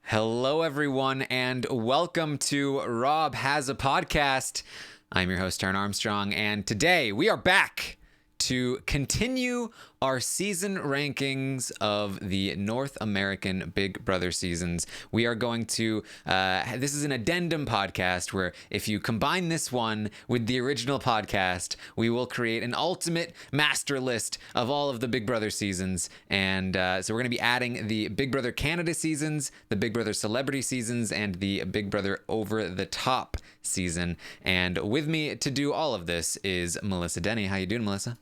Hello, everyone, and welcome to Rob Has a Podcast. I'm your host, Taran Armstrong, and today we are back to continue our season rankings of the North American Big Brother seasons. We are going to, this is an addendum podcast where if you combine this one with the original podcast, we will create an ultimate master list of all of the Big Brother seasons. And so we're going to be adding the Big Brother Canada seasons, the Big Brother Celebrity seasons, and the Big Brother Over the Top season. And with me to do all of this is Melissa Deni. How you doing, Melissa?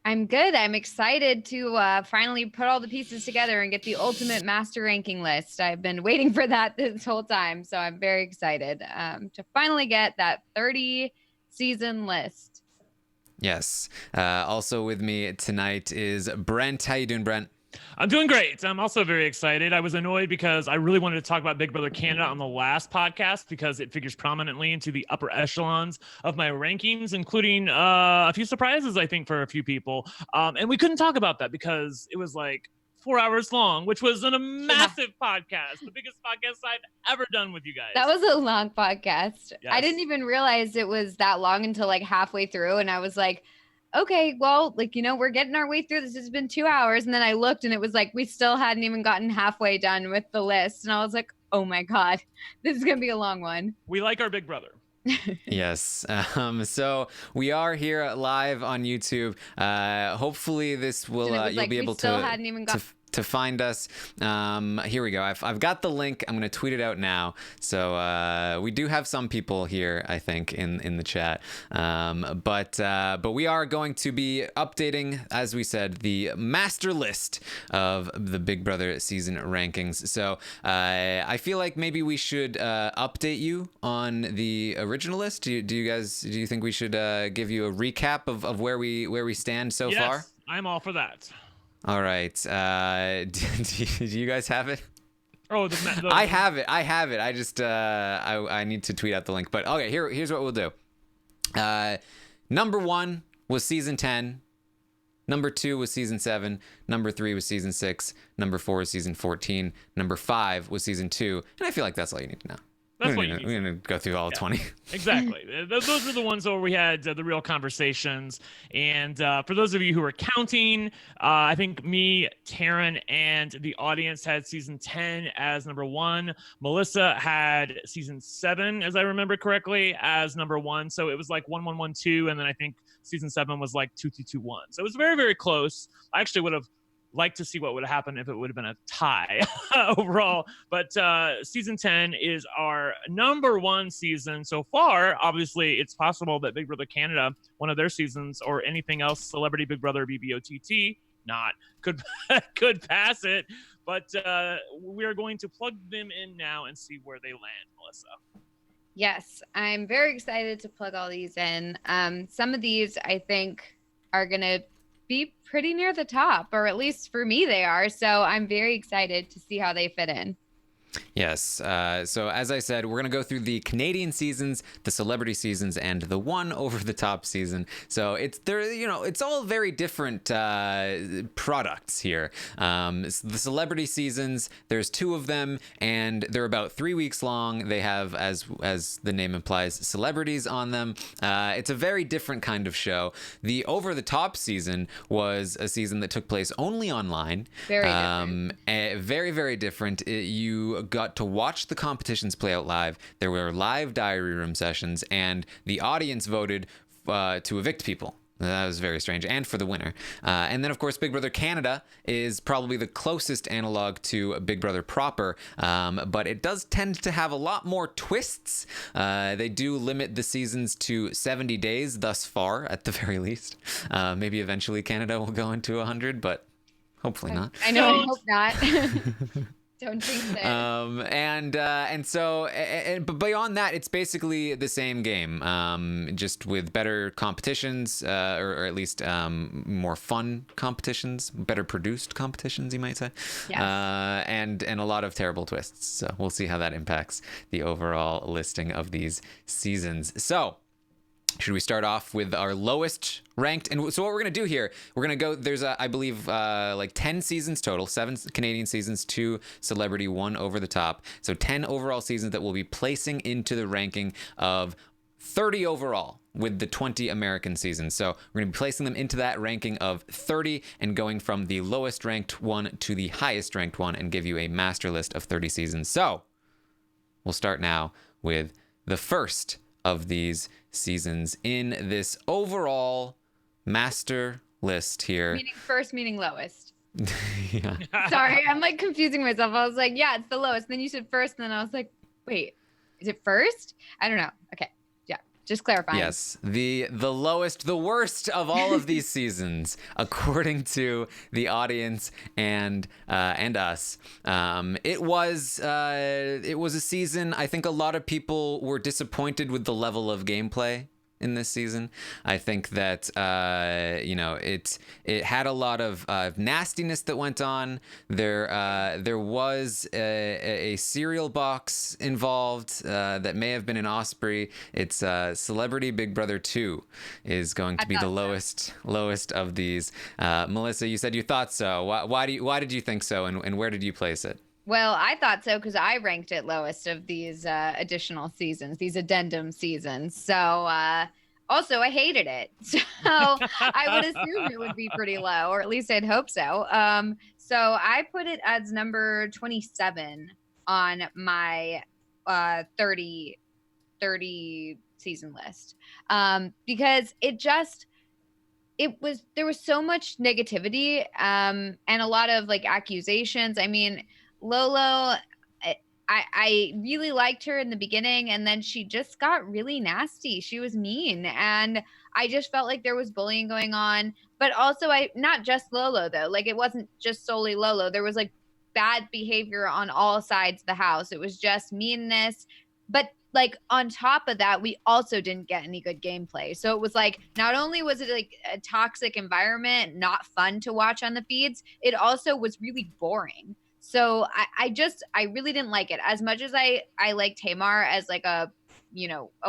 I'm good. I'm excited to finally put all the pieces together and get the ultimate master ranking list. I've been waiting for that this whole time, so I'm very excited to finally get that 30 season list. Yes. Also with me tonight is Brent. How you doing, Brent? I'm doing great. I'm also very excited. I was annoyed because I really wanted to talk about Big Brother Canada on the last podcast because it figures prominently into the upper echelons of my rankings, including a few surprises, I think, for a few people. And we couldn't talk about that because it was like 4 hours long, which was a massive podcast, the biggest podcast I've ever done with you guys. That was a long podcast. Yes. I didn't even realize it was that long until like halfway through. And I was like, okay, well, we're getting our way through. This has been 2 hours. And then I looked and it was like, we still hadn't even gotten halfway done with the list. And I was like, oh my God, this is going to be a long one. We like our big brother. Yes. So we are here live on YouTube. Hopefully this will, you'll be able to find us. Here we go. I've got the link. I'm going to tweet it out now. So we do have some people here, I think, in the chat. But we are going to be updating, as we said, the master list of the Big Brother season rankings. So I feel like maybe we should update you on the original list. Do you think we should give you a recap of where we stand so far? Yes, I'm all for that. All right. Do you guys have it? Oh, I have it. I just I need to tweet out the link. But okay, here's what we'll do. Number 1 was season 10. Number 2 was season 7. Number 3 was season 6. Number 4 was season 14. Number 5 was season 2. And I feel like that's all you need to know. That's we're going to go through all 20. Exactly. Those are the ones where we had the real conversations. And for those of you who are counting, I think me, Taran, and the audience had season 10 as number 1. Melissa had season 7, as I remember correctly, as number 1. So it was like 1, 1, 1, 2. And then I think season 7 was like 2, 2, 2, 1. So it was very, very close. I actually would have like to see what would have happened if it would have been a tie overall. But season 10 is our number 1 season so far. Obviously, it's possible that Big Brother Canada, one of their seasons, or anything else, Celebrity Big Brother, BBOTT, could pass it. But we are going to plug them in now and see where they land, Melissa. Yes, I'm very excited to plug all these in. Some of these, I think, are going to be pretty near the top, or at least for me they are. So I'm very excited to see how they fit in. Yes. So as I said, we're going to go through the Canadian seasons, the celebrity seasons, and the one over the top season. So it's all very different products here. The celebrity seasons, there's 2 of them, and they're about 3 weeks long. They have, as the name implies, celebrities on them. It's a very different kind of show. The over the top season was a season that took place only online. Very different. Very, very different. You got to watch the competitions play out live. There were live diary room sessions, and the audience voted to evict people. That was very strange, and for the winner. And then, of course, Big Brother Canada is probably the closest analog to Big Brother proper, but it does tend to have a lot more twists. They do limit the seasons to 70 days thus far, at the very least. Maybe eventually Canada will go into 100, but hopefully not. I know, I hope not. Don't jinx it. But beyond that, it's basically the same game, just with better competitions, or at least more fun competitions, better produced competitions, you might say. Yes. And a lot of terrible twists. So we'll see how that impacts the overall listing of these seasons. So Should we start off with our lowest ranked? And so what we're going to do here, we're going to go, there's, I believe, like 10 seasons total, 7 Canadian seasons, 2 celebrity, 1 over the top. So 10 overall seasons that we'll be placing into the ranking of 30 overall with the 20 American seasons. So we're going to be placing them into that ranking of 30 and going from the lowest ranked one to the highest ranked one and give you a master list of 30 seasons. So we'll start now with the first of these seasons in this overall master list here. Meaning first, meaning lowest. Yeah. Sorry, I'm like confusing myself. I was like, yeah, it's the lowest. Then you said first, and then I was like, wait, is it first? I don't know. Okay. Yeah. Just clarifying. Yes. The lowest, the worst of all of these seasons, according to the audience and us. It was a season. I think a lot of people were disappointed with the level of gameplay in this season. I think that it had a lot of nastiness that went on. There was a cereal box involved that may have been an Osprey. It's Celebrity Big Brother 2 is going to be the lowest of these. Melissa, you said you thought so. Why did you think so, and where did you place it? Well, I thought so because I ranked it lowest of these additional seasons, these addendum seasons. So also, I hated it. So I would assume it would be pretty low, or at least I'd hope so. So I put it as number 27 on my 30 season list because there was so much negativity and a lot of like accusations. I mean, Lolo, I really liked her in the beginning, and then she just got really nasty. She was mean, and I just felt like there was bullying going on. But also, not just Lolo though. Like it wasn't just solely Lolo. There was like bad behavior on all sides of the house. It was just meanness. But like on top of that, we also didn't get any good gameplay. So it was like not only was it like a toxic environment, not fun to watch on the feeds, it also was really boring. So I really didn't like it as much as I like Tamar as like a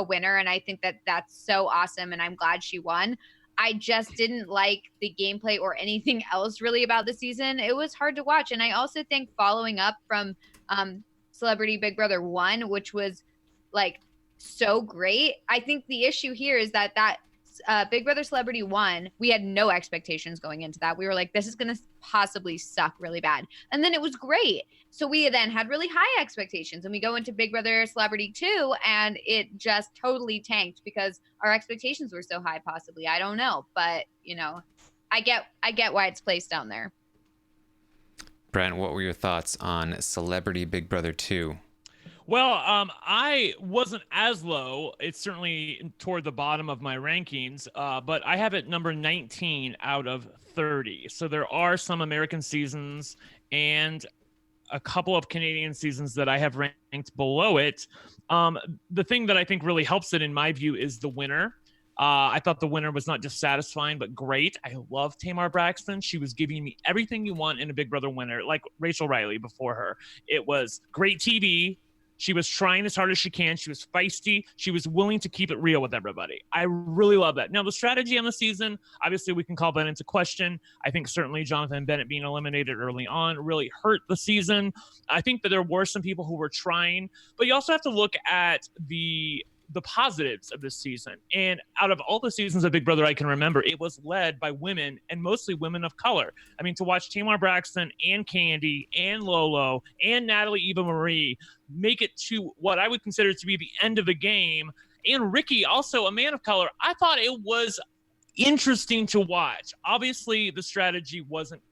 winner. And I think that that's so awesome. And I'm glad she won. I just didn't like the gameplay or anything else really about the season. It was hard to watch. And I also think following up from Celebrity Big Brother 1, which was like so great. I think the issue here is that Big Brother Celebrity 1, we had no expectations going into that. We were like, this is going to possibly suck really bad. And then it was great. So we then had really high expectations, and we go into Big Brother Celebrity 2 and it just totally tanked because our expectations were so high possibly. I don't know, but I get why it's placed down there. Brent, what were your thoughts on Celebrity Big Brother 2? Well, I wasn't as low. It's certainly toward the bottom of my rankings, but I have it number 19 out of 30. So there are some American seasons and a couple of Canadian seasons that I have ranked below it. The thing that I think really helps it, in my view, is the winner. I thought the winner was not just satisfying, but great. I love Tamar Braxton. She was giving me everything you want in a Big Brother winner, like Rachel Riley before her. It was great TV. She was trying as hard as she can. She was feisty. She was willing to keep it real with everybody. I really love that. Now, the strategy on the season, obviously we can call that into question. I think certainly Jonathan Bennett being eliminated early on really hurt the season. I think that there were some people who were trying, but you also have to look at the positives of this season. And out of all the seasons of Big Brother I can remember, it was led by women, and mostly women of color. I mean, to watch Tamar Braxton and Candy and Lolo and Natalie Eva Marie make it to what I would consider to be the end of the game, and Ricky, also a man of color, I thought it was interesting to watch. Obviously, the strategy wasn't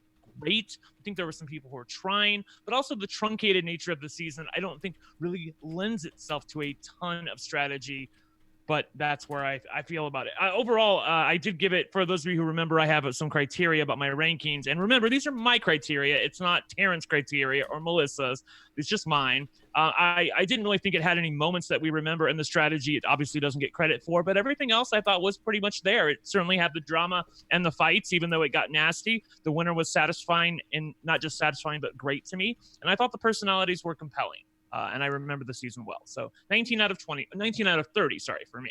great. I think there were some people who were trying, but also the truncated nature of the season, I don't think really lends itself to a ton of strategy. But that's where I feel about it. Overall, I did give it, for those of you who remember, I have some criteria about my rankings. And remember, these are my criteria. It's not Taran's criteria or Melissa's. It's just mine. I didn't really think it had any moments that we remember in the strategy. It obviously doesn't get credit for, but everything else I thought was pretty much there. It certainly had the drama and the fights, even though it got nasty. The winner was satisfying, and not just satisfying, but great to me. And I thought the personalities were compelling. And I remember the season well. So 19 out of 30, sorry, for me.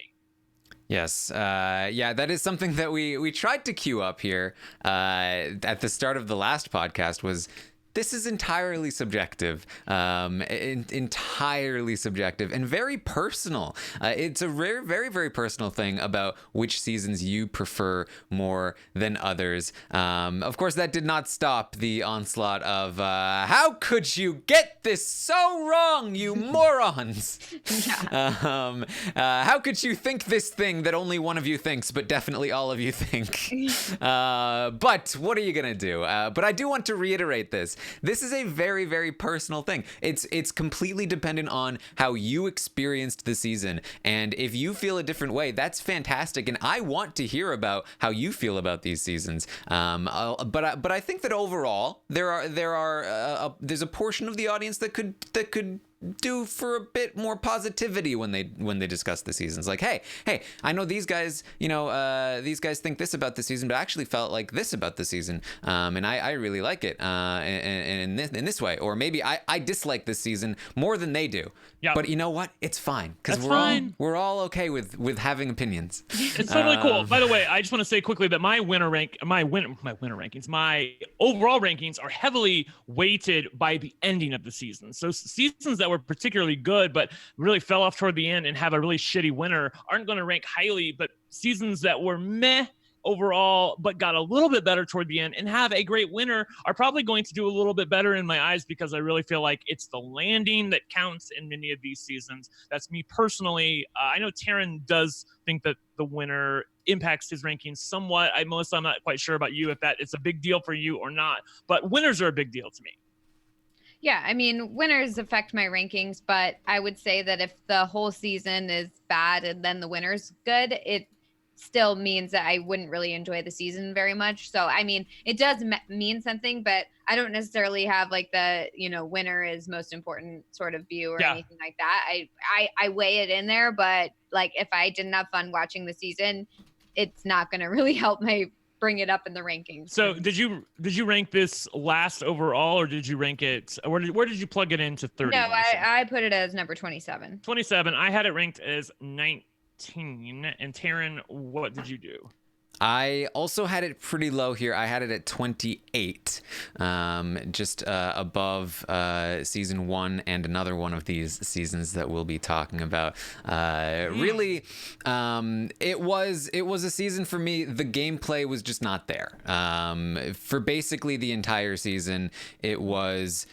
Yes. Yeah, that is something that we tried to queue up here at the start of the last podcast was this is entirely subjective, entirely subjective and very personal. It's a very, very, very personal thing about which seasons you prefer more than others. Of course, that did not stop the onslaught of how could you get this so wrong, you morons? How could you think this thing that only one of you thinks, but definitely all of you think? But what are you gonna do? But I do want to reiterate this. This is a very, very personal thing. It's completely dependent on how you experienced the season. And if you feel a different way, that's fantastic. And I want to hear about how you feel about these seasons. But I think that overall, there's a portion of the audience that could do for a bit more positivity when they discuss the seasons. Like, hey, I know these guys, these guys think this about the season, but I actually felt like this about the season, and I really like it, and in this way. Or maybe I dislike this season more than they do. Yeah. But you know what? It's fine because we're all okay with having opinions. It's totally cool. By the way, I just want to say quickly that my rankings, my overall rankings are heavily weighted by the ending of the season. So seasons that were particularly good but really fell off toward the end and have a really shitty winner aren't going to rank highly, but seasons that were meh overall but got a little bit better toward the end and have a great winner are probably going to do a little bit better in my eyes, because I really feel like it's the landing that counts in many of these seasons. That's me personally. I know Taran does think that the winner impacts his rankings somewhat. Melissa, I'm not quite sure about you if that it's a big deal for you or not, but winners are a big deal to me. Yeah, I mean, winners affect my rankings, but I would say that if the whole season is bad and then the winner's good, it still means that I wouldn't really enjoy the season very much. So, I mean, it does mean something, but I don't necessarily have like the, winner is most important sort of view or anything like that. I weigh it in there, but like if I didn't have fun watching the season, it's not going to really help bring it up in the rankings. So did you rank this last overall, or did you rank it, where did you plug it into 30? No, I put it as number 27. 27. I had it ranked as 19. And Taran, what did you do? I also had it pretty low here. I had it at 28, just above season 1 and another one of these seasons that we'll be talking about. Really, it was a season for me. The gameplay was just not there. For basically the entire season, it was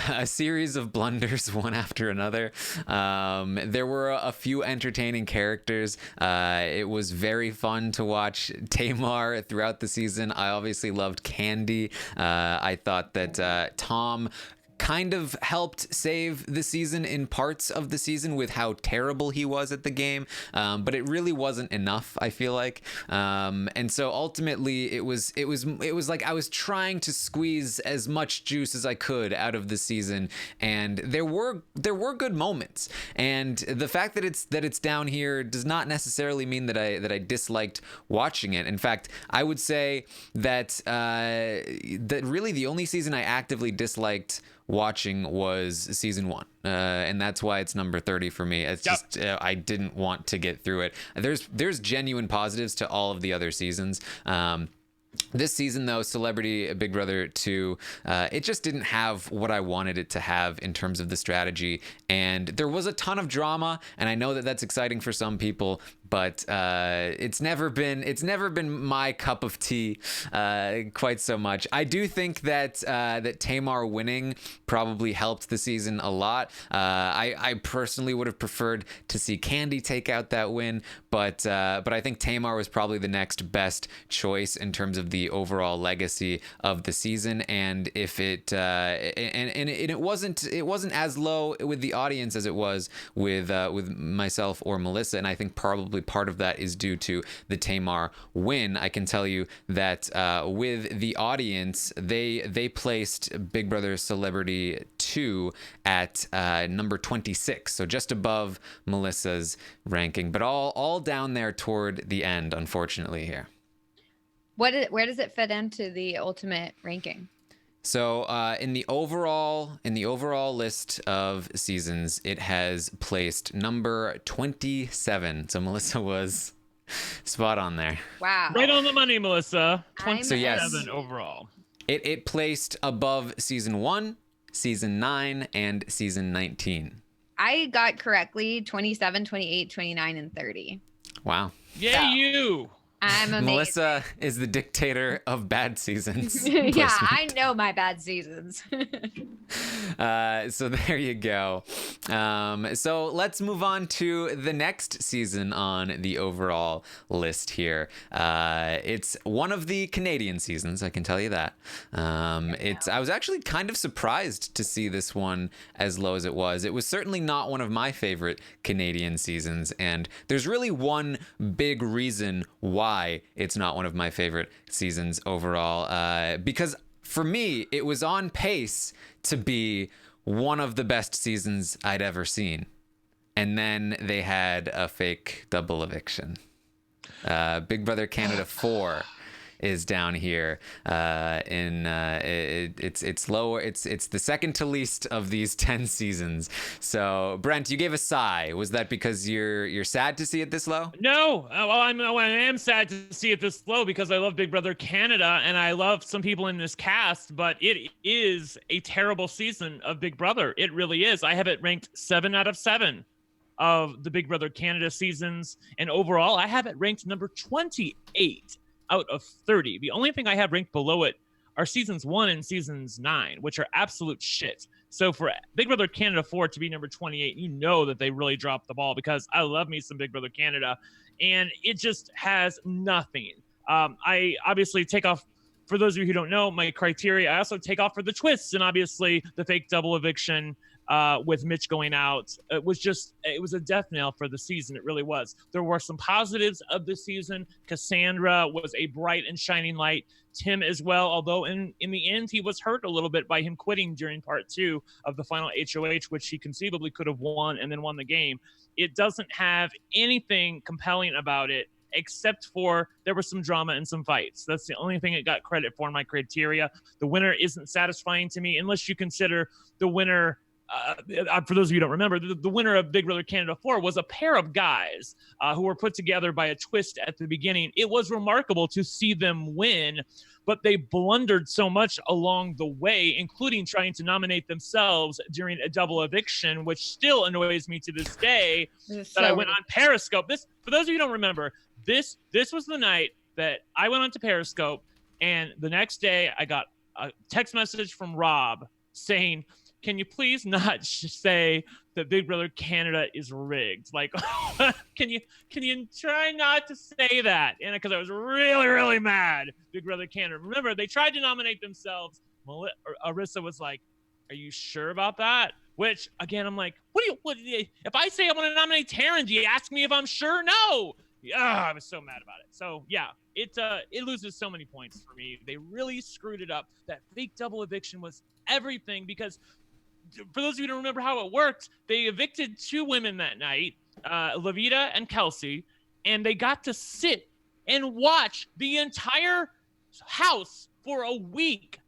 a series of blunders, one after another. There were a few entertaining characters. It was very fun to watch Tamar throughout the season. I obviously loved Candy. I thought that Tom kind of helped save the season in parts of the season with how terrible he was at the game, but it really wasn't enough, I feel like, and so ultimately it was like I was trying to squeeze as much juice as I could out of the season, and there were good moments, and the fact that it's down here does not necessarily mean that I disliked watching it. In fact, I would say that that really the only season I actively disliked watching was season 1, and that's why it's number 30 for me. It's just I didn't want to get through it. There's genuine positives to all of the other seasons. This season, though, Celebrity Big Brother 2, it just didn't have what I wanted it to have in terms of the strategy, and there was a ton of drama, and I know that that's exciting for some people, but it's never been my cup of tea quite so much. I do think that Tamar winning probably helped the season a lot. I personally would have preferred to see Candy take out that win, but I think Tamar was probably the next best choice in terms of the overall legacy of the season. And if it it wasn't as low with the audience as it was with myself or Melissa, and I think probably part of that is due to the Tamar win. I can tell you that with the audience, they placed Big Brother Celebrity 2 at number 26, so just above Melissa's ranking, but all down there toward the end, unfortunately, here. Where does it fit into the ultimate ranking? So in the overall list of seasons, it has placed number 27. So Melissa was spot on there. Wow. Right on the money, Melissa. I'm 27 overall. It placed above season 1, season 9, and season 19. I got correctly 27, 28, 29, and 30. Wow. Yay, you. I'm amazing. Melissa is the dictator of bad seasons. Yeah, placement. I know my bad seasons. So there you go. So let's move on to the next season on the overall list here. It's one of the Canadian seasons, I can tell you that. I was actually kind of surprised to see this one as low as it was. It was certainly not one of my favorite Canadian seasons, and there's really one big reason why it's not one of my favorite seasons overall. Because for me, it was on pace to be one of the best seasons I'd ever seen. And then they had a fake double eviction. Big Brother Canada 4 is down here. It's lower. It's the second to least of these 10 seasons. So Brent, you gave a sigh. Was that because you're sad to see it this low? No, well, I am sad to see it this low because I love Big Brother Canada and I love some people in this cast, but it is a terrible season of Big Brother. It really is. I have it ranked 7 out of 7 of the Big Brother Canada seasons, and overall, I have it ranked number 28 out of 30. The only thing I have ranked below it are seasons 1 and seasons 9, which are absolute shit. So for Big Brother Canada 4 to be number 28, you know that they really dropped the ball because I love me some Big Brother Canada, and it just has nothing. I obviously take off, for those of you who don't know, my criteria, I also take off for the twists and obviously the fake double eviction with Mitch going out. It was a death knell for the season. It really was. There were some positives of the season. Cassandra was a bright and shining light. Tim as well, although in the end, he was hurt a little bit by him quitting during part 2 of the final HOH, which he conceivably could have won and then won the game. It doesn't have anything compelling about it, except for there was some drama and some fights. That's the only thing it got credit for in my criteria. The winner isn't satisfying to me unless you consider the winner. For those of you who don't remember, the winner of Big Brother Canada 4 was a pair of guys who were put together by a twist at the beginning. It was remarkable to see them win, but they blundered so much along the way, including trying to nominate themselves during a double eviction, which still annoys me to this day. I went on Periscope. For those of you who don't remember, this was the night that I went onto Periscope, and the next day I got a text message from Rob saying, can you please not say that Big Brother Canada is rigged? Like, can you try not to say that? And because I was really, really mad, Big Brother Canada. Remember, they tried to nominate themselves. Arissa was like, are you sure about that? Which, again, I'm like, if I say I want to nominate Taran, do you ask me if I'm sure? No. I was so mad about it. So, yeah, it loses so many points for me. They really screwed it up. That fake double eviction was everything because for those of you who don't remember how it worked, they evicted 2 women that night, Lavita and Kelsey, and they got to sit and watch the entire house for a week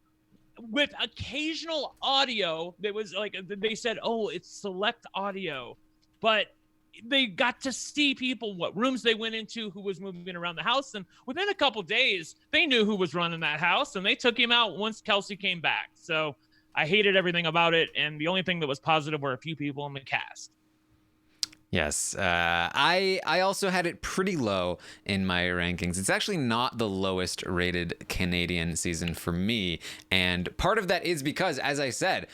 with occasional audio. That was like, they said, oh, it's select audio, but they got to see people, what rooms they went into, who was moving around the house. And within a couple days, they knew who was running that house, and they took him out once Kelsey came back. So I hated everything about it, and the only thing that was positive were a few people in the cast. Yes, I also had it pretty low in my rankings. It's actually not the lowest rated Canadian season for me, and part of that is because, as I said,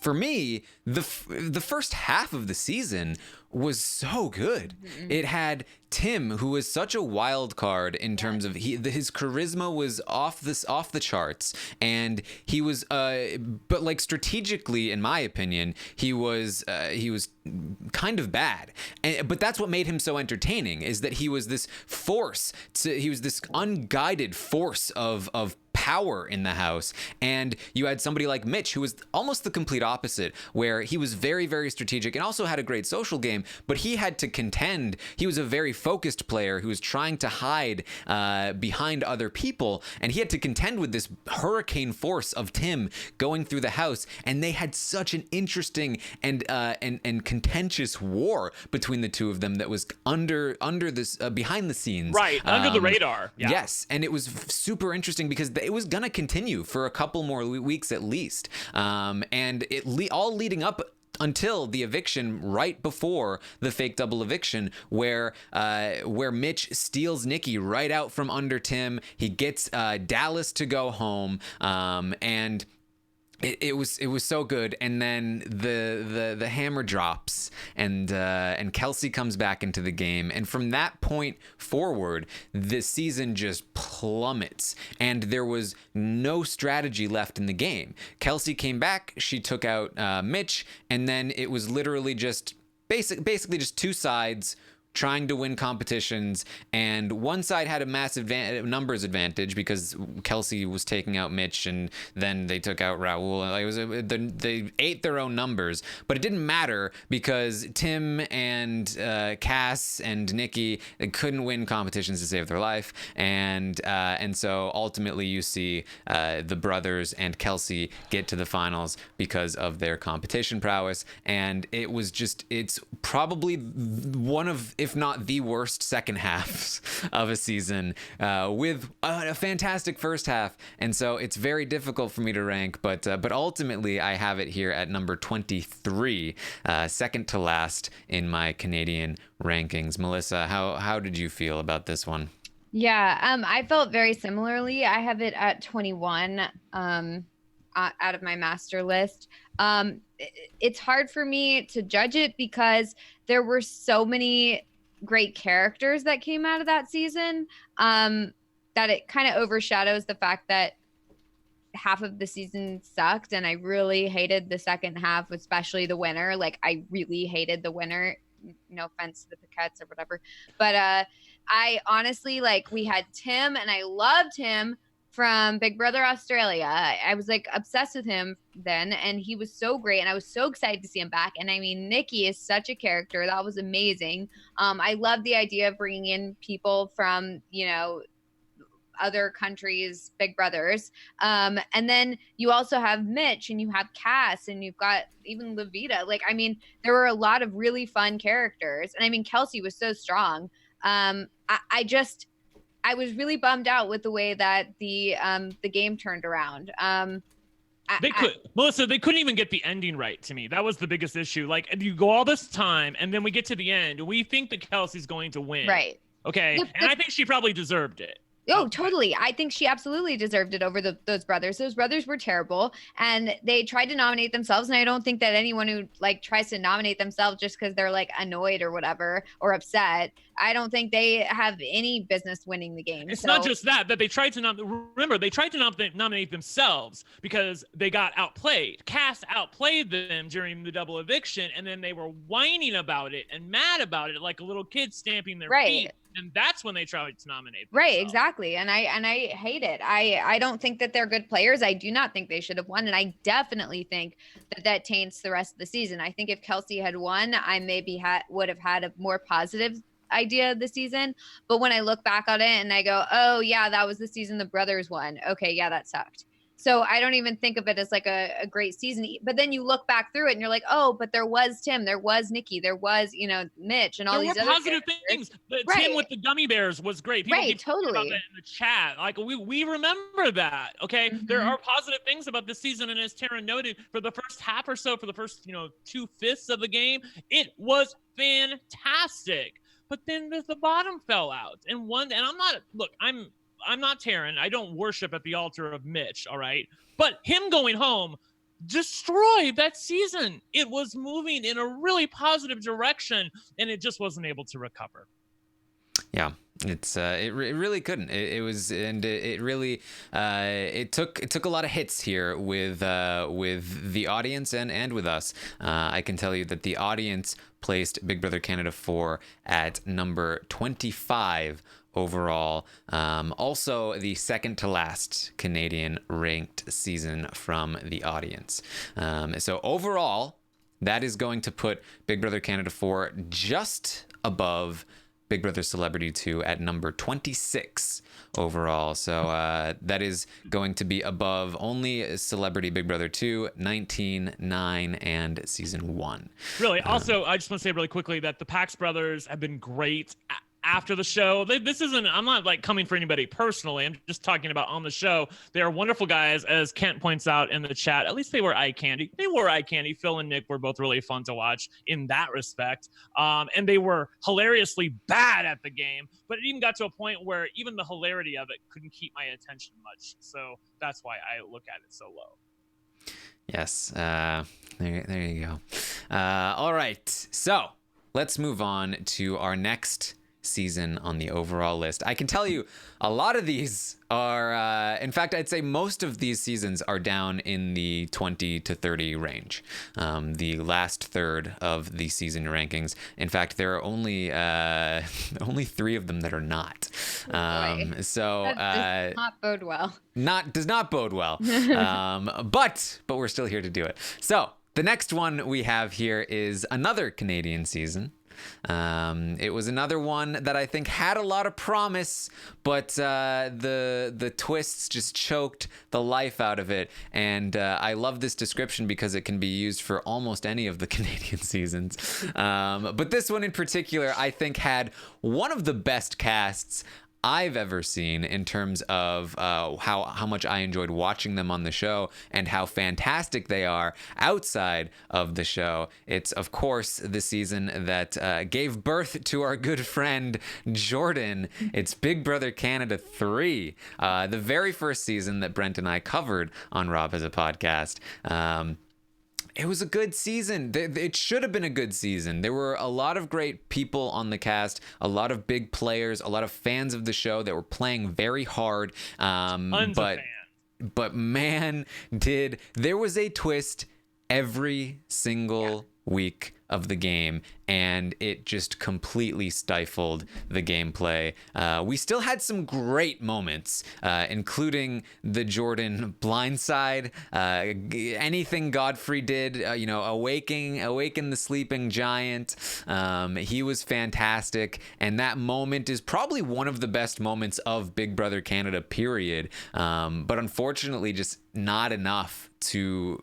for me, the first half of the season was so good. Mm-hmm. It had Tim, who was such a wild card in terms of his charisma was off the charts, and he was but like strategically, in my opinion, he was kind of bad. But that's what made him so entertaining, is that he was this force. He was this unguided force of power in the house. And you had somebody like Mitch, who was almost the complete opposite, where he was very, very strategic and also had a great social game, but he had to contend. He was a very focused player who was trying to hide behind other people, and he had to contend with this hurricane force of Tim going through the house. And they had such an interesting and contentious war between the two of them that was under this behind the scenes, right, under the radar. Yeah. Yes, and it was super interesting because it was gonna continue for a couple more weeks at least, and all leading up until the eviction right before the fake double eviction, where Mitch steals Nikki right out from under Tim. He gets Dallas to go home, and it was so good. And then the hammer drops, and Kelsey comes back into the game, and from that point forward, the season just plummets, and there was no strategy left in the game. Kelsey came back, she took out Mitch, and then it was literally just basically just two sides trying to win competitions, and one side had a massive numbers advantage because Kelsey was taking out Mitch, and then they took out Raul. They ate their own numbers, but it didn't matter because Tim and Cass and Nikki couldn't win competitions to save their life, and so ultimately you see the brothers and Kelsey get to the finals because of their competition prowess, and it's probably one of, if not the worst second halves of a season, with a fantastic first half. And so it's very difficult for me to rank, but ultimately I have it here at number 23, second to last in my Canadian rankings. Melissa, how did you feel about this one? Yeah, I felt very similarly. I have it at 21 out of my master list. It's hard for me to judge it because there were so many great characters that came out of that season, that it kind of overshadows the fact that half of the season sucked, and I really hated the second half, especially the winner. Like, I really hated the winner. No offense to the Piquettes or whatever, but I honestly, like, we had Tim, and I loved him from Big Brother Australia. I was like obsessed with him then, and he was so great, and I was so excited to see him back. And I mean, Nikki is such a character. That was amazing. I love the idea of bringing in people from, other countries' Big Brothers. And then you also have Mitch, and you have Cass, and you've got even Levita. Like, I mean, there were a lot of really fun characters. And I mean, Kelsey was so strong. I was really bummed out with the way that the game turned around. Melissa, they couldn't even get the ending right to me. That was the biggest issue. Like, you go all this time, and then we get to the end, and we think that Kelsey's going to win. Right. Okay. And I think she probably deserved it. Oh, totally. I think she absolutely deserved it over those brothers. Those brothers were terrible, and they tried to nominate themselves. And I don't think that anyone who tries to nominate themselves just because they're annoyed or whatever or upset, I don't think they have any business winning the game. It's not just that they tried to nominate themselves because they got outplayed. Cass outplayed them during the double eviction, and then they were whining about it and mad about it like a little kid stamping their feet. And that's when they tried to nominate themselves. Right, exactly. And I hate it. I don't think that they're good players. I do not think they should have won. And I definitely think that taints the rest of the season. I think if Kelsey had won, I maybe would have had a more positive idea of the season. But when I look back on it and I go, oh yeah, that was the season the brothers won. Okay, yeah, that sucked. So I don't even think of it as a great season. But then you look back through it and you're like, oh, but there was Tim, there was Nikki, there was, Mitch, and all these other positive things. Tim with the gummy bears was great. People keep talking about that in the chat. Like, we remember that. Okay. Mm-hmm. There are positive things about this season. And as Taran noted, for the first half or so, for the first, 2/5 of the game, it was fantastic. But then the bottom fell out. And I'm not Taran. I don't worship at the altar of Mitch, all right? But him going home destroyed that season. It was moving in a really positive direction, and it just wasn't able to recover. Yeah, it really couldn't. It took a lot of hits here with the audience and with us. I can tell you that the audience placed Big Brother Canada 4 at number 25 overall. Also, the second to last Canadian ranked season from the audience. So overall, that is going to put Big Brother Canada 4 just above Big Brother Celebrity 2 at number 26 overall. So that is going to be above only Celebrity Big Brother 2, 19, 9, and Season 1. Really. Also, I just want to say really quickly that the Pax brothers have been great after the show. This isn't, I'm not like coming for anybody personally. I'm just talking about on the show. They are wonderful guys, as Kent points out in the chat. At least they were eye candy. They were eye candy. Phil and Nick were both really fun to watch in that respect. And they were hilariously bad at the game, but it even got to a point where even the hilarity of it couldn't keep my attention much. So that's why I look at it so low. Yes. There you go. All right. So let's move on to our next season on the overall list. I can tell you a lot of these are, in fact, I'd say most of these seasons are down in the 20 to 30 range. The last third of the season rankings. In fact, there are only 3 of them that are not. So that does not bode well. Does not bode well. But we're still here to do it. So the next one we have here is another Canadian season. It was another one that I think had a lot of promise, but the twists just choked the life out of it. And I love this description because it can be used for almost any of the Canadian seasons. But this one in particular, I think, had one of the best casts I've ever seen in terms of how much I enjoyed watching them on the show and how fantastic they are outside of the show. It's, of course, the season that gave birth to our good friend Jordan. It's Big Brother Canada 3, the very first season that Brent and I covered on Rob Has a Podcast. It was a good season. It should have been a good season. There were a lot of great people on the cast, a lot of big players, a lot of fans of the show that were playing very hard. But man, there was a twist every single week of the game, and it just completely stifled the gameplay. We still had some great moments, including the Jordan blindside, anything Godfrey did, awaken the sleeping giant. He was fantastic, and that moment is probably one of the best moments of Big Brother Canada, period. But unfortunately, just not enough to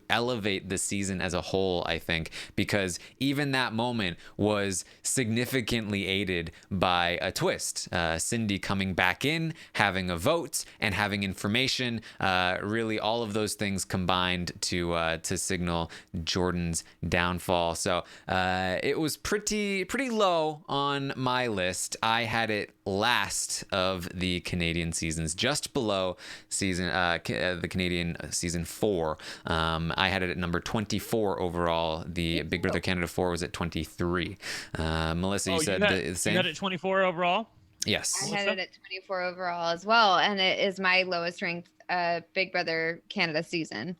elevate the season as a whole, I think, because even that moment was significantly aided by a twist. Cindy coming back in, having a vote, and having information. Really, all of those things combined to signal Jordan's downfall. So it was pretty low on my list. I had it last of the Canadian seasons, just below the Canadian season 4. I had it at number 24 overall. The Big Brother Canada 4 was at 23. Melissa, you said the same? You had it 24 overall? Yes. I had it at 24 overall as well, and it is my lowest ranked Big Brother Canada season.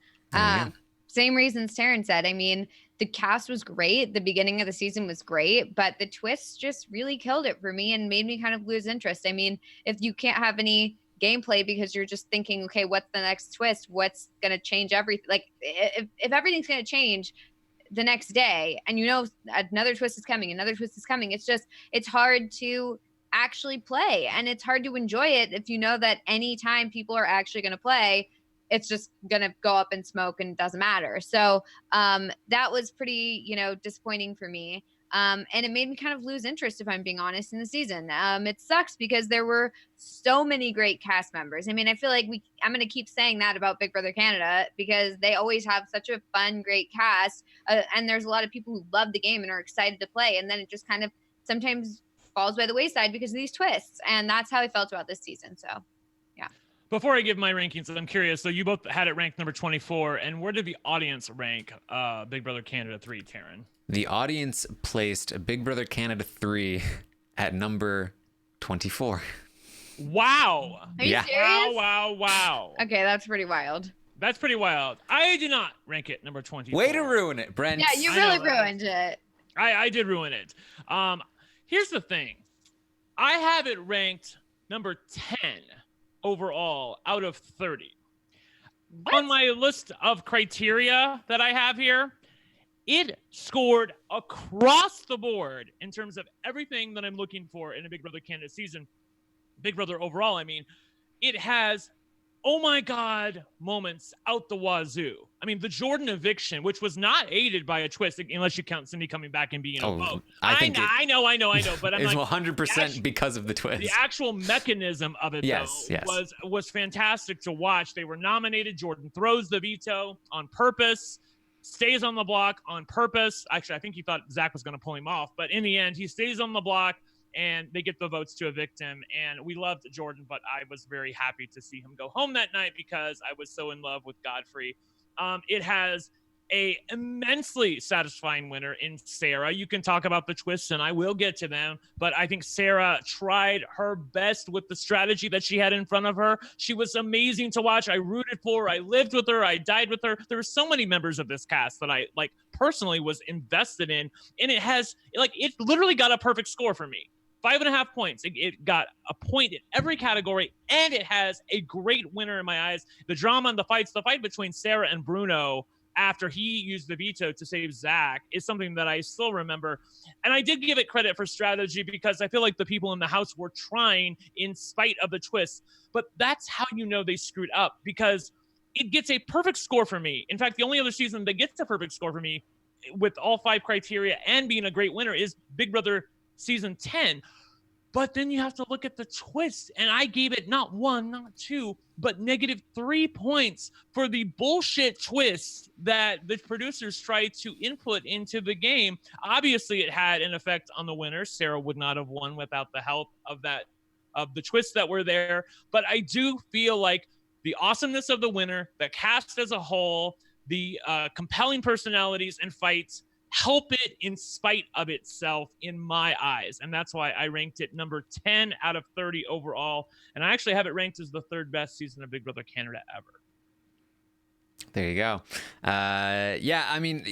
Same reasons Taran said. I mean, the cast was great. The beginning of the season was great, but the twists just really killed it for me and made me kind of lose interest. I mean, if you can't have any gameplay because you're just thinking, okay, what's the next twist? What's going to change everything? Like, if everything's going to change the next day and another twist is coming, it's hard to actually play, and it's hard to enjoy it if you know that anytime people are actually going to play, it's just going to go up in smoke and it doesn't matter. So that was pretty, disappointing for me. And it made me kind of lose interest, if I'm being honest, in the season. It sucks because there were so many great cast members. I mean, I feel like I'm going to keep saying that about Big Brother Canada because they always have such a fun, great cast. And there's a lot of people who love the game and are excited to play. And then it just kind of sometimes falls by the wayside because of these twists. And that's how I felt about this season. So, yeah. Before I give my rankings, I'm curious. So you both had it ranked number 24. And where did the audience rank Big Brother Canada 3, Taran? The audience placed Big Brother Canada 3 at number 24. Wow. Are you serious? Wow. Okay, that's pretty wild. That's pretty wild. I did not rank it number 24. Way to ruin it, Brent. Yeah, you really ruined it. I did ruin it. Here's the thing. I have it ranked number 10 overall out of 30. What? On my list of criteria that I have here, it scored across the board in terms of everything that I'm looking for in a Big Brother candidate season. Big Brother overall, I mean, it has, oh my God, moments out the wazoo. I mean, the Jordan eviction, which was not aided by a twist, unless you count Cindy coming back and being a vote. I know, but I'm it's like 100% because of the twist. The actual mechanism of it, yes. was fantastic to watch. They were nominated. Jordan throws the veto on purpose, stays on the block on purpose. Actually, I think he thought Zach was going to pull him off, but in the end, he stays on the block. And they get the votes to evict him. And we loved Jordan, but I was very happy to see him go home that night because I was so in love with Godfrey. It has a immensely satisfying winner in Sarah. You can talk about the twists, and I will get to them. But I think Sarah tried her best with the strategy that she had in front of her. She was amazing to watch. I rooted for her. I lived with her. I died with her. There were so many members of this cast that I personally was invested in. And it literally got a perfect score for me. 5.5 points. It got a point in every category, and it has a great winner in my eyes. The drama and the fight between Sarah and Bruno after he used the veto to save Zach is something that I still remember. And I did give it credit for strategy because I feel like the people in the house were trying in spite of the twist. But that's how you know they screwed up, because it gets a perfect score for me. In fact, the only other season that gets a perfect score for me with all 5 criteria and being a great winner is Big Brother season 10. But then you have to look at the twist, and I gave it not 1, not 2, but -3 points for the bullshit twist that the producers tried to input into the game. Obviously, it had an effect on the winner. Sarah would not have won without the help of the twists that were there. But I do feel like the awesomeness of the winner, the cast as a whole, the compelling personalities and fights help it in spite of itself in my eyes. And that's why I ranked it number 10 out of 30 overall. And I actually have it ranked as the 3rd best season of Big Brother Canada ever. There you go. Yeah, I mean,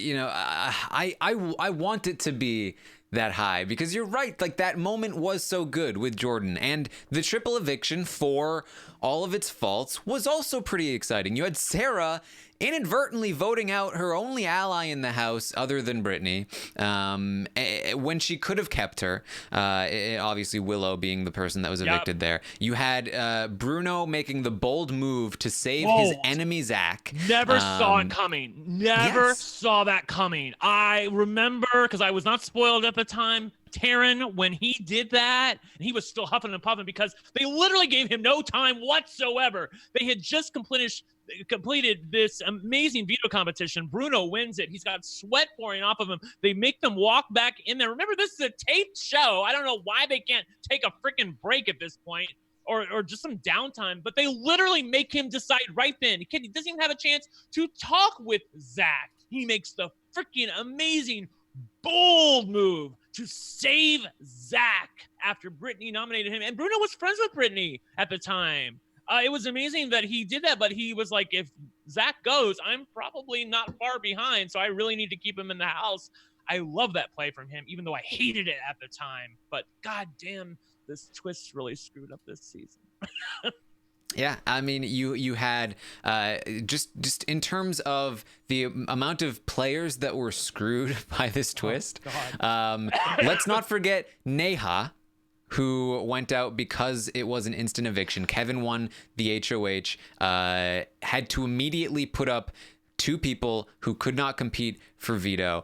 I want it to be that high because you're right. Like, that moment was so good with Jordan, and the triple eviction, for all of its faults, was also pretty exciting. You had Sarah inadvertently voting out her only ally in the house other than Brittany, when she could have kept her. Obviously, Willow being the person that was evicted there. You had Bruno making the bold move to save his enemy, Zach. Never saw it coming. Never saw that coming. I remember, because I was not spoiled at the time, Taran, when he did that, and he was still huffing and puffing because they literally gave him no time whatsoever. They had just completed this amazing veto competition. Bruno wins it. He's got sweat pouring off of him. They make them walk back in there. Remember, this is a taped show. I don't know why they can't take a freaking break at this point, or just some downtime, but they literally make him decide right then. He doesn't even have a chance to talk with Zach. He makes the freaking amazing, bold move to save Zach after Brittany nominated him. And Bruno was friends with Brittany at the time. It was amazing that he did that, but he was like, if Zach goes, I'm probably not far behind, so I really need to keep him in the house. I love that play from him, even though I hated it at the time. But goddamn, this twist really screwed up this season. Yeah, I mean, you had just in terms of the amount of players that were screwed by this twist. Let's not forget Neha, who went out because it was an instant eviction. Kevin won the HOH, had to immediately put up 2 people who could not compete for veto.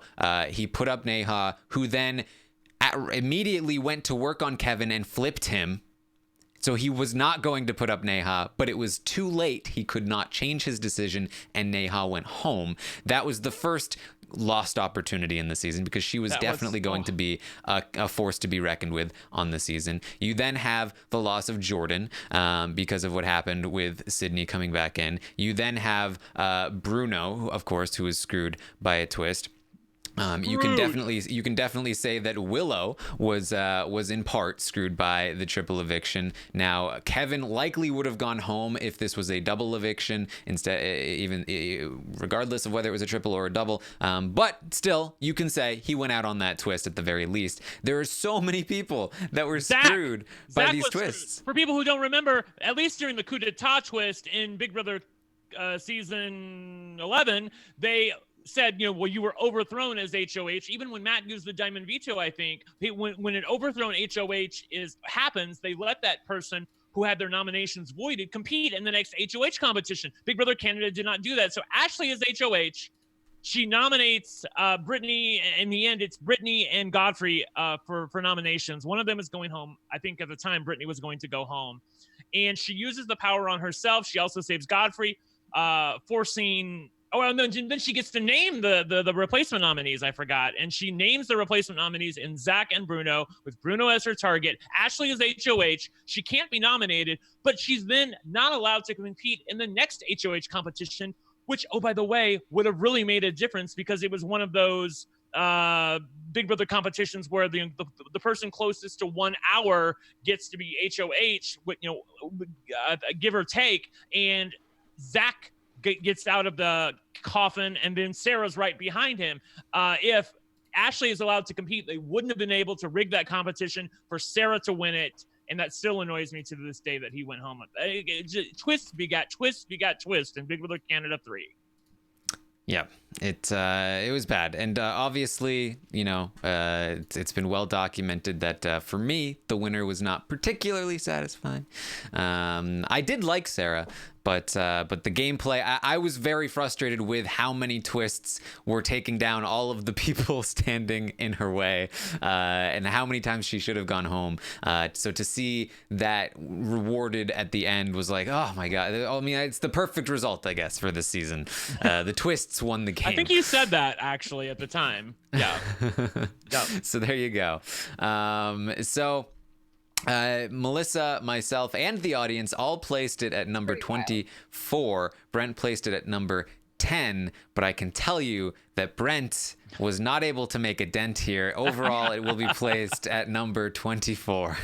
He put up Neha, who then immediately went to work on Kevin and flipped him. So he was not going to put up Neha, but it was too late. He could not change his decision, and Neha went home. That was the first lost opportunity in the season, because she was definitely going to be a force to be reckoned with on the season. You then have the loss of Jordan because of what happened with Sydney coming back in. You then have Bruno, of course, who was screwed by a twist. You can definitely say that Willow was in part screwed by the triple eviction. Now Kevin likely would have gone home if this was a double eviction instead, regardless of whether it was a triple or a double. But still, you can say he went out on that twist at the very least. There are so many people that were screwed by these twists. For people who don't remember, at least during the coup d'etat twist in Big Brother season 11, they said, well, you were overthrown as HOH. Even when Matt used the diamond veto, I think when an overthrown HOH happens, they let that person who had their nominations voided compete in the next HOH competition. Big Brother Canada did not do that. So Ashley is HOH. She nominates Brittany. In the end, it's Brittany and Godfrey for nominations. One of them is going home. I think at the time, Brittany was going to go home. And she uses the power on herself. She also saves Godfrey, forcing... Oh, and then she gets to name the replacement nominees. I forgot. And she names the replacement nominees in Zach and Bruno, with Bruno as her target. Ashley is HOH. She can't be nominated, but she's then not allowed to compete in the next HOH competition, which, oh, by the way, would have really made a difference because it was one of those Big Brother competitions where the person closest to 1 hour gets to be HOH, with, give or take. And Zach gets out of the coffin, and then Sarah's right behind him. If Ashley is allowed to compete, they wouldn't have been able to rig that competition for Sarah to win it, and that still annoys me to this day that he went home. Twist begat twist begat twist in Big Brother Canada 3. Yeah, it was bad, and obviously, it's been well documented that for me, the winner was not particularly satisfying. I did like Sarah, but the gameplay, I was very frustrated with how many twists were taking down all of the people standing in her way, and how many times she should have gone home. So to see that rewarded at the end was like, oh my god! I mean, it's the perfect result, I guess, for this season. The twists won the game. I think you said that actually at the time. Yeah. So there you go. Melissa, myself, and the audience all placed it at number 24. Brent placed it at number 10, but I can tell you that Brent was not able to make a dent here. Overall, it will be placed at number 24.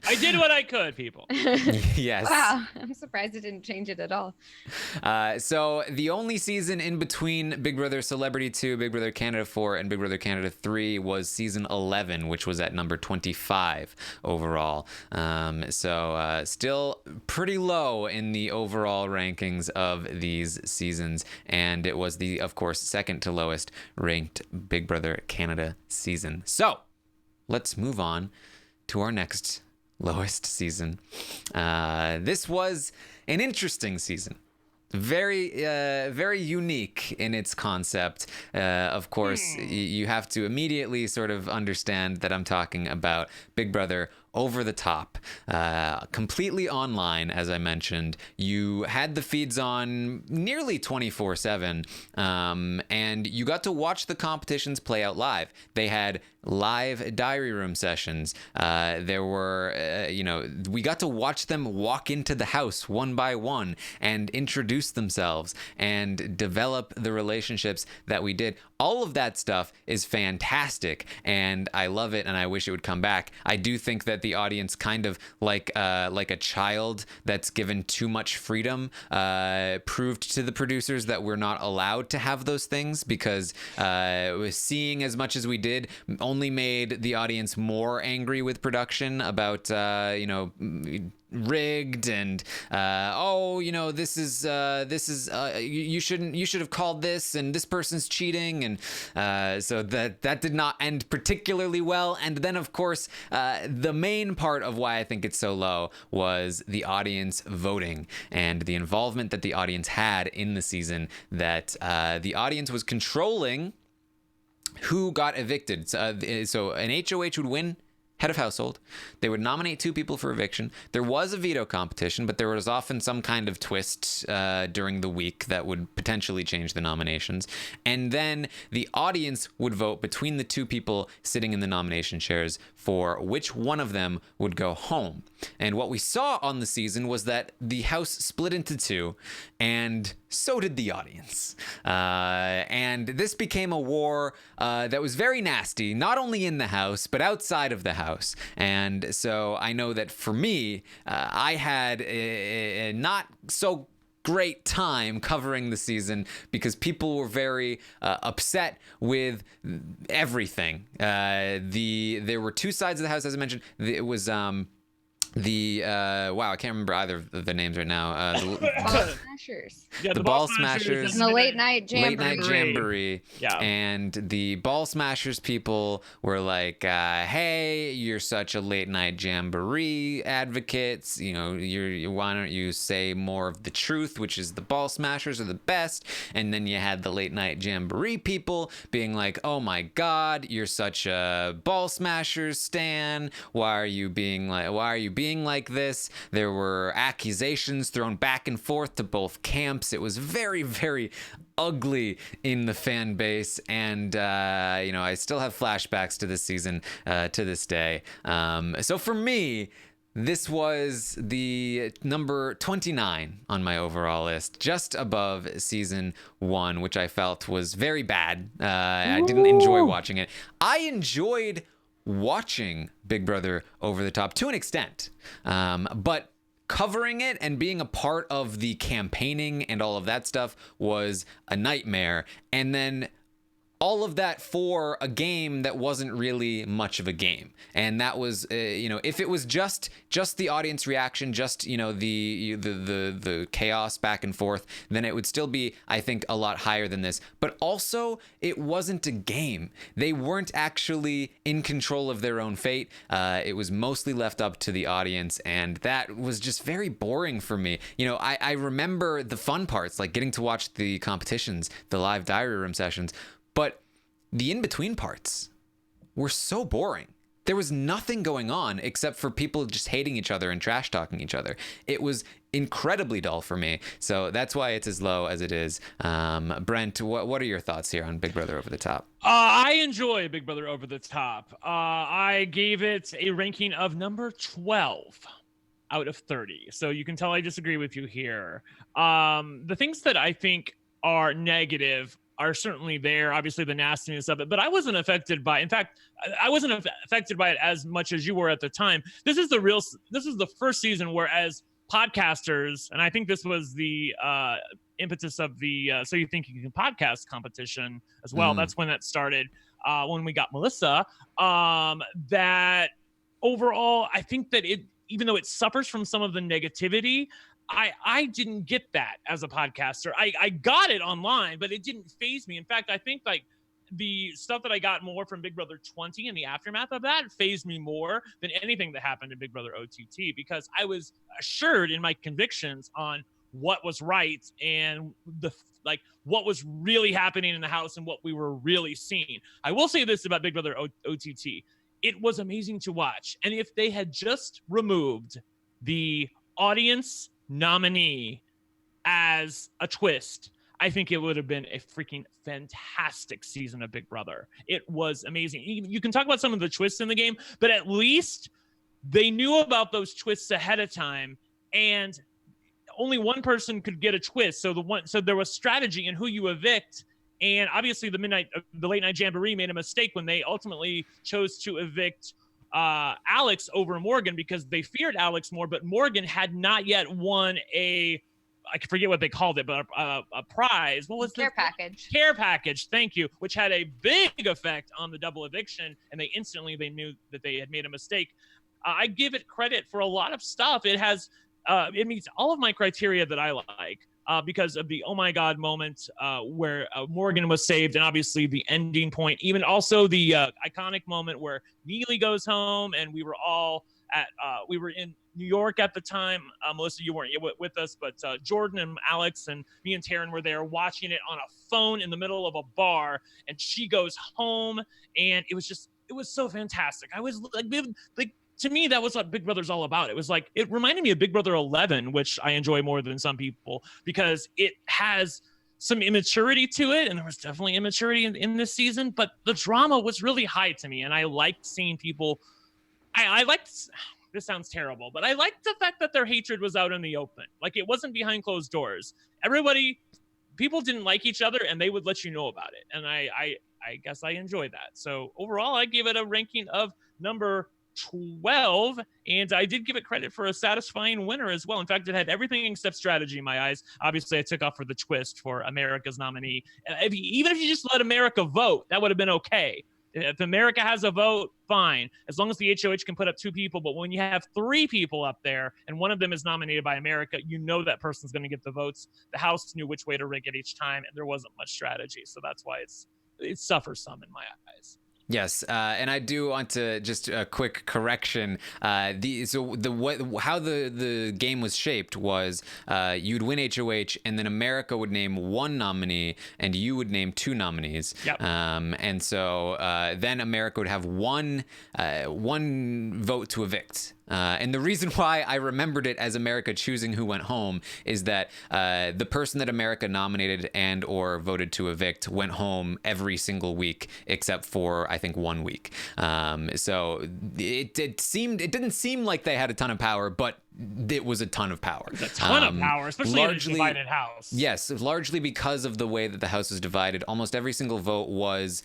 I did what I could, people. Yes. Wow, I'm surprised it didn't change it at all. So the only season in between Big Brother Celebrity 2, Big Brother Canada 4, and Big Brother Canada 3 was season 11, which was at number 25 overall. So still pretty low in the overall rankings of these seasons, and it was the, of course, second to lowest ranked Big Brother Canada season. So let's move on to our next lowest season. This was an interesting season. Very unique in its concept. Of course, you have to immediately sort of understand that I'm talking about Big Brother Over the Top, completely online, as I mentioned. You had the feeds on nearly 24/7, and you got to watch the competitions play out live. They had live diary room sessions. There were, we got to watch them walk into the house one by one and introduce themselves and develop the relationships that we did. All of that stuff is fantastic, and I love it, and I wish it would come back. I do think that the audience, kind of like a child that's given too much freedom, proved to the producers that we're not allowed to have those things, because seeing as much as we did only made the audience more angry with production about rigged and this is you should have called this, and this person's cheating, and so that did not end particularly well. And then, of course, the main part of why I think it's so low was the audience voting and the involvement that the audience had in the season, that the audience was controlling who got evicted. So an HOH would win head of household. They would nominate 2 people for eviction. There was a veto competition, but there was often some kind of twist during the week that would potentially change the nominations. And then the audience would vote between the 2 people sitting in the nomination chairs for which one of them would go home. And what we saw on the season was that the house split into 2, and so did the audience. And this became a war that was very nasty, not only in the house, but outside of the house. And so I know that for me, I had a not so great time covering the season because people were very upset with everything. There were 2 sides of the house, as I mentioned. It was wow, I can't remember either of the names right now. Ball Smashers. Yeah, the Ball Smashers And the Late Night Jamboree. Yeah. And the Ball Smashers people were like, hey, you're such a Late Night Jamboree advocates. You know, why don't you say more of the truth, which is the Ball Smashers are the best. And then you had the Late Night Jamboree people being like, oh my God, you're such a Ball Smashers stan. Why are you being like this? There were accusations thrown back and forth to both camps. It was very, very ugly in the fan base, and I still have flashbacks to this season to this day. So for me, this was the number 29 on my overall list, just above season 1, which I felt was very bad. I didn't enjoy watching it. I enjoyed watching Big Brother Over the Top to an extent, but covering it and being a part of the campaigning and all of that stuff was a nightmare. And then all of that for a game that wasn't really much of a game. And that was, if it was just the audience reaction, just, the chaos back and forth, then it would still be, I think, a lot higher than this. But also, it wasn't a game. They weren't actually in control of their own fate. It was mostly left up to the audience, and that was just very boring for me. I remember the fun parts, like getting to watch the competitions, the live diary room sessions, but the in-between parts were so boring. There was nothing going on except for people just hating each other and trash talking each other. It was incredibly dull for me. So that's why it's as low as it is. Brent, what are your thoughts here on Big Brother Over the Top? I enjoy Big Brother Over the Top. I gave it a ranking of number 12 out of 30. So you can tell I disagree with you here. The things that I think are negative are certainly there, obviously the nastiness of it, but I wasn't affected by it. In fact, I wasn't affected by it as much as you were at the time. This is the first season where, as podcasters, and I think this was the impetus of the So You Think You Can Podcast competition as well. That's when that started, when we got Melissa, that overall, I think that even though it suffers from some of the negativity, I didn't get that as a podcaster. I got it online, but it didn't faze me. In fact, I think like the stuff that I got more from Big Brother 20 and the aftermath of that fazed me more than anything that happened in Big Brother OTT, because I was assured in my convictions on what was right and what was really happening in the house and what we were really seeing. I will say this about Big Brother OTT. It was amazing to watch. And if they had just removed the audience nominee as a twist, I think it would have been a freaking fantastic season of Big Brother. It was amazing. You can talk about some of the twists in the game, but at least they knew about those twists ahead of time, and only one person could get a twist. So there was strategy in who you evict. And obviously the Late Night Jamboree made a mistake when they ultimately chose to evict Alex over Morgan, because they feared Alex more, but Morgan had not yet won I forget what they called it, but a prize. What was Care package. Care package, thank you, which had a big effect on the double eviction, and they knew that they had made a mistake. I give it credit for a lot of stuff. It meets all of my criteria that I like. Because of the oh my god moment where Morgan was saved, and obviously the ending point, even also the iconic moment where Neely goes home, and we were all we were in New York at the time. Melissa, you weren't with us, but Jordan and Alex and me and Taran were there watching it on a phone in the middle of a bar, and she goes home, and it was just it was so fantastic. I was like to me, that was what Big Brother's all about. It was like, it reminded me of Big Brother 11, which I enjoy more than some people because it has some immaturity to it. And there was definitely immaturity in this season, but the drama was really high to me. And I liked seeing people, I liked, this sounds terrible, but I liked the fact that their hatred was out in the open. Like it wasn't behind closed doors. People didn't like each other and they would let you know about it. And I guess I enjoyed that. So overall, I gave it a ranking of number 12, and I did give it credit for a satisfying winner as well. In fact, it had everything except strategy in my eyes. Obviously, I took off for the twist for America's nominee. Even if you just let America vote, that would have been okay. If America has a vote, fine, as long as the HOH can put up 2 people. But when you have 3 people up there and one of them is nominated by America, you know that person's going to get the votes. The House knew which way to rig it each time, and there wasn't much strategy. So that's why it suffers some in my eyes. Yes, and I do want to just a quick correction. How the game was shaped was you'd win HOH, and then America would name 1 nominee, and you would name 2 nominees. Yep. And so then America would have one vote to evict. And the reason why I remembered it as America choosing who went home is that the person that America nominated and or voted to evict went home every single week except for I think 1 week. So it didn't seem like they had a ton of power, but it was a ton of power. It's a ton of power, especially in a divided house. Yes, largely because of the way that the house was divided. Almost every single vote was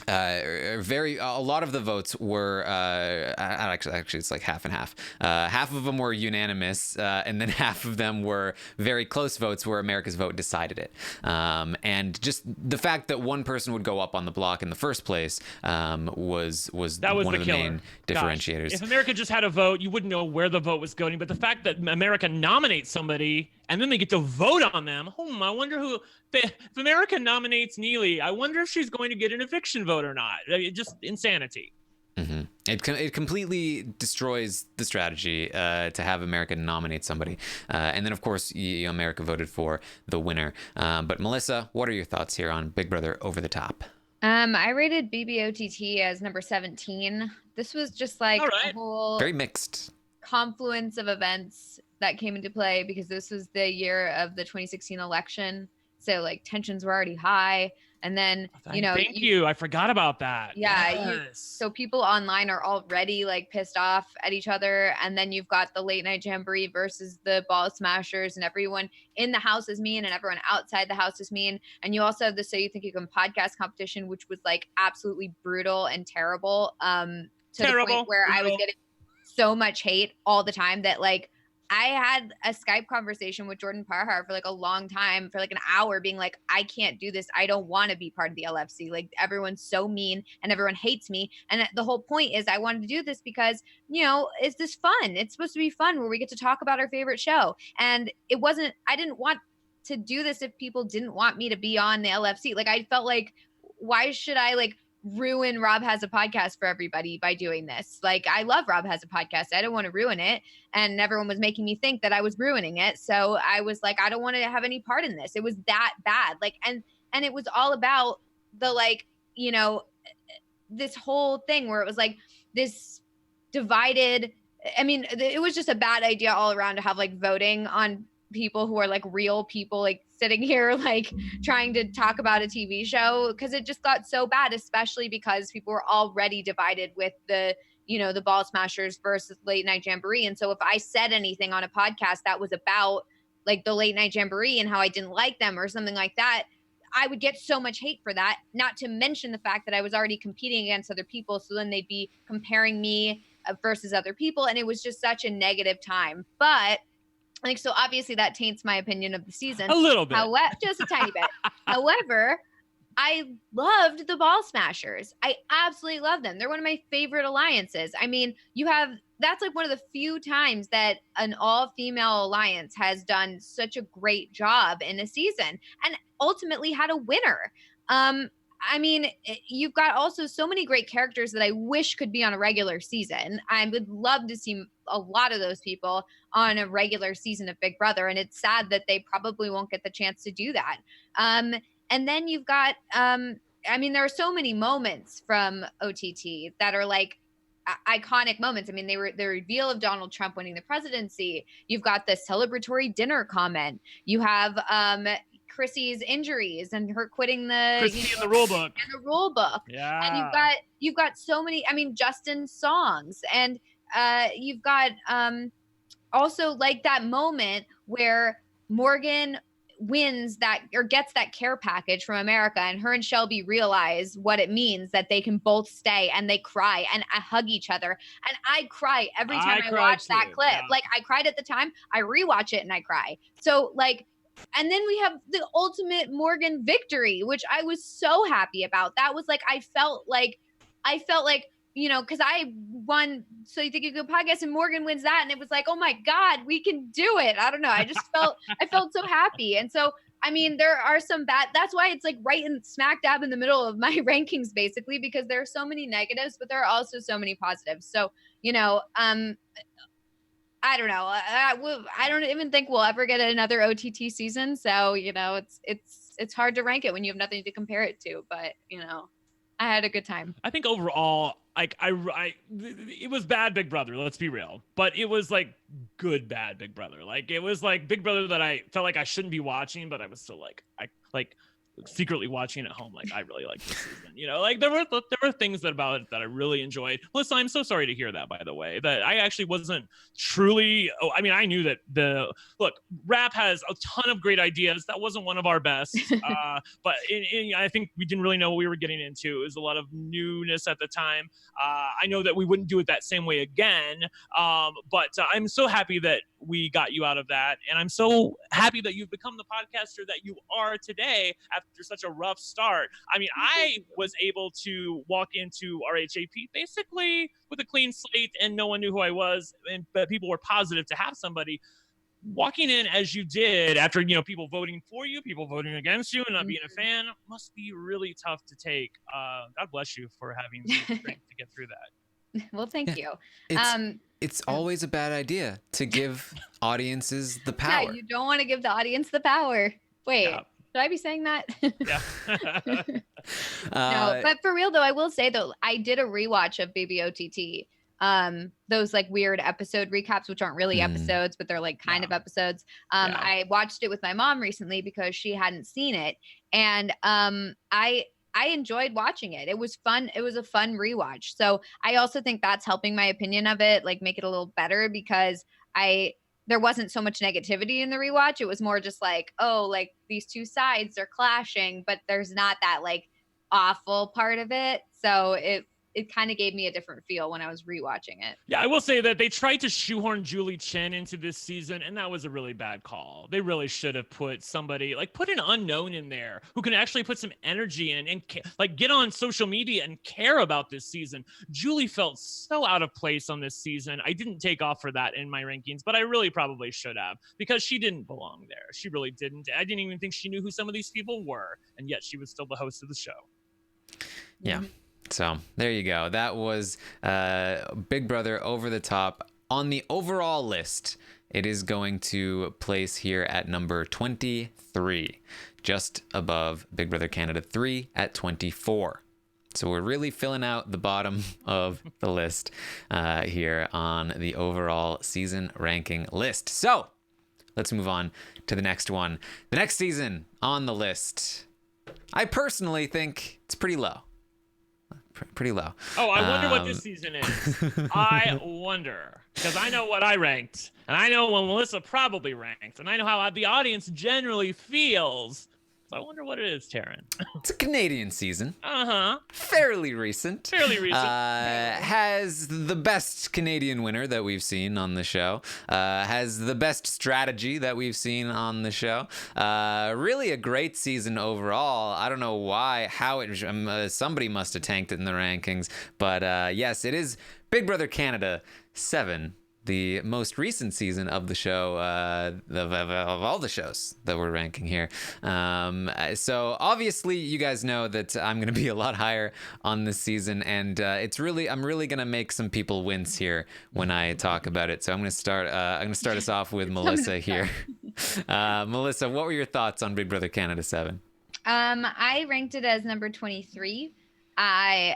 a lot of the votes were actually it's like half and half. Half of them were unanimous, and then half of them were very close votes where America's vote decided it. And just the fact that one person would go up on the block in the first place was one of the main differentiators. Gosh, if America just had a vote, you wouldn't know where the vote was going. But the fact that America nominates somebody and then they get to vote on them, I wonder who. If America nominates Neely, I wonder if she's going to get an eviction vote or not. Just insanity. Mm-hmm. It completely destroys the strategy to have America nominate somebody. And then, of course, America voted for the winner. But Melissa, what are your thoughts here on Big Brother Over the Top? I rated BBOTT as number 17. This was just like a whole very mixed confluence of events that came into play because this was the year of the 2016 election. So like tensions were already high. And then, thank you. I forgot about that. Yeah. Yes. So people online are already like pissed off at each other. And then you've got the late night jamboree versus the ball smashers, and everyone in the house is mean and everyone outside the house is mean. And you also have the So You Think You Can podcast competition, which was like absolutely brutal and terrible. To the point where I was getting so much hate all the time that like, I had a Skype conversation with Jordan Parhar for like a long time, for like an hour, being like, I can't do this. I don't want to be part of the LFC. Like everyone's so mean and everyone hates me. And the whole point is I wanted to do this because, is this fun? It's supposed to be fun where we get to talk about our favorite show. And I didn't want to do this if people didn't want me to be on the LFC. Like I felt like, why should I like ruin Rob Has a Podcast for everybody by doing this? Like I love Rob Has a Podcast. I don't want to ruin it. And everyone was making me think that I was ruining it. So I was like, I don't want to have any part in this. It was that bad. Like, and it was all about the, like, this whole thing where it was like this divided, it was just a bad idea all around to have like voting on people who are like real people, like sitting here like trying to talk about a TV show, because it just got so bad, especially because people were already divided with the ball smashers versus late night jamboree. And so if I said anything on a podcast that was about like the late night jamboree and how I didn't like them or something like that, I would get so much hate for that, not to mention the fact that I was already competing against other people. So then they'd be comparing me versus other people. And it was just such a negative time. But like, so obviously that taints my opinion of the season. A little bit. Just a tiny bit. However, I loved the ball smashers. I absolutely love them. They're one of my favorite alliances. That's like one of the few times that an all-female alliance has done such a great job in a season and ultimately had a winner. You've got also so many great characters that I wish could be on a regular season. I would love to see a lot of those people on a regular season of Big Brother. And it's sad that they probably won't get the chance to do that. And then you've got, I mean, there are so many moments from OTT that are like iconic moments. I mean, they were the reveal of Donald Trump winning the presidency. You've got the celebratory dinner comment. You have Chrissy's injuries and her quitting the Chrissy in the rule book. And the rule book. Yeah. And you've got so many. I mean, Justin's songs, and you've got also like that moment where Morgan wins that or gets that care package from America, and her and Shelby realize what it means that they can both stay, and they cry and hug each other. And I cry every time I watch that clip. Yeah. Like I cried at the time, I rewatch it and I cry. So like, and then we have the ultimate Morgan victory, which I was so happy about. That was like, I felt like, you know, because I won So You Think You Could podcast, and Morgan wins that, and it was like, oh my God, we can do it. I don't know. I just felt I felt so happy. And so, I mean, there are some bad. That's why it's like right in smack dab in the middle of my rankings, basically, because there are so many negatives, but there are also so many positives. So, you know, I don't know. I don't even think we'll ever get another OTT season. So, you know, it's hard to rank it when you have nothing to compare it to. But, you know, I had a good time. I think overall, like it was bad Big Brother, let's be real, but it was like good bad Big Brother. Like it was like Big Brother that I felt like I shouldn't be watching, but I was still like secretly watching at home. Like I really like this season, you know, like there were things about it that I really enjoyed. Melissa, I'm so sorry to hear that, by the way, that I actually wasn't truly, I mean, I knew that look, rap has a ton of great ideas. That wasn't one of our best, but I think we didn't really know what we were getting into. It was a lot of newness at the time. I know that we wouldn't do it that same way again, but I'm so happy that we got you out of that. And I'm so happy that you've become the podcaster that you are today after such a rough start. I mean, I was able to walk into RHAP basically with a clean slate, and no one knew who I was, but people were positive to have somebody. Walking in as you did after, you know, people voting for you, people voting against you, and not being a fan must be really tough to take. God bless you for having the strength to get through that. Well, thank you. It's always a bad idea to give audiences the power. Yeah, you don't want to give the audience the power. Wait, should I be saying that? Yeah. No, but for real though, I will say though, I did a rewatch of Baby OTT. Those like weird episode recaps, which aren't really episodes, but they're like kind of episodes. I watched it with my mom recently because she hadn't seen it. And I enjoyed watching it. It was fun. It was a fun rewatch. So I also think that's helping my opinion of it, like make it a little better, because there wasn't so much negativity in the rewatch. It was more just like, oh, like these two sides are clashing, but there's not that like awful part of it. So it kind of gave me a different feel when I was rewatching it. Yeah, I will say that they tried to shoehorn Julie Chen into this season, and that was a really bad call. They really should have put somebody, like put an unknown in there who can actually put some energy in and like get on social media and care about this season. Julie felt so out of place on this season. I didn't take off for that in my rankings, but I really probably should have, because she didn't belong there. She really didn't. I didn't even think she knew who some of these people were, and yet she was still the host of the show. Yeah. So there you go. That was Big Brother Over the Top. On the overall list, it is going to place here at number 23, just above Big Brother Canada 3 at 24. So we're really filling out the bottom of the list here on the overall season ranking list. So let's move on to the next one. The next season on the list, I personally think it's pretty low. Pretty low. Oh, I wonder what this season is. I wonder, because I know what I ranked, and I know what Melissa probably ranked, and I know how the audience generally feels. So I wonder what it is, Taran. It's a Canadian season. Uh-huh. Fairly recent. Has the best Canadian winner that we've seen on the show. Has the best strategy that we've seen on the show. Really a great season overall. I don't know why, somebody must have tanked it in the rankings. But yes, it is Big Brother Canada 7. The most recent season of the show, of all the shows that we're ranking here. So obviously you guys know that I'm going to be a lot higher on this season, and I'm really going to make some people wince here when I talk about it. So I'm going to start us off with Melissa here. Melissa, what were your thoughts on Big Brother Canada 7? I ranked it as number 23. I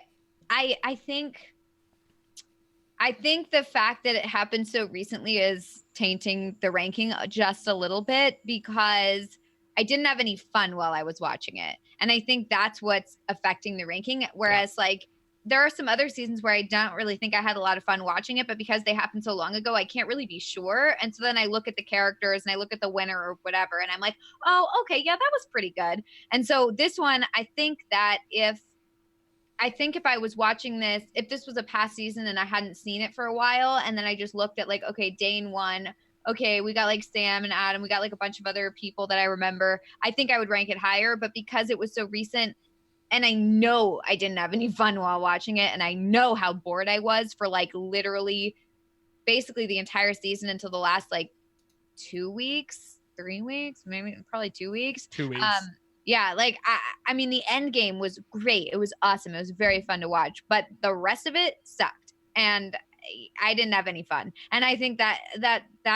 I think the fact that it happened so recently is tainting the ranking just a little bit because I didn't have any fun while I was watching it. And I think that's what's affecting the ranking. Whereas like there are some other seasons where I don't really think I had a lot of fun watching it, but because they happened so long ago, I can't really be sure. And so then I look at the characters and I look at the winner or whatever, and I'm like, oh, okay, yeah, that was pretty good. And so this one, I think if I was watching this, if this was a past season and I hadn't seen it for a while, and then I just looked at like, okay, Dane won. Okay, we got like Sam and Adam. We got like a bunch of other people that I remember. I think I would rank it higher, but because it was so recent and I know I didn't have any fun while watching it, and I know how bored I was for like literally basically the entire season until the last like 2 weeks, 3 weeks, maybe probably 2 weeks. 2 weeks. Yeah, like I mean, the end game was great. It was awesome. It was very fun to watch, but the rest of it sucked, and I didn't have any fun. And I think that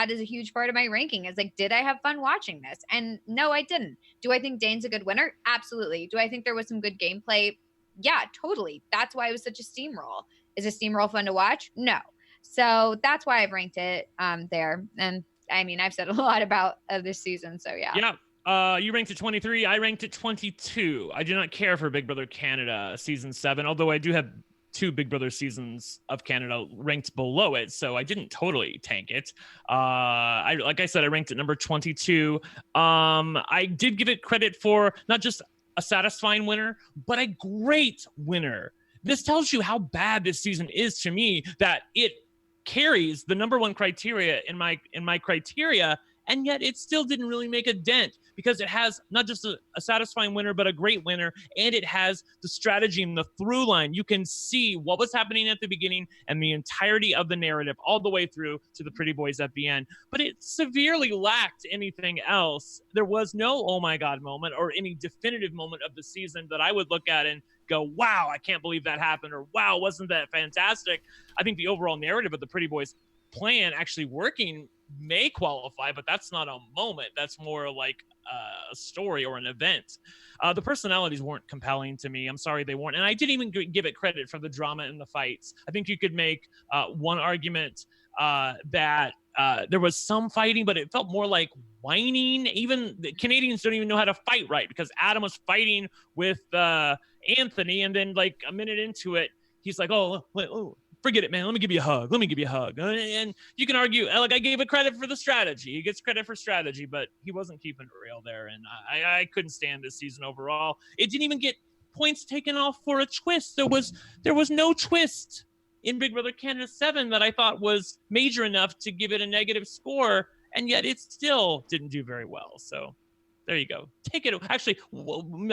is a huge part of my ranking. Is like, did I have fun watching this? And no, I didn't. Do I think Dane's a good winner? Absolutely. Do I think there was some good gameplay? Yeah, totally. That's why it was such a steamroll. Is a steamroll fun to watch? No. So that's why I've ranked it there. And I mean, I've said a lot about this season. So yeah. Yeah. You ranked it 23. I ranked it 22. I do not care for Big Brother Canada season 7, although I do have 2 Big Brother seasons of Canada ranked below it, so I didn't totally tank it. Like I said, I ranked it number 22. I did give it credit for not just a satisfying winner, but a great winner. This tells you how bad this season is to me, that it carries the number 1 criteria in my criteria, and yet it still didn't really make a dent because it has not just a satisfying winner, but a great winner. And it has the strategy and the through line. You can see what was happening at the beginning and the entirety of the narrative all the way through to the pretty boys at the end. But it severely lacked anything else. There was no oh my God moment or any definitive moment of the season that I would look at and go, wow, I can't believe that happened, or wow, wasn't that fantastic? I think the overall narrative of the pretty boys plan actually working may qualify, but that's not a moment. That's more like a story or an event. The personalities weren't compelling to me. I'm sorry they weren't. And I didn't even give it credit for the drama in the fights. I think you could make one argument that there was some fighting, but it felt more like whining. Even the Canadians don't even know how to fight right, because Adam was fighting with Anthony, and then like a minute into it, he's like, oh, forget it, man. Let me give you a hug. And you can argue, like, I gave it credit for the strategy. He gets credit for strategy, but he wasn't keeping it real there. And I couldn't stand this season overall. It didn't even get points taken off for a twist. There was no twist in Big Brother Canada 7 that I thought was major enough to give it a negative score. And yet it still didn't do very well. So there you go. Take it. Actually,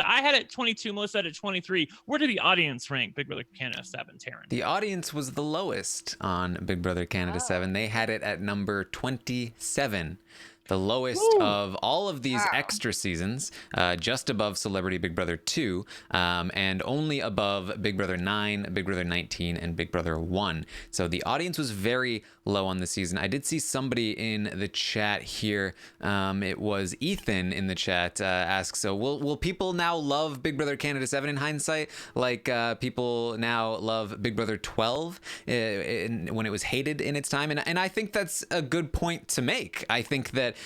I had it 22. Melissa had it 23. Where did the audience rank Big Brother Canada 7, Taran? The audience was the lowest on Big Brother Canada 7. They had it at number 27. The lowest of all of these extra seasons, just above Celebrity Big Brother 2, and only above Big Brother 9, Big Brother 19, and Big Brother 1. So the audience was very low on the season. I did see somebody in the chat here. It was Ethan in the chat asks, so will people now love Big Brother Canada 7 in hindsight, like people now love Big Brother 12 when it was hated in its time? And I think that's a good point to make. I think that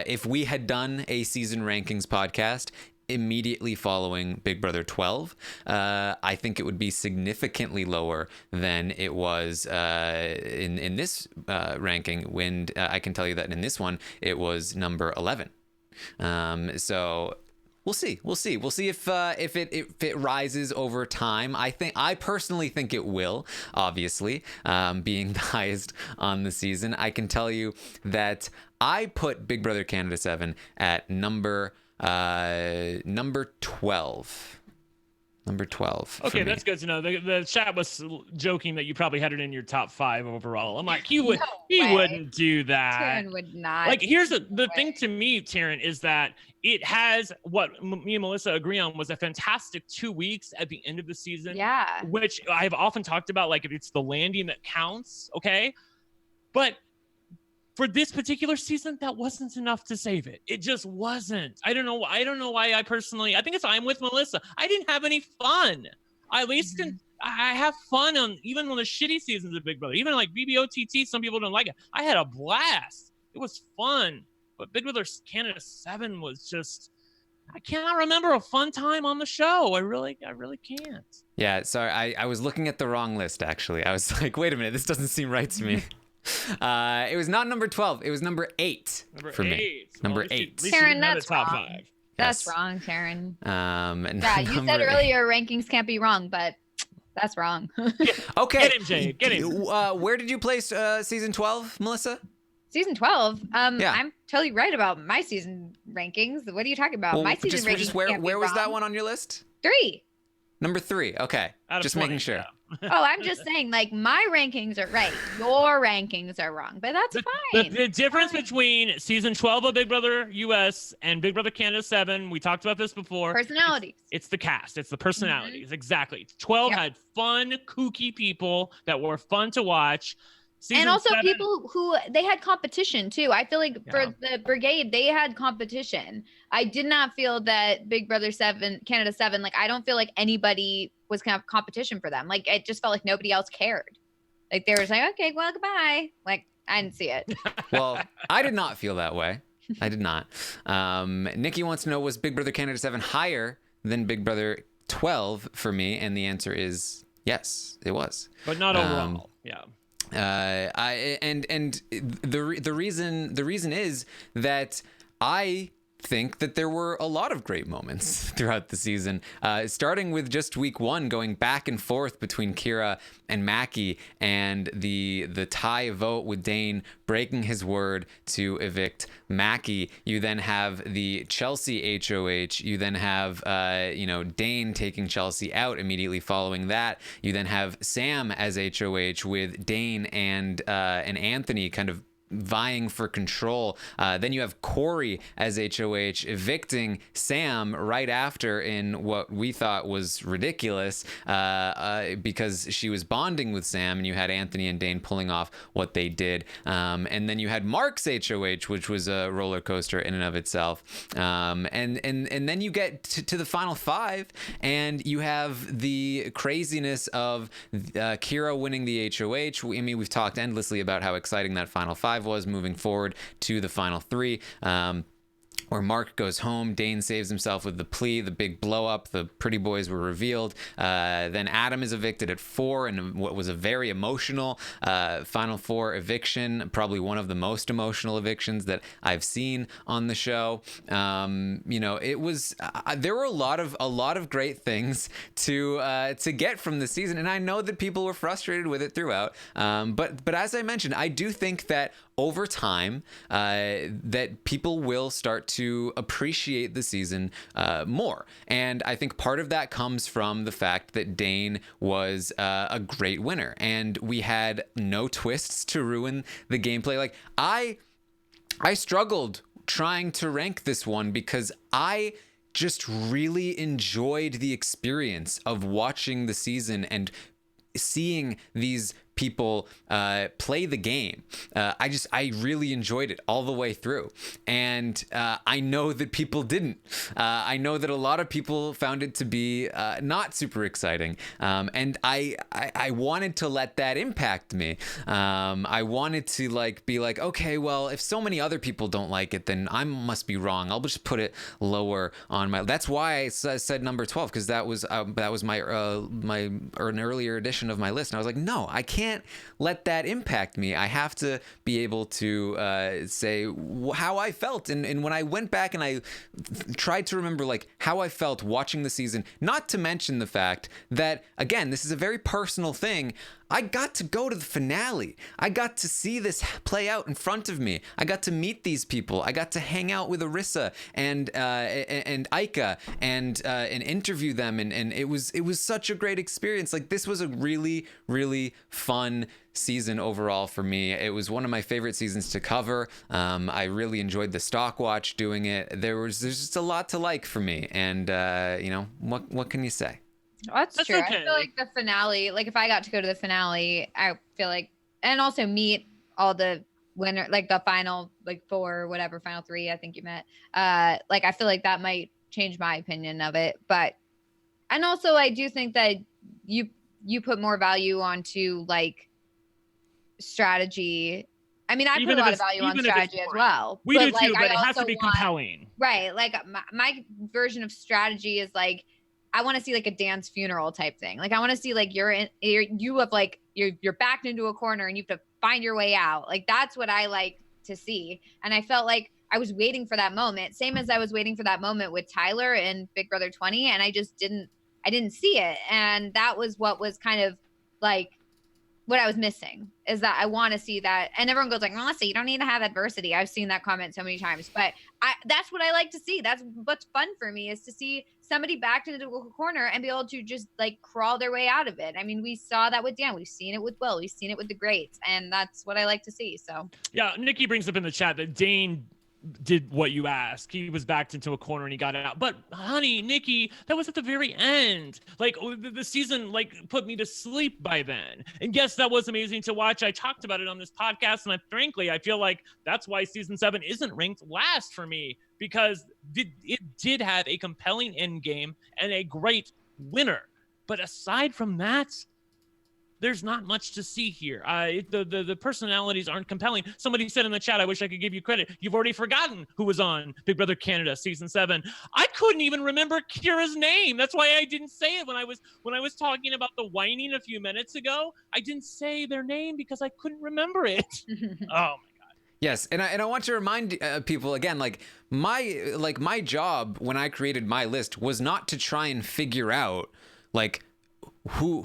if we had done a season rankings podcast immediately following Big Brother 12, I think it would be significantly lower than it was in this ranking. When I can tell you that in this one, it was number 11. So we'll see if it rises over time. I personally think it will, obviously, being the highest on the season. I can tell you that I put Big Brother Canada 7 at number 12. Number 12. Okay, that's good to know. The chat was joking that you probably had it in your top 5 overall. I'm like, he wouldn't do that. Taran would not. Like, here's the thing to me, Taran, is that it has what me and Melissa agree on was a fantastic 2 weeks at the end of the season. Yeah. Which I've often talked about, like, if it's the landing that counts, okay? But for this particular season, that wasn't enough to save it. It just wasn't. I don't know why I personally, I think I'm with Melissa. I didn't have any fun. I at least I have fun even on the shitty seasons of Big Brother. Even like BBOTT, some people don't like it. I had a blast. It was fun. But Big Brother Canada 7 was just, I cannot remember a fun time on the show. I really can't. Yeah, sorry, I was looking at the wrong list, actually. I was like, wait a minute, this doesn't seem right to me. It was not number 12. It was number 8 for me. Number 8. Taran, that's top wrong. 5. That's Yes. wrong, Taran. Yeah, You said earlier rankings can't be wrong, but that's wrong. Okay. Get him, Jay. Get him. Where did you place season 12, Melissa? Season 12. Yeah. I'm totally right about my season rankings. What are you talking about? My season rankings. Just where can't be was that wrong. one on your list? 3. Number 3. Okay. Out of Just 20, making sure. yeah. Oh, I'm just saying, like, my rankings are right. Your rankings are wrong, but that's fine. The difference between season 12 of Big Brother US and Big Brother Canada 7, we talked about this before. Personalities. It's the cast. It's the personalities. Exactly. 12 Yep. had fun, kooky people that were fun to watch. Season And also 7, people who they had competition too. I feel like for the brigade, they had competition. I did not feel that Big Brother 7, Canada 7, like I don't feel like anybody was kind of competition for them. Like it just felt like nobody else cared. Like they were like, okay, well, goodbye. Like I didn't see it. Well, I did not feel that way. I did not. Nikki wants to know, was Big Brother Canada 7 higher than Big Brother 12 for me? And the answer is yes, it was. but not overall. Yeah. The reason is that I think that there were a lot of great moments throughout the season, starting with just week 1, going back and forth between Kira and Mackie, and the tie vote with Dane breaking his word to evict Mackie. You then have the Chelsea HOH. You then have Dane taking Chelsea out immediately following that. You then have Sam as HOH with Dane and Anthony kind of vying for control. Then you have Corey as HOH evicting Sam right after in what we thought was ridiculous because she was bonding with Sam, and you had Anthony and Dane pulling off what they did. And then you had Mark's HOH, which was a roller coaster in and of itself. And then you get to the final 5, and you have the craziness of Kira winning the HOH. I mean, we've talked endlessly about how exciting that final 5 was, moving forward to the final 3, where Mark goes home. Dane saves himself with the plea, the big blow up, the pretty boys were revealed. Then Adam is evicted at 4 in what was a very emotional final 4 eviction, probably one of the most emotional evictions that I've seen on the show. It was there were a lot of great things to get from the season, and I know that people were frustrated with it throughout. But as I mentioned, I do think that over time, that people will start to appreciate the season more. And I think part of that comes from the fact that Dane was a great winner, and we had no twists to ruin the gameplay. Like I struggled trying to rank this one because I just really enjoyed the experience of watching the season and seeing these people play the game. I really enjoyed it all the way through, and I know that people didn't. I know that a lot of people found it to be not super exciting, and I wanted to let that impact me. I wanted to be like, okay, well, if so many other people don't like it, then I must be wrong. I'll just put it lower on my. That's why I said number 12, because that was my an earlier edition of my list, and I was like, no, I can't let that impact me. I have to be able to say how I felt. And when I went back and I tried to remember how I felt watching the season, not to mention the fact that, again, this is a very personal thing. I got to go to the finale. I got to see this play out in front of me. I got to meet these people. I got to hang out with Arissa and Aika and interview them. And it was such a great experience. This was a really, really fun season overall for me. It was one of my favorite seasons to cover. I really enjoyed the stock watch doing it. There's just a lot to like for me. And what can you say? That's true. Okay. I feel like the finale, if I got to go to the finale, I feel like, and also meet all the winner, like the final like 4 or whatever, final 3, I think you meant. Like I feel like that might change my opinion of it. But and also I do think that you put more value onto like strategy. I mean, I put a lot of value on strategy as well. We do too, but it has to be compelling. Right. Like my version of strategy is like, I want to see like a dance funeral type thing. Like I want to see like you're backed into a corner and you have to find your way out. Like that's what I like to see. And I felt like I was waiting for that moment, same as I was waiting for that moment with Tyler and Big Brother 20. And I just didn't see it. And that was what was kind of like what I was missing, is that I want to see that. And everyone goes like, Melissa, you don't need to have adversity. I've seen that comment so many times, but that's what I like to see. That's what's fun for me, is to see somebody backed into a corner and be able to just like crawl their way out of it. I mean, we saw that with Dan. We've seen it with Will. We've seen it with the greats. And that's what I like to see. So yeah, Nikki brings up in the chat that Dane did what you asked. He was backed into a corner and he got out. But honey, Nikki, that was at the very end. Like the season like put me to sleep by then. And yes, that was amazing to watch. I talked about it on this podcast, and frankly, I feel like that's why season 7 isn't ranked last for me, because it did have a compelling end game and a great winner. But aside from that, there's not much to see here. The personalities aren't compelling. Somebody said in the chat, I wish I could give you credit. You've already forgotten who was on Big Brother Canada season 7. I couldn't even remember Kira's name. That's why I didn't say it when I was talking about the whining a few minutes ago. I didn't say their name because I couldn't remember it. Oh my God. Yes, and I want to remind people again, like my job when I created my list was not to try and figure out like who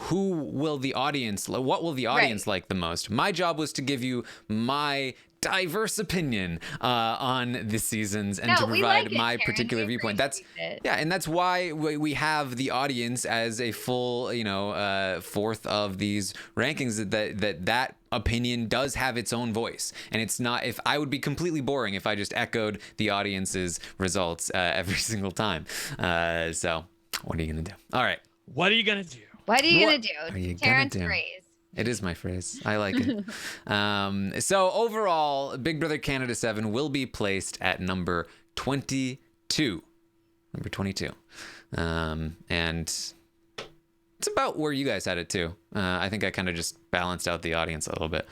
will the audience, what will the audience like the most. My job was to give you my diverse opinion on the seasons and to provide my particular viewpoint. That's and that's why we have the audience as a full fourth of these rankings, that opinion does have its own voice. And it's not, if I would be completely boring if I just echoed the audience's results every single time. So what are you gonna do? All right, what are you gonna do? What are you going to do? Terran's phrase. It is my phrase. I like it. So overall, Big Brother Canada 7 will be placed at number 22. Number 22. And it's about where you guys had it too. I think I kind of just balanced out the audience a little bit.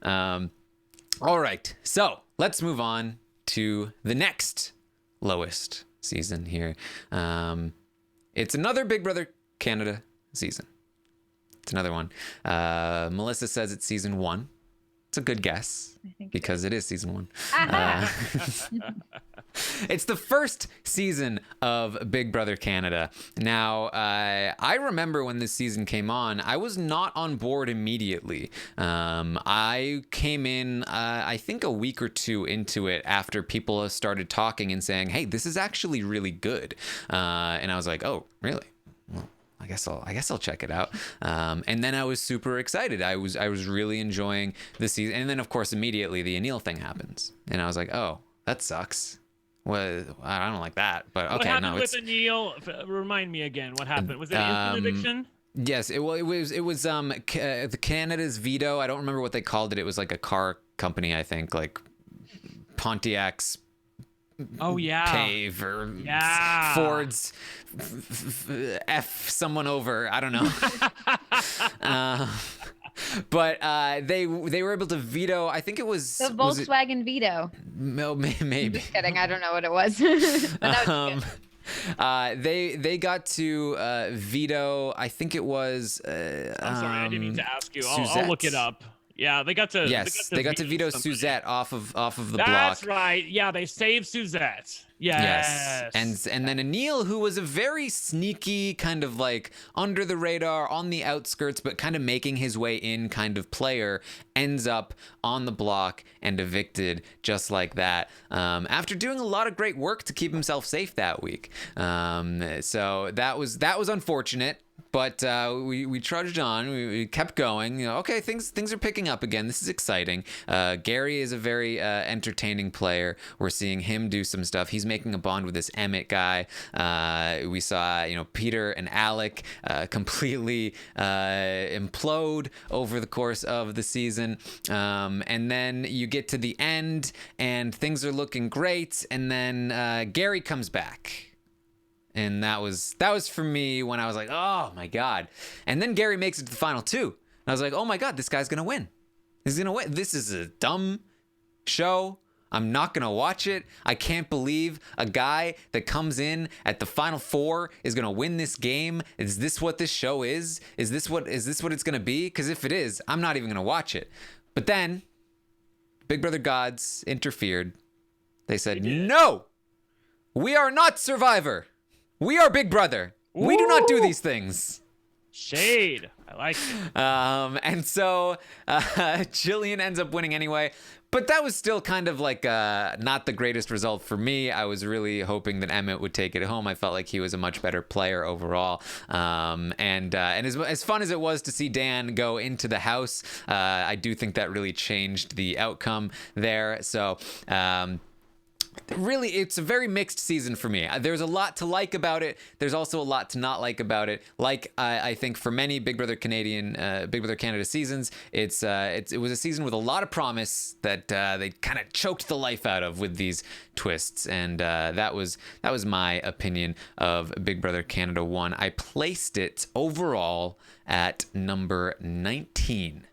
All right. So let's move on to the next lowest season here. It's another Big Brother Canada season. It's another one. Melissa says it's season 1. It's a good guess because it is season 1. It's the first season of Big Brother Canada. Now, I remember when this season came on, I was not on board immediately. I came in, I think a week or 2 into it after people started talking and saying, hey, this is actually really good. And I was like, oh, really? Well, I guess I'll check it out. And then I was super excited. I was really enjoying the season. And then of course immediately the Anil thing happens, and I was like, oh, that sucks. Well, I don't like that. But okay, what happened with Anil? Remind me again. What happened? Was it instant eviction? Yes, it was the Canada's veto. I don't remember what they called it. It was like a car company, I think, like Pontiac's. Oh yeah, Pave or Ford's F someone over. I don't know. But they were able to veto. I think it was the Volkswagen veto. No, maybe. Just kidding. I don't know what it was. But that was good. They got to veto. I think it was. I'm sorry, I didn't mean to ask you. I'll look it up. Yeah, they got to. Yes, they got to veto Suzette off of the block. That's right. Yeah, they saved Suzette. Yes. And then Anil, who was a very sneaky kind of like under the radar, on the outskirts, but kind of making his way in kind of player, ends up on the block and evicted just like that. After doing a lot of great work to keep himself safe that week. So that was unfortunate. But we trudged on. We kept going. You know, okay, things are picking up again. This is exciting. Gary is a very entertaining player. We're seeing him do some stuff. He's making a bond with this Emmett guy. We saw, Peter and Alec completely implode over the course of the season. And then you get to the end, and things are looking great. And then Gary comes back. And that was for me when I was like, oh my God. And then Gary makes it to the final two. And I was like, oh my God, this guy's going to win. He's going to win. This is a dumb show. I'm not going to watch it. I can't believe a guy that comes in at the final four is going to win this game. Is this what this show is? Is this what it's going to be? Because if it is, I'm not even going to watch it. But then Big Brother Gods interfered. They said, no, we are not Survivor. We are Big Brother. Ooh. We do not do these things. Shade. I like it. And so Jillian ends up winning anyway. But that was still kind of like not the greatest result for me. I was really hoping that Emmett would take it home. I felt like he was a much better player overall. And as fun as it was to see Dan go into the house, I do think that really changed the outcome there. So really, it's a very mixed season for me. There's a lot to like about it. There's also a lot to not like about it. Like I think for many Big Brother Canada seasons, it was a season with a lot of promise that they kind of choked the life out of with these twists, and that was my opinion of Big Brother Canada 1. I placed it overall at number 19.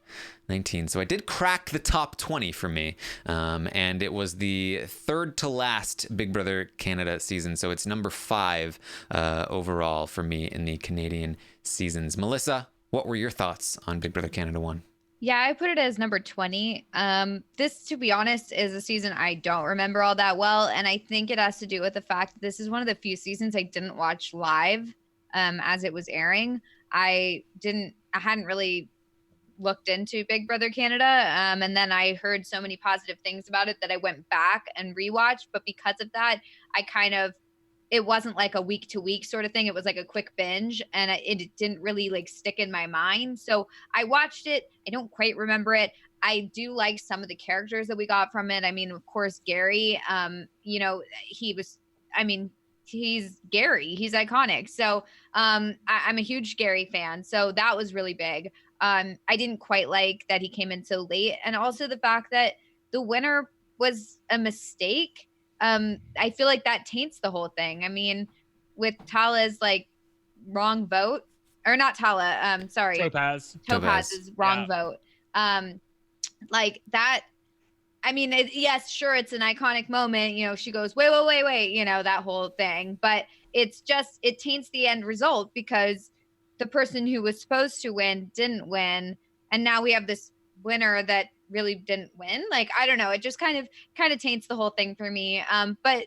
So I did crack the top 20 for me, and it was the third to last Big Brother Canada season, so it's number 5 overall for me in the Canadian seasons. Melissa, what were your thoughts on Big Brother Canada 1? Yeah, I put it as number 20. This, to be honest, is a season I don't remember all that well, and I think it has to do with the fact that this is one of the few seasons I didn't watch live as it was airing. I hadn't really looked into Big Brother Canada, and then I heard so many positive things about it that I went back and rewatched. But because of that, it wasn't like a week to week sort of thing. It was like a quick binge, and it didn't really like stick in my mind. So I watched it. I don't quite remember it. I do like some of the characters that we got from it. I mean, of course, Gary, he's Gary. He's iconic. So I'm a huge Gary fan. So that was really big. I didn't quite like that he came in so late. And also the fact that the winner was a mistake. I feel like that taints the whole thing. I mean, with Tala's like wrong vote, or not Tala, sorry. Topaz's wrong vote. Like that. I mean, yes, sure, it's an iconic moment. She goes, wait, that whole thing. But it taints the end result because the person who was supposed to win didn't win. And now we have this winner that really didn't win. Like, I don't know. It just kind of taints the whole thing for me. But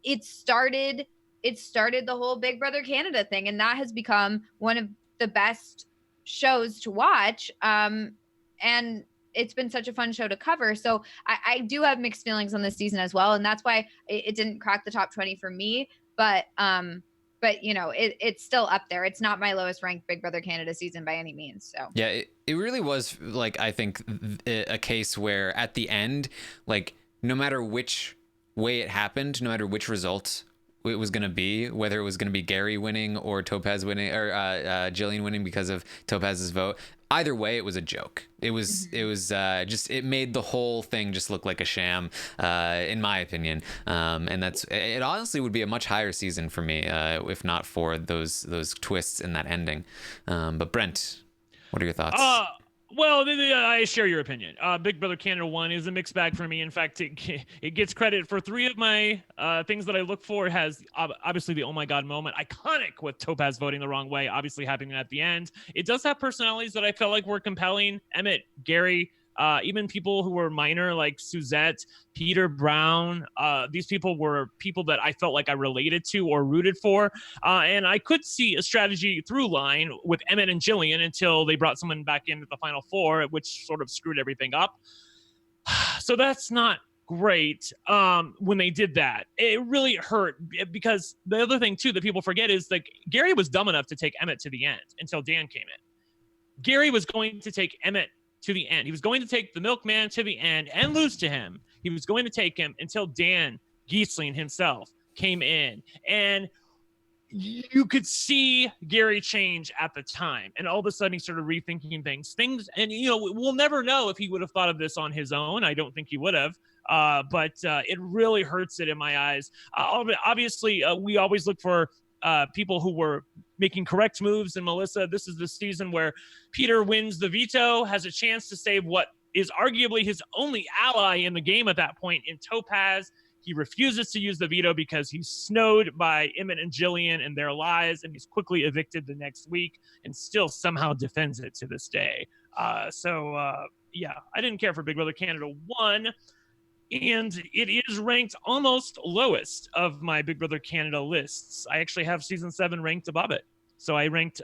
it started the whole Big Brother Canada thing. And that has become one of the best shows to watch. And it's been such a fun show to cover. So I do have mixed feelings on this season as well. And that's why it didn't crack the top 20 for me. But it's still up there. It's not my lowest ranked Big Brother Canada season by any means. So yeah, it really was like, I think a case where at the end, like no matter which way it happened, no matter which result it was going to be, whether it was going to be Gary winning or Topaz winning or Jillian winning because of Topaz's vote, either way, it was a joke. It was it made the whole thing just look like a sham, in my opinion. And it honestly would be a much higher season for me, if not for those twists in that ending. But Brent, what are your thoughts? Well, I share your opinion. Big Brother Canada 1 is a mixed bag for me. In fact, it gets credit for 3 of my things that I look for. It has obviously the oh my God moment, iconic with Topaz voting the wrong way, obviously happening at the end. It does have personalities that I felt like were compelling. Emmett, Gary, even people who were minor like Suzette, Peter Brown. These people were people that I felt like I related to or rooted for. And I could see a strategy through line with Emmett and Jillian until they brought someone back in at the final 4, which sort of screwed everything up. So that's not great when they did that. It really hurt because the other thing too that people forget is like Gary was dumb enough to take Emmett to the end until Dan came in. Gary was going to take Emmett to the end. He was going to take the milkman to the end and lose to him. He was going to take him until Dan Giesling himself came in, and you could see Gary change at the time, and all of a sudden he started rethinking things, and we'll never know if he would have thought of this on his own. I don't think he would have, but it really hurts it in my eyes. Obviously, we always look for people who were making correct moves, and Melissa, this is the season where Peter wins the veto, has a chance to save what is arguably his only ally in the game at that point in Topaz. He refuses to use the veto because he's snowed by Emmett and Jillian and their lies, and he's quickly evicted the next week and still somehow defends it to this day. Yeah, I didn't care for Big Brother Canada 1, and it is ranked almost lowest of my Big Brother Canada lists. I actually have season 7 ranked above it. So I ranked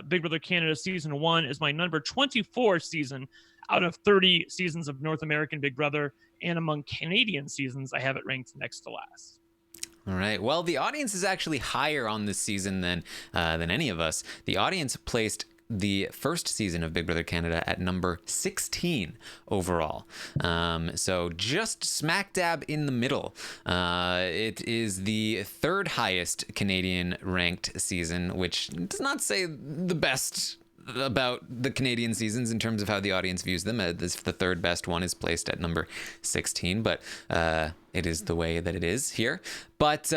Big Brother Canada season 1 as my number 24 season out of 30 seasons of North American Big Brother. And among Canadian seasons, I have it ranked next to last. All right. Well, the audience is actually higher on this season than any of us. The audience placed the first season of Big Brother Canada at number 16 overall. So just smack dab in the middle. It is the third highest Canadian ranked season, which does not say the best about the Canadian seasons in terms of how the audience views them. The third best one is placed at number 16, but it is the way that it is here. But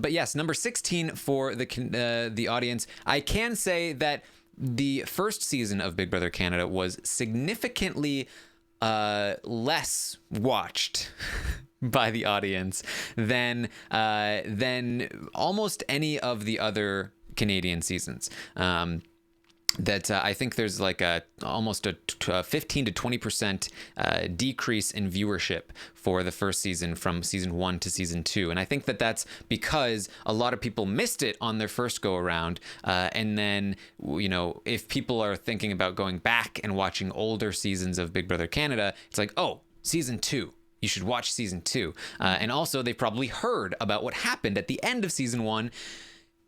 yes, number 16 for the audience. I can say that the first season of Big Brother Canada was significantly less watched by the audience than almost any of the other Canadian seasons. I think there's like almost a 15 to 20% decrease in viewership for the first season from season 1 to season 2. And I think that that's because a lot of people missed it on their first go around. And then, if people are thinking about going back and watching older seasons of Big Brother Canada, it's like, oh, season 2. You should watch season 2. And also they probably heard about what happened at the end of season 1,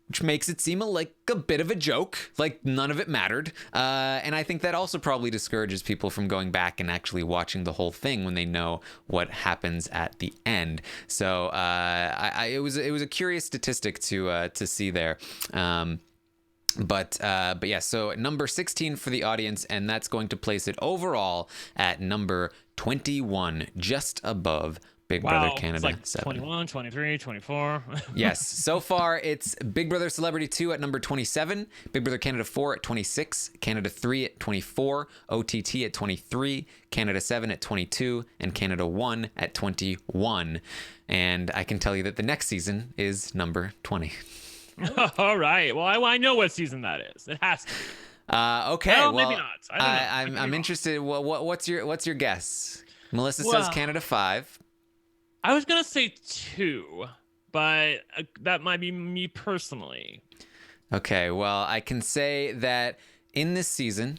which makes it seem like a bit of a joke, like none of it mattered. And I think that also probably discourages people from going back and actually watching the whole thing when they know what happens at the end. So it was a curious statistic to see there. But yeah, so number 16 for the audience, and that's going to place it overall at number 21, just above Big Brother Canada it's like 7. 21, 23, 24. Yes. So far, it's Big Brother Celebrity 2 at number 27, Big Brother Canada 4 at 26, Canada 3 at 24, OTT at 23, Canada 7 at 22, and Canada 1 at 21. And I can tell you that the next season is number 20. All right. Well, I know what season that is. It has to be. Okay. Well, maybe not. I don't know. I'm interested. What's your guess? Melissa says Canada 5. I was going to say 2, but that might be me personally. Okay, well, I can say that in this season,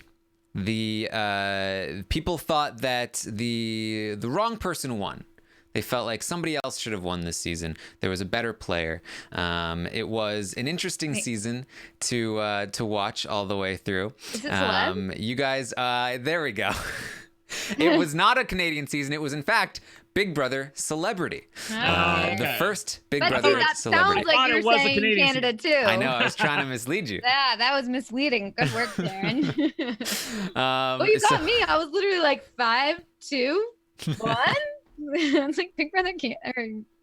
the people thought that the wrong person won. They felt like somebody else should have won this season. There was a better player. It was an interesting season to watch all the way through. Is it celeb? You guys, there we go. It was not a Canadian season. It was, in fact, Big Brother Celebrity. Okay. The first Big But Brother that Celebrity. sounds like Thought it you're was a saying Canadian Canada too. I know. I was trying to mislead you. Yeah, that was misleading. Good work, Darren. Oh, you got me. I was literally like 5, 2, 1. It's like Big Brother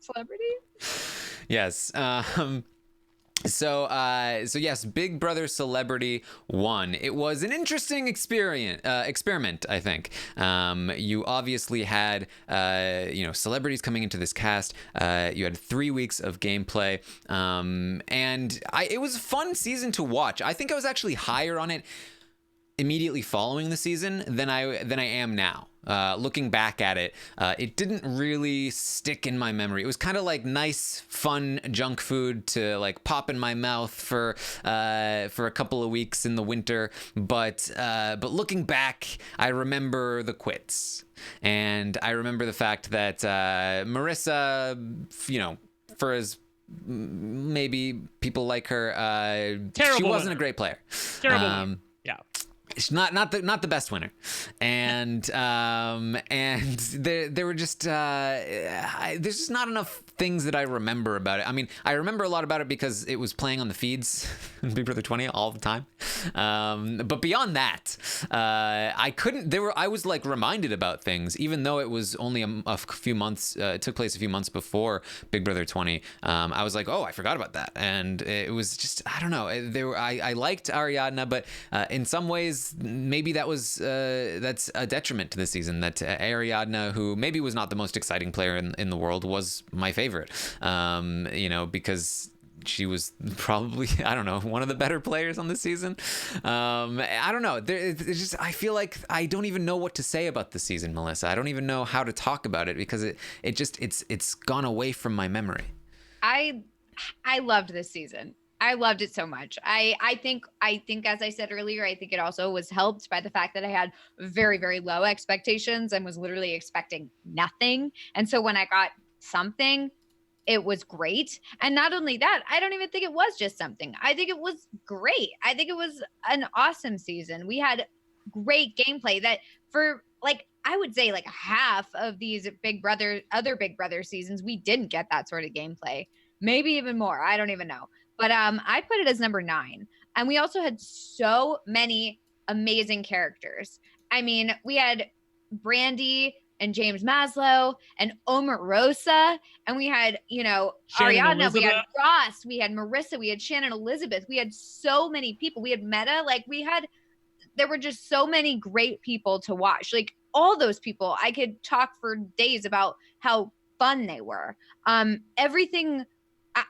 Celebrity. Yes. So yes, Big Brother Celebrity 1. It was an interesting experiment, I think. You obviously had, celebrities coming into this cast. You had 3 weeks of gameplay. And it was a fun season to watch. I think I was actually higher on it immediately following the season than I am now. Looking back at it, it didn't really stick in my memory. It was kind of like nice, fun junk food to like pop in my mouth for a couple of weeks in the winter. But looking back, I remember the quits, and I remember the fact that Marissa, for as maybe people like her, she wasn't a great player. Terrible. Yeah. She's not the best winner, and there were just there's just not enough things that I remember about it. I mean, I remember a lot about it because it was playing on the feeds in Big Brother 20 all the time. But beyond that, I was like reminded about things, even though it was only a few months. It took place a few months before Big Brother 20. I was like, oh, I forgot about that, and it was just, I don't know. I liked Ariadna, but in some ways, maybe that's a detriment to the season. That Ariadna, who maybe was not the most exciting player in the world, was my favorite. Because she was probably, I don't know, one of the better players on the season. I don't know. I feel like I don't even know what to say about the season, Melissa. I don't even know how to talk about it because it's gone away from my memory. I loved this season. I loved it so much. I think, as I said earlier, I think it also was helped by the fact that I had very, very low expectations and was literally expecting nothing. And so when I got something, it was great. And not only that, I don't even think it was just something. I think it was great. I think it was an awesome season. We had great gameplay that for I would say half of these other Big Brother seasons, we didn't get that sort of gameplay. Maybe even more. I don't even know. But I put it as number 9. And we also had so many amazing characters. I mean, we had Brandy and James Maslow and Omarosa, and we had, Ariadna, we had Ross, we had Marissa, we had Shannon Elizabeth, we had so many people. We had Meta, there were just so many great people to watch. All those people, I could talk for days about how fun they were. Everything.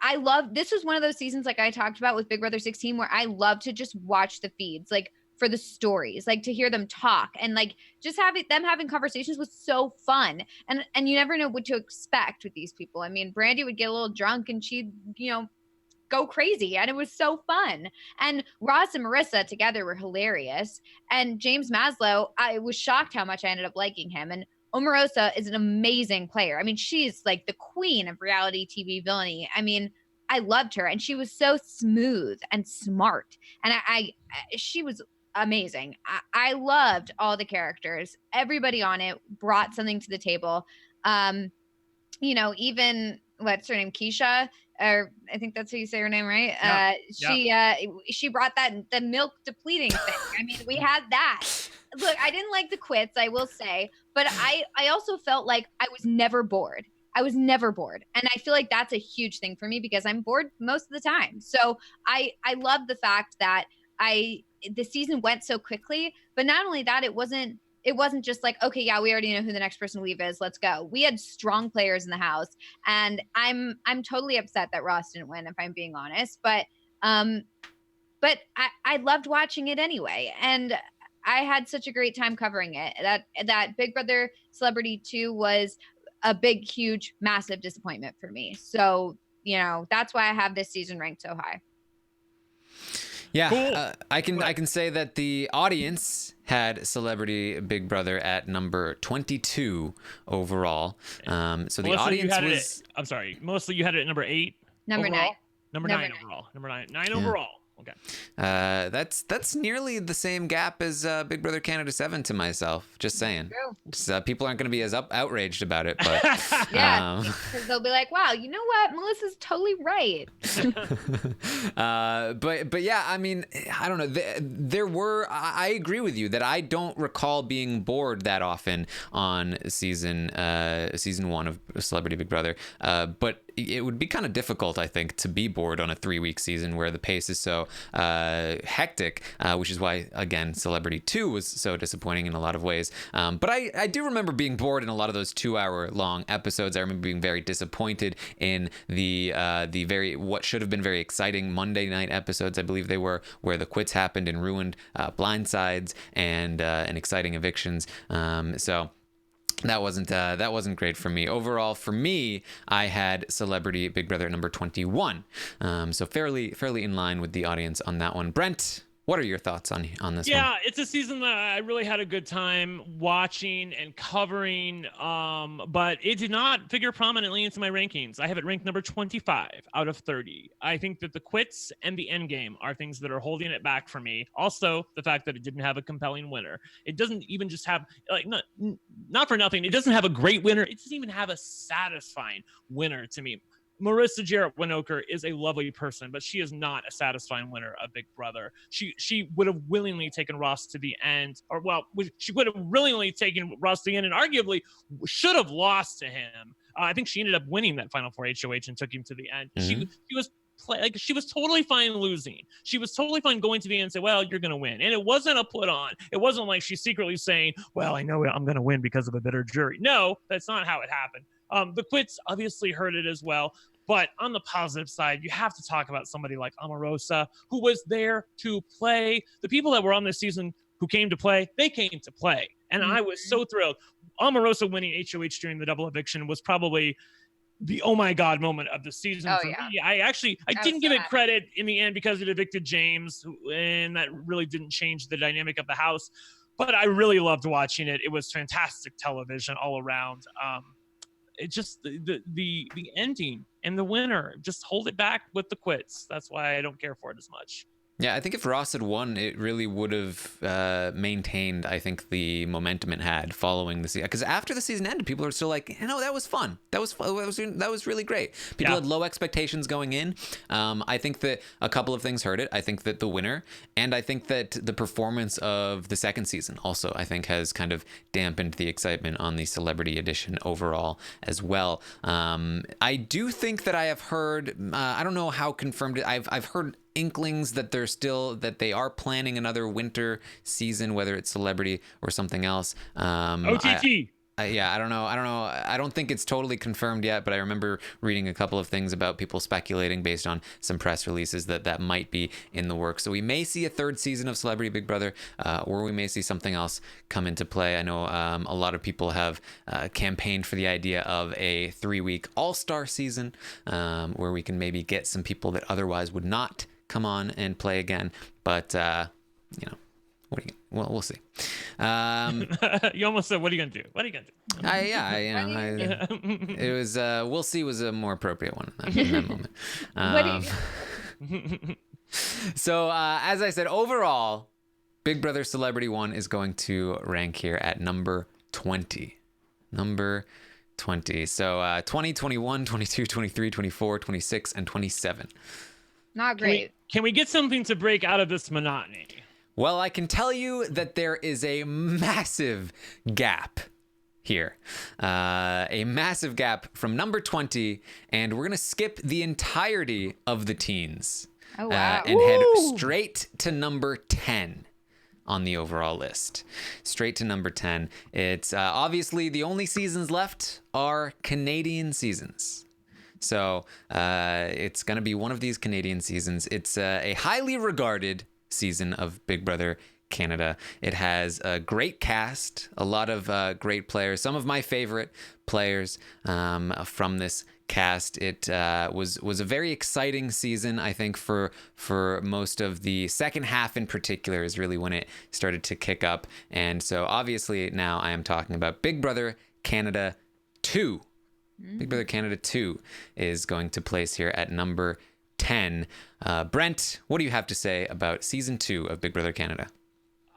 I love, this was one of those seasons like I talked about with Big Brother 16 where I love to just watch the feeds, for the stories, to hear them talk and just having conversations was so fun. And you never know what to expect with these people. I mean, Brandy would get a little drunk and she'd, go crazy, and it was so fun. And Ross and Marissa together were hilarious. And James Maslow, I was shocked how much I ended up liking him. And Omarosa is an amazing player. I mean, she's the queen of reality TV villainy. I mean, I loved her, and she was so smooth and smart. And she was amazing. I loved all the characters. Everybody on it brought something to the table. Even what's her name, Keisha, or I think that's how you say her name, right? Yeah. She brought the milk depleting thing. I mean, we had that. Look, I didn't like the quits, I will say, but I also felt like I was never bored. I was never bored. And I feel like that's a huge thing for me because I'm bored most of the time. So I love the fact that the season went so quickly, but not only that, it wasn't just okay, yeah, we already know who the next person to leave is. Let's go. We had strong players in the house, and I'm totally upset that Ross didn't win, if I'm being honest. But I loved watching it anyway, and I had such a great time covering it. That Big Brother Celebrity 2 was a big, huge, massive disappointment for me. So that's why I have this season ranked so high. Yeah, cool. I can say that the audience had Celebrity Big Brother at number 22 overall. So Melissa, the audience was. I'm sorry, Melissa, you had it at number 8. Number overall? 9. Number 9 overall. Number 9. 9 overall. Okay. That's nearly the same gap as Big Brother Canada 7 to myself. Just saying. Just, people aren't going to be as outraged about it, but yeah, because they'll be like, "Wow, you know what? Melissa's totally right." But yeah, I mean, I don't know. There were. I agree with you that I don't recall being bored that often on season 1 of Celebrity Big Brother. But it would be kind of difficult, I think, to be bored on a 3-week season where the pace is so hectic, which is why, again, Celebrity 2 was so disappointing in a lot of ways. But I do remember being bored in a lot of those 2-hour long episodes. I remember being very disappointed in the what should have been very exciting Monday night episodes, I believe they were, where the quits happened and ruined blindsides and exciting evictions. So that wasn't great for me. Overall, for me, I had Celebrity Big Brother number 21. So fairly in line with the audience on that one. Brent, what are your thoughts on this one? Yeah, it's a season that I really had a good time watching and covering, but it did not figure prominently into my rankings. I have it ranked number 25 out of 30. I think that the quits and the end game are things that are holding it back for me. Also, the fact that it didn't have a compelling winner. It doesn't even just have, like, not for nothing, it doesn't have a great winner. It doesn't even have a satisfying winner to me. Marissa Jarrett Winokur is a lovely person, but she is not a satisfying winner of Big Brother. She would have willingly taken Ross to the end, she would have willingly taken Ross to the end and arguably should have lost to him. I think she ended up winning that Final Four HOH and took him to the end. Mm-hmm. She was totally fine losing. She was totally fine going to the end and say, well, you're going to win. And it wasn't a put on. It wasn't like she's secretly saying, well, I know I'm going to win because of a bitter jury. No, that's not how it happened. The quits obviously hurt it as well. But on the positive side, you have to talk about somebody like Omarosa, who was there to play. The people that were on this season who came to play, they came to play. And I was so thrilled. Omarosa winning HOH during the double eviction was probably the oh my God moment of the season for me. I didn't give it credit in the end because it evicted James, and that really didn't change the dynamic of the house. But I really loved watching it. It was fantastic television all around. It just the ending and the winner just hold it back with the quits. That's why I don't care for it as much. Yeah, I think if Ross had won, it really would have maintained, I think, the momentum it had following the season. Because after the season ended, people are still like, that was fun. That was really great. People had low expectations going in. I think that a couple of things hurt it. I think that the winner, and I think that the performance of the second season also, I think, has kind of dampened the excitement on the Celebrity Edition overall as well. I do think that I have heard, I don't know how confirmed it, I've heard inklings that they are planning another winter season, whether it's Celebrity or something else. OTT. I don't know. I don't think it's totally confirmed yet, but I remember reading a couple of things about people speculating based on some press releases that might be in the works. So we may see a third season of Celebrity Big Brother, or we may see something else come into play. I know a lot of people have campaigned for the idea of a 3-week all-star season, where we can maybe get some people that otherwise would not come on and play again. But, we'll see. You almost said, what are you going to do? What are you going to do? It was, we'll see was a more appropriate one in that moment. So, as I said, overall, Big Brother Celebrity 1 is going to rank here at number 20. Number 20. So, 20, 21, 22, 23, 24, 26, and 27. Not great. Can we get something to break out of this monotony? Well, I can tell you that there is a massive gap here. A massive gap from number 20, and we're going to skip the entirety of the teens. Oh, wow. And head straight to number 10 on the overall list. Straight to number 10. It's obviously the only seasons left are Canadian seasons. So it's going to be one of these Canadian seasons. It's a highly regarded season of Big Brother Canada. It has a great cast, a lot of great players, some of my favorite players from this cast. It was a very exciting season, I think, for most of the second half in particular is really when it started to kick up. And so obviously now I am talking about Big Brother Canada 2. Big Brother Canada 2 is going to place here at number 10. Brent, what do you have to say about season 2 of Big Brother Canada?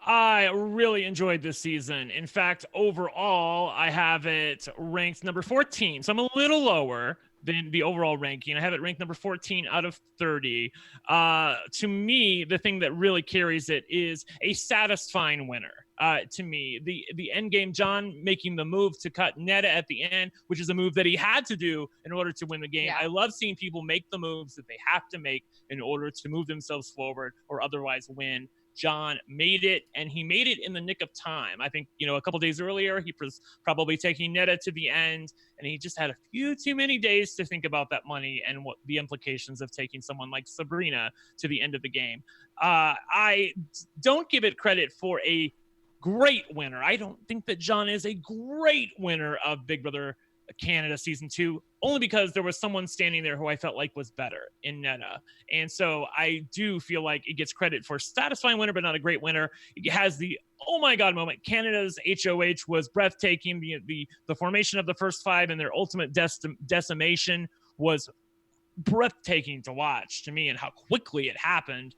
I really enjoyed this season. In fact, overall, I have it ranked number 14. So I'm a little lower than the overall ranking. I have it ranked number 14 out of 30. To me, the thing that really carries it is a satisfying winner. to me. The end game, John making the move to cut Netta at the end, which is a move that he had to do in order to win the game. I love seeing people make the moves that they have to make in order to move themselves forward or otherwise win. John made it, and he made it in the nick of time. I think, a couple days earlier, he was probably taking Netta to the end, and he just had a few too many days to think about that money and what the implications of taking someone like Sabrina to the end of the game. I don't give it credit for a great winner. I don't think that John is a great winner of Big Brother Canada season 2, only because there was someone standing there who I felt like was better in Netta. And so I do feel like it gets credit for satisfying winner, but not a great winner. It has the oh my God moment. Canada's HOH was breathtaking. The formation of the first 5 and their ultimate decimation was breathtaking to watch to me, and how quickly it happened.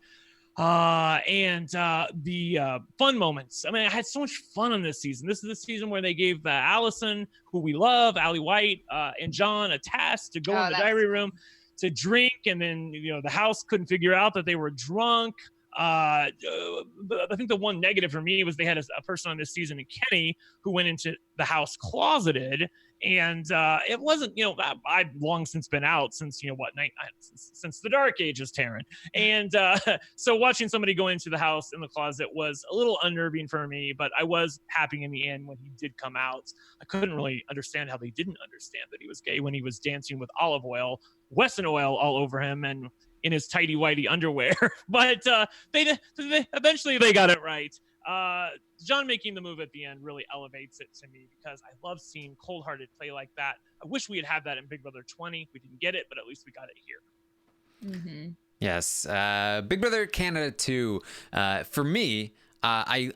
And the fun moments. I mean, I had so much fun on this season. This is the season where they gave Allison, who we love, Allie White, and John a task to go in the diary room to drink, and then the house couldn't figure out that they were drunk. I think the one negative for me was they had a person on this season, Kenny, who went into the house closeted, and it wasn't, I've long since been out since since the dark ages, Taran, and so watching somebody go into the house in the closet was a little unnerving for me, but I was happy in the end when he did come out. I couldn't really understand how they didn't understand that he was gay when he was dancing with olive oil, Wesson oil all over him, and in his tighty whitey underwear. But they eventually they got it right. John making the move at the end really elevates it to me, because I love seeing cold-hearted play like that. I wish we had that in Big Brother 20. We didn't get it, but at least we got it here. Mm-hmm. Yes. Big Brother Canada 2, for me, I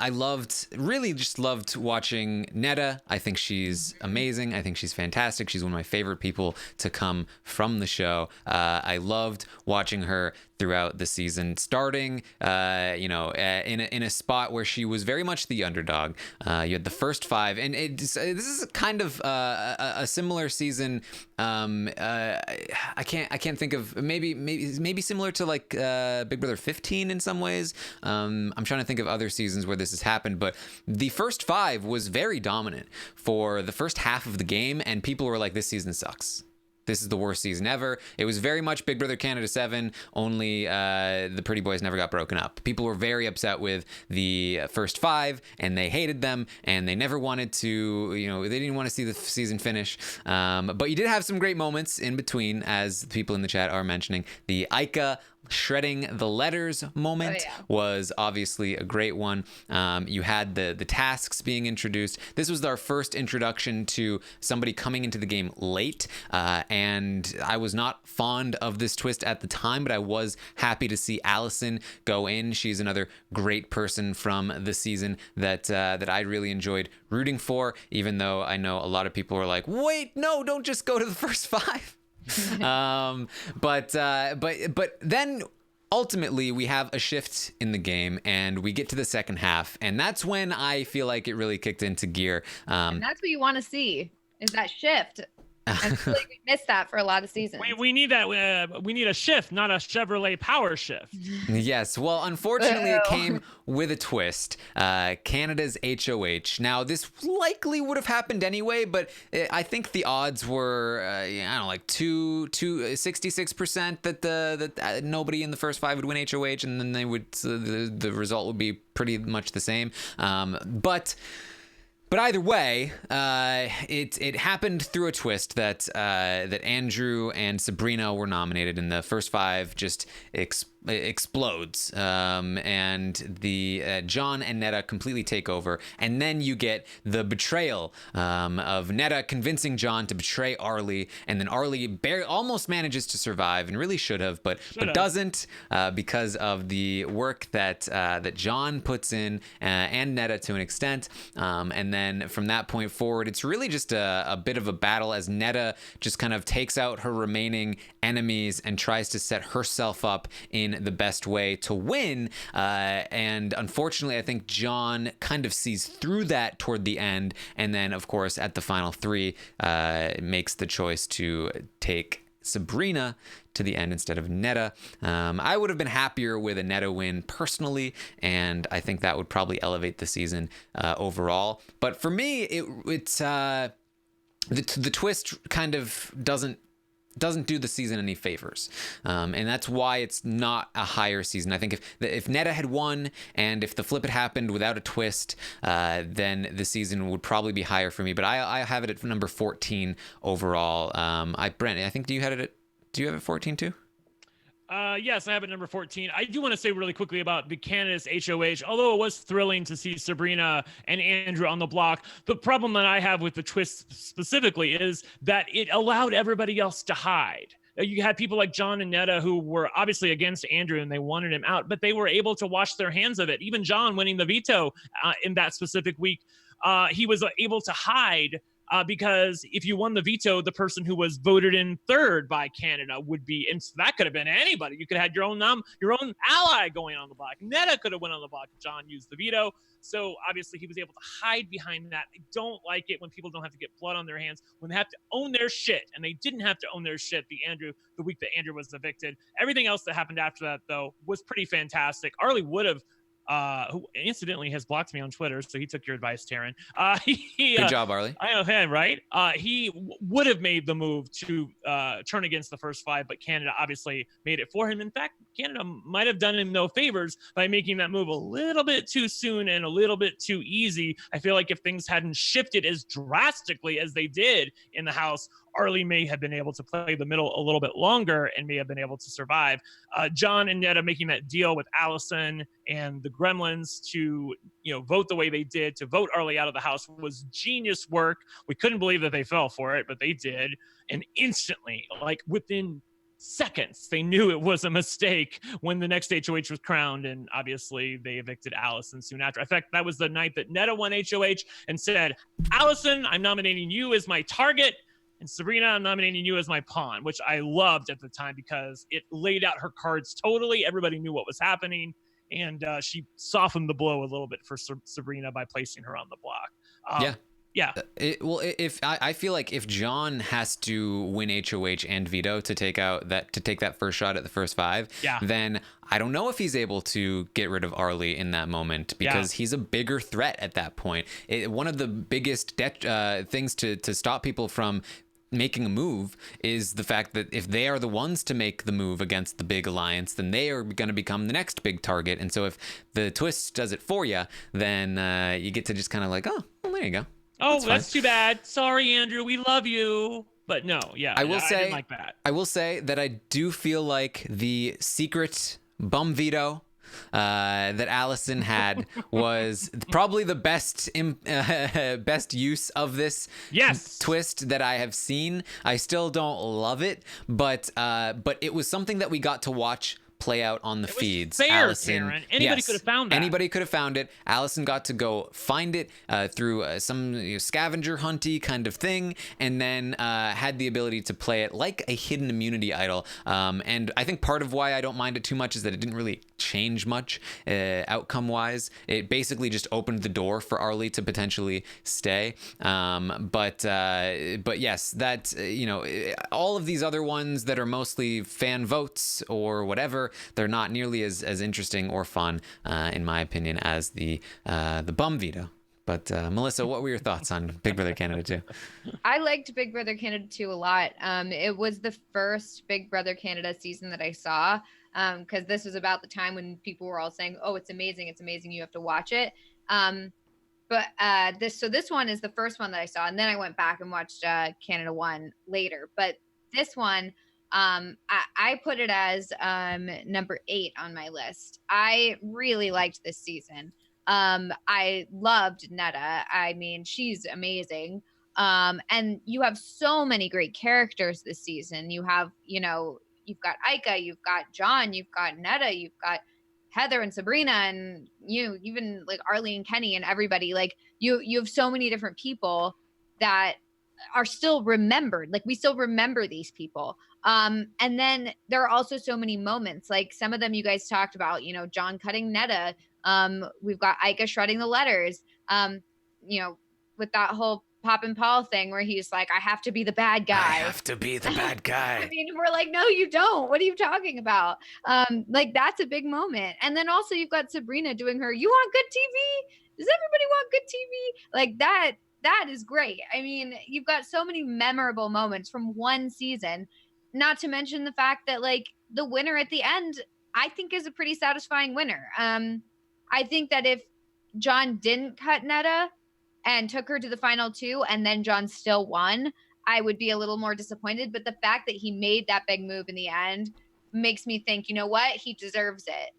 really just loved watching Netta. I think she's amazing. I think she's fantastic. She's one of my favorite people to come from the show. I loved watching her throughout the season, starting, in a spot where she was very much the underdog. You had the first 5, and this is kind of a similar season. I can't think of maybe similar to like Big Brother 15 in some ways. I'm trying to think of other seasons where this has happened, but the first 5 was very dominant for the first half of the game, and people were like, "This season sucks. This is the worst season ever." It was very much Big Brother Canada 7, only the Pretty Boys never got broken up. People were very upset with the first 5, and they hated them, and they never wanted to, they didn't want to see the season finish. But you did have some great moments in between, as people in the chat are mentioning. The Ica shredding the letters moment was obviously a great one. You had the tasks being introduced. This was our first introduction to somebody coming into the game late, and I was not fond of this twist at the time, but I was happy to see Allison go in. She's another great person from the season that I really enjoyed rooting for, even though I know a lot of people were like, "Wait, no, don't just go to the first 5." But then ultimately we have a shift in the game, and we get to the second half, and that's when I feel like it really kicked into gear. And that's what you want to see, is that shift. I feel like we missed that for a lot of seasons. We need that. We need a shift, not a Chevrolet power shift. Yes. Well, unfortunately, it came with a twist. Canada's HOH. Now, this likely would have happened anyway, but I think the odds were, like 66% that nobody in the first 5 would win HOH, and then the result would be pretty much the same. But either way, it happened through a twist that Andrew and Sabrina were nominated, and the first 5 just explodes, and the John and Netta completely take over, and then you get the betrayal of Netta convincing John to betray Arlie, and then Arlie almost manages to survive, and really should have, but doesn't, because of the work that John puts in, and Netta to an extent, and then from that point forward, it's really just a bit of a battle as Netta just kind of takes out her remaining enemies and tries to set herself up in the best way to win, and unfortunately I think John kind of sees through that toward the end, and then of course at the final 3 makes the choice to take Sabrina to the end instead of Netta. I would have been happier with a Netta win personally, and I think that would probably elevate the season overall. But for me, it's the twist kind of doesn't do the season any favors, and that's why it's not a higher season. I think if Netta had won and if the flip had happened without a twist, then the season would probably be higher for me. But I have it at number 14 overall. Brent, I think do you have it at 14 too? Yes, I have it number 14. I do want to say really quickly about the Canada's HOH. Although it was thrilling to see Sabrina and Andrew on the block, the problem that I have with the twist specifically is that it allowed everybody else to hide. You had people like John and Netta who were obviously against Andrew and they wanted him out, but they were able to wash their hands of it. Even John winning the veto in that specific week, he was able to hide. Because if you won the veto, the person who was voted in third by Canada would be, and that could have been anybody. You could have had your own ally going on the block. Netta could have went on the block if John used the veto. So obviously he was able to hide behind that. I don't like it when people don't have to get blood on their hands, when they have to own their shit. And they didn't have to own their shit the week that Andrew was evicted. Everything else that happened after that, though, was pretty fantastic. Arlie would have, who incidentally has blocked me on Twitter, so he took your advice, Taran. Good job, Arlie. I know him, right? He would have made the move to turn against the first five, but Canada obviously made it for him. In fact, Canada might have done him no favors by making that move a little bit too soon and a little bit too easy. I feel like if things hadn't shifted as drastically as they did in the House, Arlie may have been able to play the middle a little bit longer and may have been able to survive. John and Netta making that deal with Allison and the Gremlins to, vote the way they did, to vote Arlie out of the House, was genius work. We couldn't believe that they fell for it, but they did. And instantly, like within seconds, they knew it was a mistake when the next HOH was crowned, and obviously they evicted Allison soon after. In fact, that was the night that Netta won HOH and said, Allison, I'm nominating you as my target, and Sabrina, I'm nominating you as my pawn, which I loved at the time because it laid out her cards totally. Everybody knew what was happening, and she softened the blow a little bit for Sabrina by placing her on the block. Yeah. I feel like if John has to win HOH and veto to take that first shot at the first five, then I don't know if he's able to get rid of Arlie in that moment because he's a bigger threat at that point. One of the biggest things to stop people from making a move is the fact that if they are the ones to make the move against the big alliance, then they are going to become the next big target. And so if the twist does it for you, then you get to just kind of like, oh, well, there you go. Oh, that's too bad. Sorry, Andrew. We love you. But no, I didn't like that. I will say that I do feel like the secret bum veto that Allison had was probably the best use of this twist that I have seen. I still don't love it, but it was something that we got to watch play out on the feeds. Fair, Allison, Taran. Anybody could have found that. Anybody could have found it. Allison got to go find it through some scavenger hunty kind of thing, and then had the ability to play it like a hidden immunity idol. And I think part of why I don't mind it too much is that it didn't really change much outcome-wise. It basically just opened the door for Arlie to potentially stay. But yes, that all of these other ones that are mostly fan votes or whatever, they're not nearly as interesting or fun, in my opinion, as the bum veto. But Melissa, what were your thoughts on Big Brother Canada 2? I liked Big Brother Canada 2 a lot. It was the first Big Brother Canada season that I saw, because this was about the time when people were all saying, "Oh, it's amazing, you have to watch it." This one is the first one that I saw, and then I went back and watched Canada 1 later. But this one, I put it as number 8 on my list. I really liked this season. I loved Netta. I mean, she's amazing. And you have so many great characters this season. You have, you've got Ika, you've got John, you've got Netta, you've got Heather and Sabrina, and even like Arlie and Kenny and everybody. Like you have so many different people that are still remembered. Like we still remember these people. And then there are also so many moments, like some of them you guys talked about, John cutting Netta. We've got Ika shredding the letters, with that whole Pop and Paul thing where he's like, I have to be the bad guy. I have to be the bad guy. I mean, we're like, no, you don't. What are you talking about? Like, that's a big moment. And then also you've got Sabrina doing her, you want good TV? Does everybody want good TV? Like that is great. I mean, you've got so many memorable moments from one season, not to mention the fact that like the winner at the end, I think is a pretty satisfying winner. I think that if John didn't cut Netta and took her to the final two and then John still won, I would be a little more disappointed. But the fact that he made that big move in the end makes me think, you know what, he deserves it.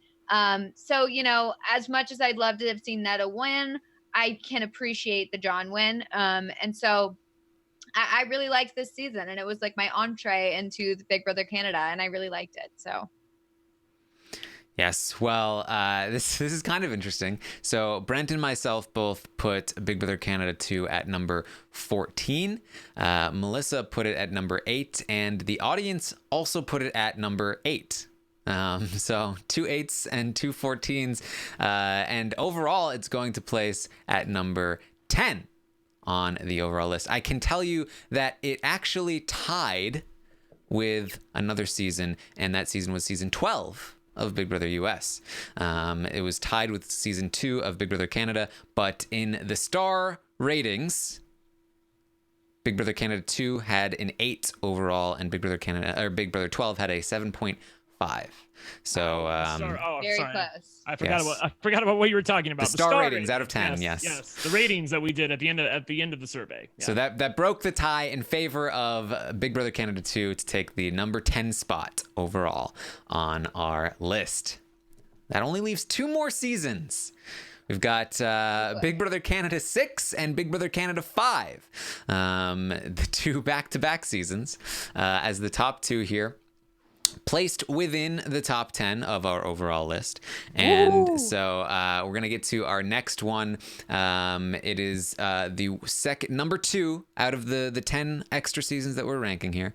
So, you know, as much as I'd love to have seen Netta win, I can appreciate the John win. And so I really liked this season, and it was like my entree into the Big Brother Canada, and I really liked it. So. Yes, well, this is kind of interesting. So Brent and myself both put Big Brother Canada 2 at number 14. Melissa put it at number 8, and the audience also put it at number 8. So 2 8s and 2 14s, and overall it's going to place at number 10 on the overall list. I can tell you that it actually tied with another season, and that season was season 12 of Big Brother US. It was tied with season 2 of Big Brother Canada, but in the star ratings, Big Brother Canada 2 had an 8 overall, and Big Brother 12 had a 7.5. So very sorry. close. I forgot about what you were talking about. The star ratings out of 10. Yes. The ratings that we did at the end of the survey. Yeah. So that broke the tie in favor of Big Brother Canada 2 to take the number 10 spot overall on our list. That only leaves 2 more seasons. We've got Big Brother Canada 6 and Big Brother Canada 5, the 2 back-to-back seasons, as the top 2 here, placed within the top 10 of our overall list. And Ooh. So we're going to get to our next one. It is the number 2 out of the 10 extra seasons that we're ranking here.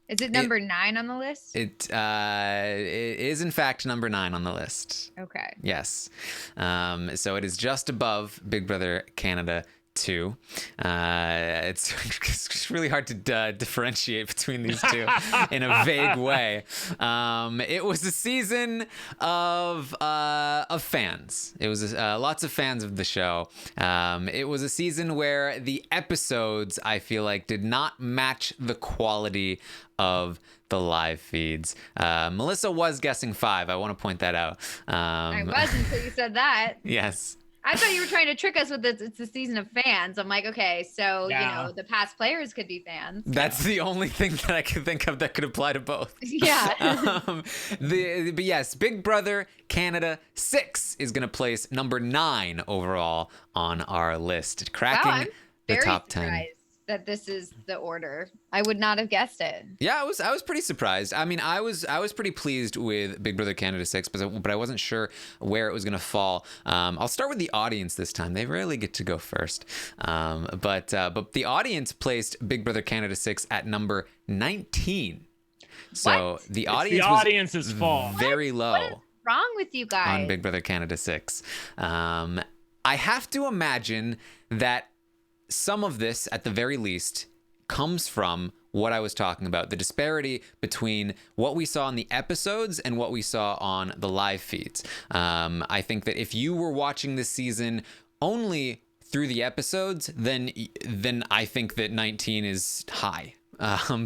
Is it number 9 on the list? It is, in fact, number 9 on the list. Okay. Yes. So it is just above Big Brother Canada 2. It's really hard to differentiate between these two in a vague way. It was a season of fans. It was lots of fans of the show. It was a season where the episodes, I feel like, did not match the quality of the live feeds. Melissa was guessing 5. I want to point that out. I was until you said that. Yes. I thought you were trying to trick us with it's a season of fans. I'm like, okay, so you know the past players could be fans. That's the only thing that I could think of that could apply to both. Yeah. But yes, Big Brother Canada 6 is going to place number 9 overall on our list, cracking I'm the very top 10. surprised that this is the order. I would not have guessed it. Yeah, I was pretty surprised. I mean, I was pretty pleased with Big Brother Canada 6, but I wasn't sure where it was going to fall. I'll start with the audience this time. They rarely get to go first. But the audience placed Big Brother Canada 6 at number 19. So What? the It's audience the audience's fault. very low. What is wrong with you guys? On Big Brother Canada 6. I have to imagine that some of this, at the very least, comes from what I was talking about, the disparity between what we saw in the episodes and what we saw on the live feeds. I think that if you were watching this season only through the episodes, then I think that 19 is high.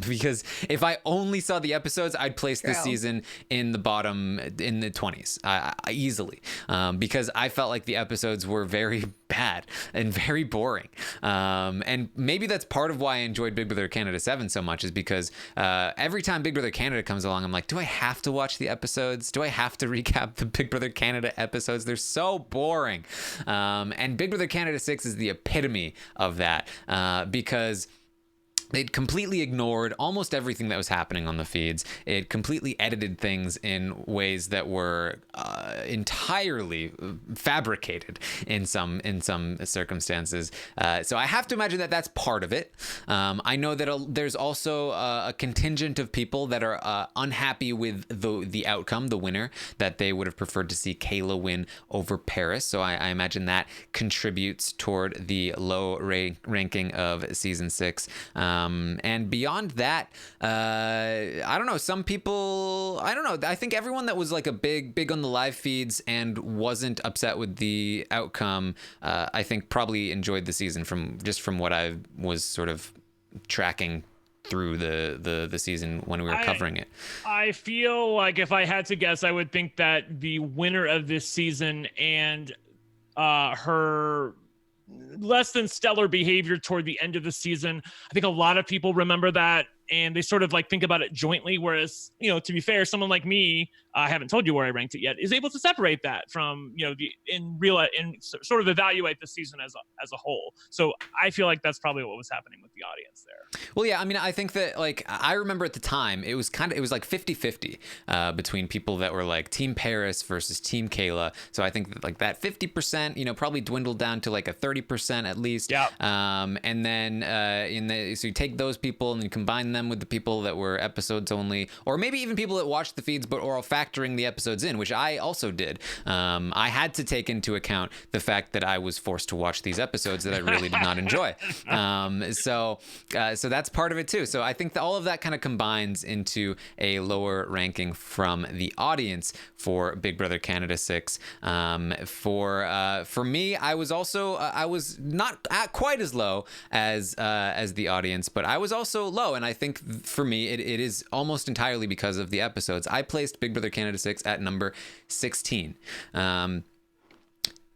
Because if I only saw the episodes, I'd place this season in the bottom, in the 20s, easily. Because I felt like the episodes were very bad and very boring. And maybe that's part of why I enjoyed Big Brother Canada 7 so much, is because every time Big Brother Canada comes along, I'm like, do I have to watch the episodes? Do I have to recap the Big Brother Canada episodes? They're so boring. And Big Brother Canada 6 is the epitome of that, because it completely ignored almost everything that was happening on the feeds. It completely edited things in ways that were entirely fabricated in some circumstances. So I have to imagine that that's part of it. I know that there's also a contingent of people that are unhappy with the outcome, the winner, that they would have preferred to see Kayla win over Paris. So I imagine that contributes toward the low ranking of season 6. And beyond that, I don't know. Some people, I don't know. I think everyone that was like a big on the live feeds and wasn't upset with the outcome, I think probably enjoyed the season from what I was sort of tracking through the season when we were covering it. I feel like if I had to guess, I would think that the winner of this season and her less than stellar behavior toward the end of the season, I think a lot of people remember that and they sort of like think about it jointly. Whereas, you know, to be fair, someone like me, I haven't told you where I ranked it yet, is able to separate that from, you know, and sort of evaluate the season as a whole. So I feel like that's probably what was happening with the audience there. Well, yeah, I mean, I think that, like, I remember at the time, it was like 50-50 between people that were like Team Paris versus Team Kayla. So I think that, like, that 50%, you know, probably dwindled down to like a 30% at least. Yeah. And then so you take those people and you combine them with the people that were episodes only, or maybe even people that watched the feeds but are factoring the episodes in, which I also did. I had to take into account the fact that I was forced to watch these episodes that I really did not enjoy. So that's part of it too. So I think that all of that kind of combines into a lower ranking from the audience for Big Brother Canada 6. For me, I was also I was not quite as low as the audience, but I was also low, and I think for me it is almost entirely because of the episodes. I placed Big Brother Canada 6 at number 16.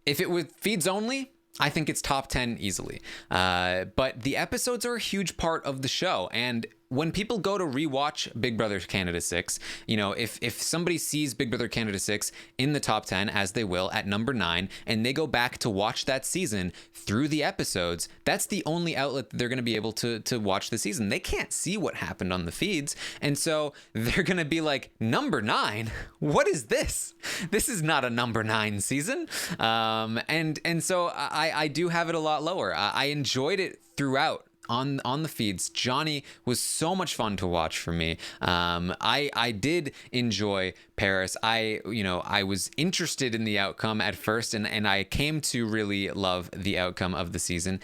If it was feeds only, I think it's top 10 easily. But the episodes are a huge part of the show. And when people go to rewatch Big Brother Canada 6, you know, if somebody sees Big Brother Canada 6 in the top 10, as they will at number 9, and they go back to watch that season through the episodes, that's the only outlet that they're going to be able to watch the season. They can't see what happened on the feeds. And so they're going to be like, number 9? What is this? This is not a number 9 season. And so I do have it a lot lower. I enjoyed it throughout. On the feeds. Johnny was so much fun to watch for me. I did enjoy Paris. I was interested in the outcome at first, and I came to really love the outcome of the season.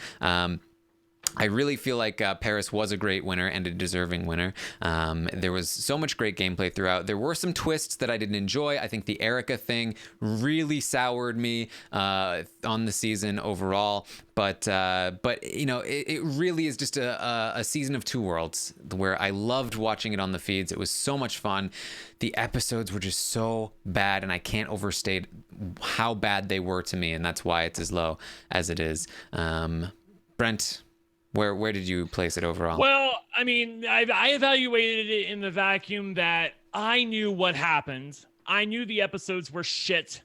I really feel like Paris was a great winner and a deserving winner. There was so much great gameplay throughout. There were some twists that I didn't enjoy. I think the Erica thing really soured me on the season overall. But you know, it really is just a season of two worlds where I loved watching it on the feeds. It was so much fun. The episodes were just so bad, and I can't overstate how bad they were to me, and that's why it's as low as it is. Brent, where did you place it overall? Well, I mean, I evaluated it in the vacuum that I knew what happened. I knew the episodes were shit.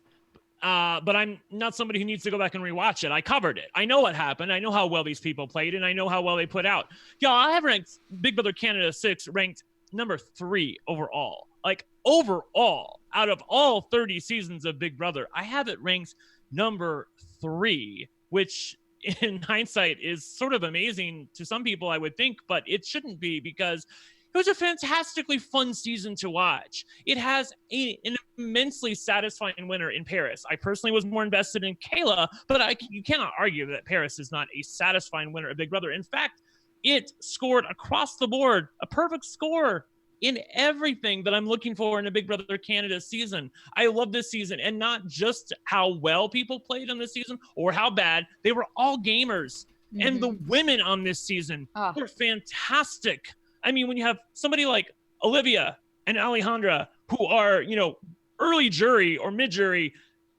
But I'm not somebody who needs to go back and rewatch it. I covered it. I know what happened. I know how well these people played, and I know how well they put out. Yeah, I have ranked Big Brother Canada 6 ranked number 3 overall. Like, overall, out of all 30 seasons of Big Brother, I have it ranked number 3, which in hindsight is sort of amazing to some people, I would think, but it shouldn't be, because it was a fantastically fun season to watch. It has an immensely satisfying winner in Paris. I personally was more invested in Kayla, but you cannot argue that Paris is not a satisfying winner of Big Brother. In fact, it scored across the board a perfect score in everything that I'm looking for in a Big Brother Canada season. I love this season, and not just how well people played on this season or how bad. They were all gamers. Mm-hmm. And the women on this season were fantastic. I mean, when you have somebody like Olivia and Alejandra, who are, you know, early jury or mid jury,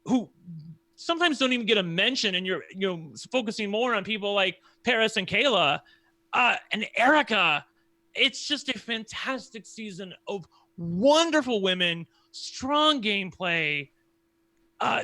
who sometimes don't even get a mention, and you're, you know, focusing more on people like Paris and Kayla and Erica. It's just a fantastic season of wonderful women, strong gameplay,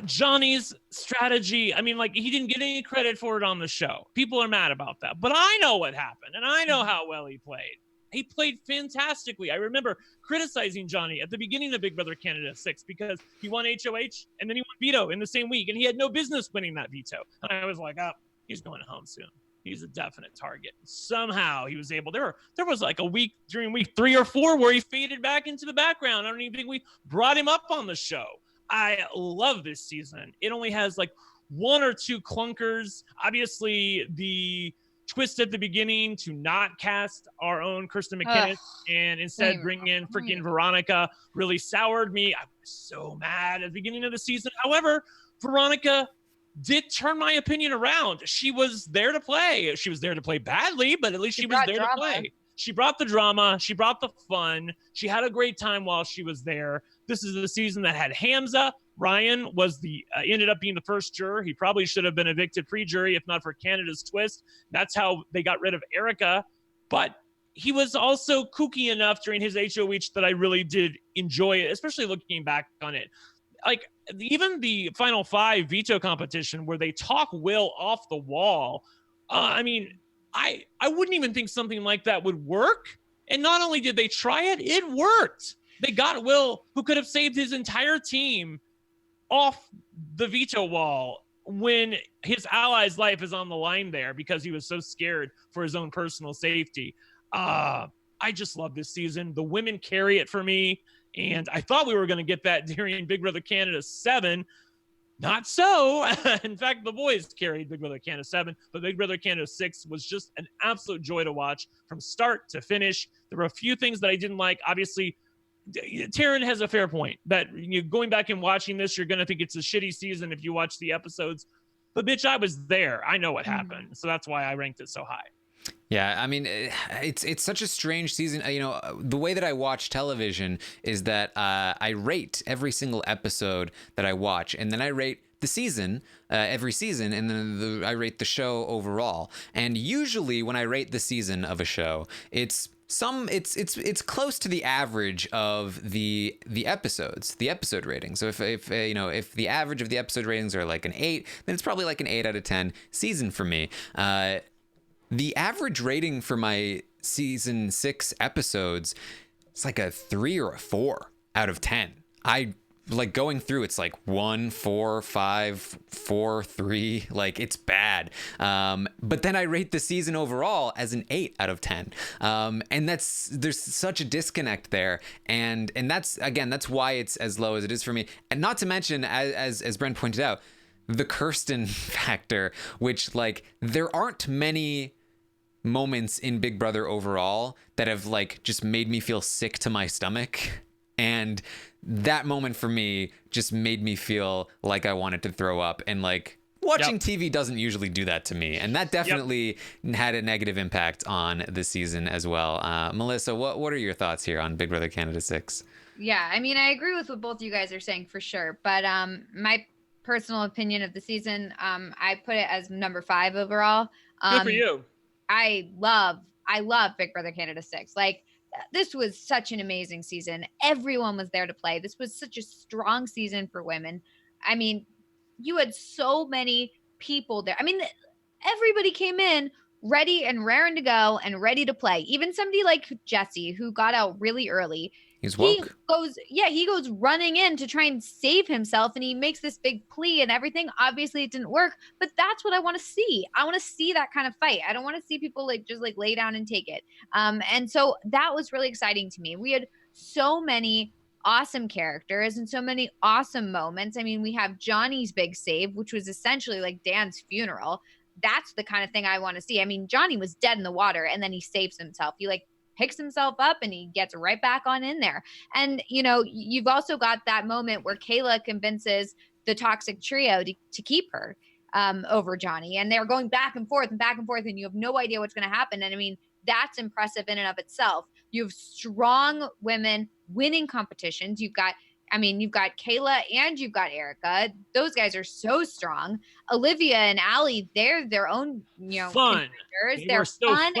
Johnny's strategy, I mean, like, he didn't get any credit for it on the show. People are mad about that. But I know what happened, and I know how well he played. He played fantastically. I remember criticizing Johnny at the beginning of Big Brother Canada 6 because he won HOH and then he won veto in the same week, and he had no business winning that veto. And I was like, oh, he's going home soon. He's a definite target. Somehow he was able. There was like a week during week 3 or 4 where he faded back into the background. I don't even think we brought him up on the show. I love this season. It only has like 1 or 2 clunkers. Obviously, the twist at the beginning to not cast our own Kirsten McInnes and instead bring in freaking Veronica really soured me. I was so mad at the beginning of the season. However, Veronica did turn my opinion around. She was there to play. She was there to play badly, but at least she was there to play. She brought the drama. She brought the fun. She had a great time while she was there. This is the season that had Hamza. Ryan was ended up being the first juror. He probably should have been evicted pre-jury if not for Canada's twist. That's how they got rid of Erica. But he was also kooky enough during his HOH that I really did enjoy it, especially looking back on it. Like, even the Final 5 veto competition where they talk Will off the wall. I mean, I wouldn't even think something like that would work. And not only did they try it, it worked. They got Will, who could have saved his entire team, off the veto wall when his ally's life is on the line there because he was so scared for his own personal safety. I just love this season. The women carry it for me. And I thought we were going to get that during Big Brother Canada 7. Not so. In fact, the boys carried Big Brother Canada 7, but Big Brother Canada 6 was just an absolute joy to watch from start to finish. There were a few things that I didn't like. Obviously, Taran has a fair point that going back and watching this, you're going to think it's a shitty season if you watch the episodes. But bitch, I was there. I know what happened. So that's why I ranked it so high. Yeah, I mean, it's such a strange season. You know, the way that I watch television is that I rate every single episode that I watch, and then I rate the season, every season, and then I rate the show overall. And usually when I rate the season of a show, it's close to the average of the episodes, the episode rating. So if if the average of the episode ratings are like an 8, then it's probably like an 8 out of 10 season for me. The average rating for my season 6 episodes, it's like a 3 or a 4 out of 10. I like going through, it's like 1, 4, 5, 4, 3, like it's bad. But then I rate the season overall as an 8 out of 10. And there's such a disconnect there. And that's why it's as low as it is for me. And not to mention, as Brent pointed out, the Kirsten factor, which like there aren't many moments in Big Brother overall that have like just made me feel sick to my stomach. And that moment for me just made me feel like I wanted to throw up. And like watching TV doesn't usually do that to me. And that definitely had a negative impact on the season as well. Melissa, what are your thoughts here on Big Brother Canada 6? Yeah, I mean, I agree with what both of you guys are saying for sure. But my personal opinion of the season, I put it as number 5 overall. Good for you. I love Big Brother Canada 6. Like, this was such an amazing season. Everyone was there to play. This was such a strong season for women. I mean, you had so many people there. I mean, everybody came in ready and raring to go and ready to play. Even somebody like Jesse, who got out really early. He's woke. He goes running in to try and save himself, and he makes this big plea and everything. Obviously it didn't work, but that's what I want to see. I want to see that kind of fight. I don't want to see people like just like lay down and take it. And so that was really exciting to me. We had so many awesome characters and so many awesome moments. I mean, we have Johnny's big save, which was essentially like Dan's funeral. That's the kind of thing I want to see. I mean, Johnny was dead in the water and then he saves himself. He like picks himself up and he gets right back on in there. And, you know, you've also got that moment where Kayla convinces the toxic trio to keep her over Johnny. And they're going back and forth and you have no idea what's going to happen. And I mean, that's impressive in and of itself. You have strong women winning competitions. You've got Kayla and you've got Erica. Those guys are so strong. Olivia and Allie, they're their own, fun. They're fun.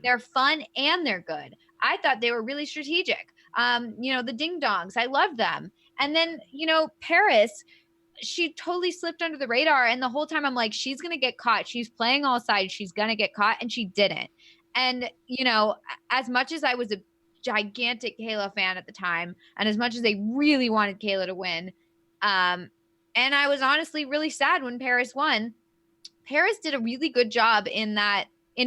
They're fun and they're good. I thought they were really strategic. The ding dongs, I love them. And then, Paris, she totally slipped under the radar. And the whole time I'm like, she's going to get caught. She's playing all sides. She's going to get caught. And she didn't. And, you know, as much as I was a gigantic Kayla fan at the time, and as much as they really wanted Kayla to win, and I was honestly really sad when Paris won, Paris did a really good job in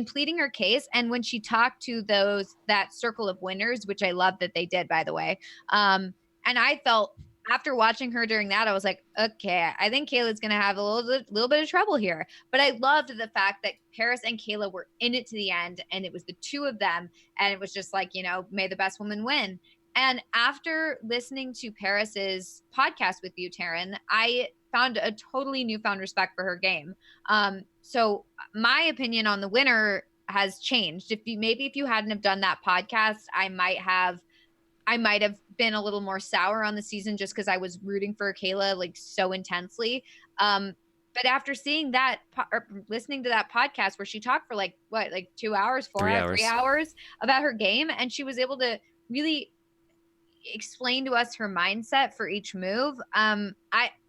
pleading her case. And when she talked to that circle of winners, which I love that they did, by the way. And I felt after watching her during that, I was like, okay, I think Kayla's going to have a little bit of trouble here. But I loved the fact that Paris and Kayla were in it to the end, and it was the two of them. And it was just like, you know, may the best woman win. And after listening to Paris's podcast with you, Taran, I found a totally newfound respect for her game. So my opinion on the winner has changed. If you hadn't have done that podcast, I might have been a little more sour on the season just because I was rooting for Kayla like so intensely. But after seeing that or listening to that podcast where she talked for like 2 hours, 3 hours about her game, and she was able to really explain to us her mindset for each move,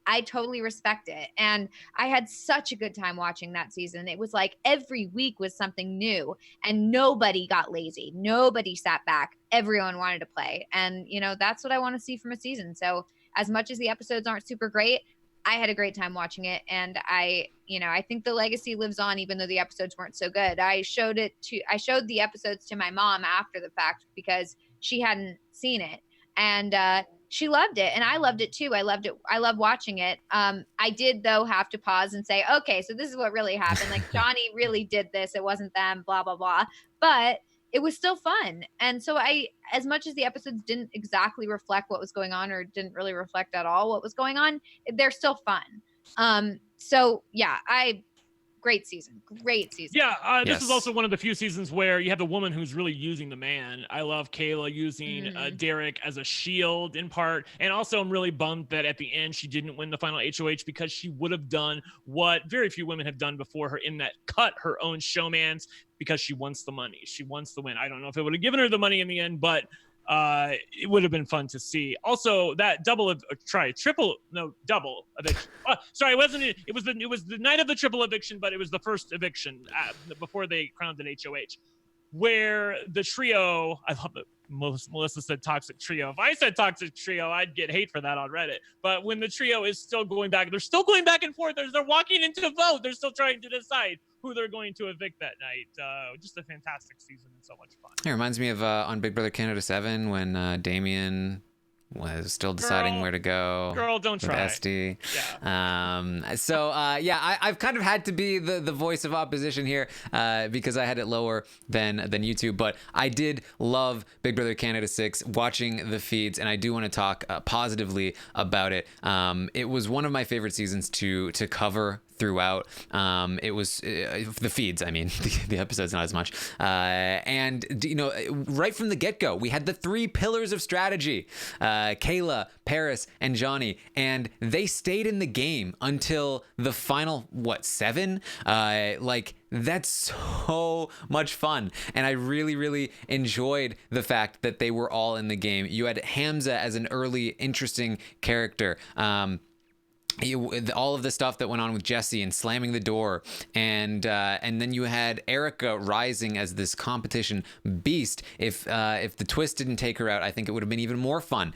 I totally respect it. And I had such a good time watching that season. It was like every week was something new, and nobody got lazy. Nobody sat back. Everyone wanted to play. And, you know, that's what I want to see from a season. So as much as the episodes aren't super great, I had a great time watching it. And I think the legacy lives on, even though the episodes weren't so good. I showed the episodes to my mom after the fact because she hadn't seen it. And, she loved it, and I loved it too. I loved it. I love watching it. I did, though, have to pause and say, okay, so this is what really happened. Like, Johnny really did this. It wasn't them, blah, blah, blah. But it was still fun. And so as much as the episodes didn't exactly reflect what was going on, or didn't really reflect at all what was going on, they're still fun. So yeah, great season. Yeah, this Yes. is also one of the few seasons where you have a woman who's really using the man. I love Kayla using Derek as a shield in part. And also I'm really bummed that at the end she didn't win the final HOH, because she would have done what very few women have done before her, in that cut her own showmans, because she wants the money. She wants the win. I don't know if it would have given her the money in the end, but it would have been fun to see. Also, that double eviction. Sorry, it was the night of the triple eviction, but it was the first eviction before they crowned an HOH, where the trio. I love it. Melissa said toxic trio. If I said toxic trio, I'd get hate for that on Reddit. But when the trio is still going back, they're still going back and forth. They're walking into a vote. They're still trying to decide who they're going to evict that night. Just a fantastic season and so much fun. It reminds me of on Big Brother Canada 7 when Damien was still deciding where to go. Girl, don't try. SD. Yeah. I've kind of had to be the voice of opposition here because I had it lower than you two. But I did love Big Brother Canada 6, watching the feeds, and I do want to talk positively about it. It was one of my favorite seasons to cover throughout. It was the feeds, I mean, the episodes not as much. And you know, right from the get-go, we had the 3 pillars of strategy, Kayla, Paris, and Johnny, and they stayed in the game until the final 7. Like, that's so much fun, and I really enjoyed the fact that they were all in the game. You had Hamza as an early interesting character. All of the stuff that went on with Jesse and slamming the door, and then you had Erica rising as this competition beast. If the twist didn't take her out, I think it would have been even more fun.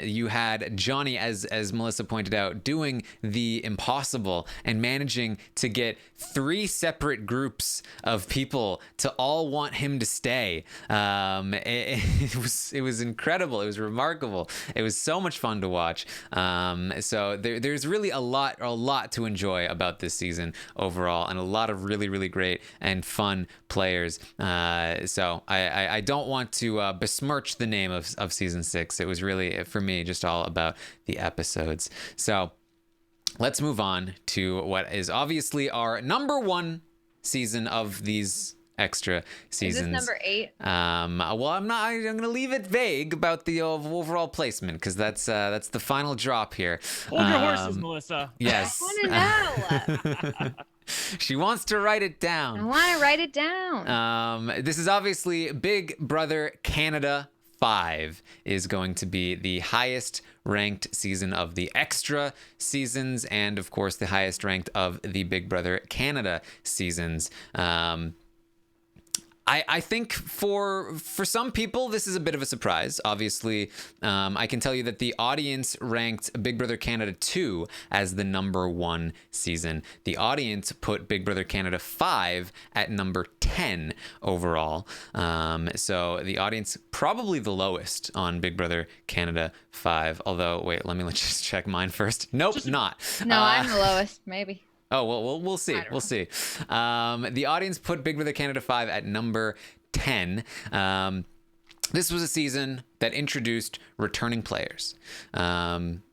You had Johnny, as Melissa pointed out, doing the impossible and managing to get 3 separate groups of people to all want him to stay. It was incredible. It was remarkable. It was so much fun to watch. So there's really a lot to enjoy about this season overall, and a lot of really great and fun players. So I don't want to besmirch the name of season 6. It was really, for me, just all about the episodes. So let's move on to what is obviously our number 1 season of these extra seasons. Is this number 8? Well, I'm going to leave it vague about the overall placement, because that's the final drop here. Hold your horses, Melissa. Yes. I want to know. She wants to write it down. I want to write it down. This is obviously Big Brother Canada 5 is going to be the highest ranked season of the extra seasons, and of course the highest ranked of the Big Brother Canada seasons. I think for some people, this is a bit of a surprise. Obviously, I can tell you that the audience ranked Big Brother Canada 2 as the number 1 season. The audience put Big Brother Canada 5 at number 10 overall. So the audience probably the lowest on Big Brother Canada 5. Although, wait, let me just check mine first. Nope, not. No, I'm the lowest, maybe. Oh, well, we'll see. We'll see. The audience put Big Brother Canada 5 at number 10. This was a season that introduced returning players. Brent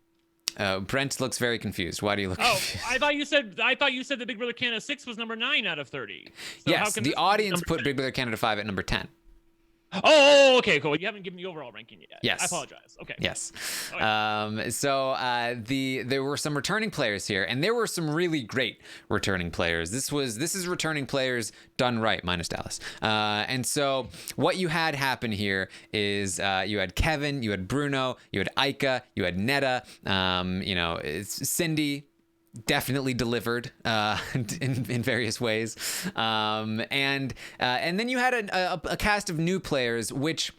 looks very confused. Why do you look confused? I thought you said that Big Brother Canada 6 was number 9 out of 30. So yes, the audience put Big Brother Canada 5 at number 10. Oh, okay, cool. You haven't given the overall ranking yet. Yes. I apologize. Okay. Yes. Okay. There were some returning players here, and there were some really great returning players. This is returning players done right, minus Dallas. And so what you had happen here is you had Kevin, you had Bruno, you had Ika, you had Netta, Cindy. Definitely delivered in various ways, and then you had a cast of new players, which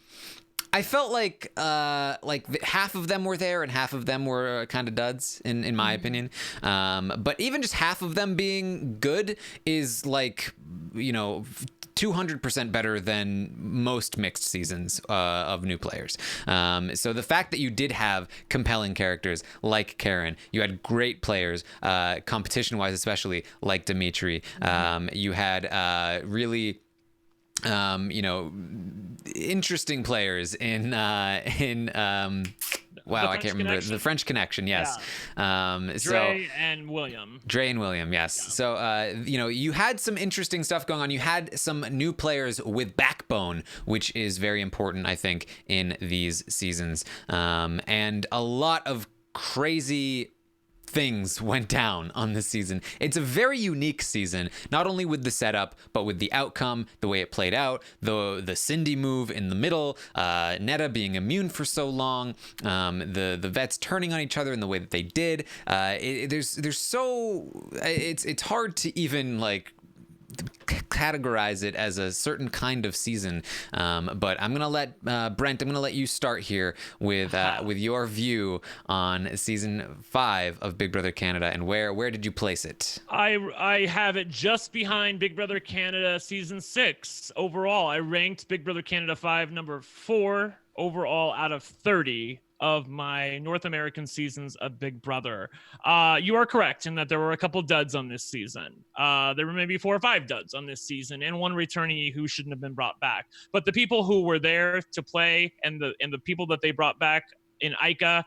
I felt like half of them were there and half of them were kind of duds in my opinion. But even just half of them being good is 200% better than most mixed seasons of new players. So the fact that you did have compelling characters like Karen, you had great players, competition-wise especially, like Dimitri. You had really interesting players in wow, I can't remember the French Connection. Yes, yeah. Dre and William. Yes. Yeah. So you had some interesting stuff going on. You had some new players with backbone, which is very important, I think, in these seasons, and a lot of crazy things went down on this season. It's a very unique season, not only with the setup, but with the outcome, the way it played out, the Cindy move in the middle, Netta being immune for so long, the vets turning on each other in the way that they did. It's hard to even categorize it as a certain kind of season, but I'm gonna let Brent. I'm gonna let you start here with your view on season 5 of Big Brother Canada, and where did you place it? I have it just behind Big Brother Canada season 6 overall. I ranked Big Brother Canada 5 number 4 overall out of 30 of my North American seasons of Big Brother. You are correct in that there were a couple duds on this season. There were maybe 4 or 5 duds on this season, and one returnee who shouldn't have been brought back. But the people who were there to play and the people that they brought back in Ika,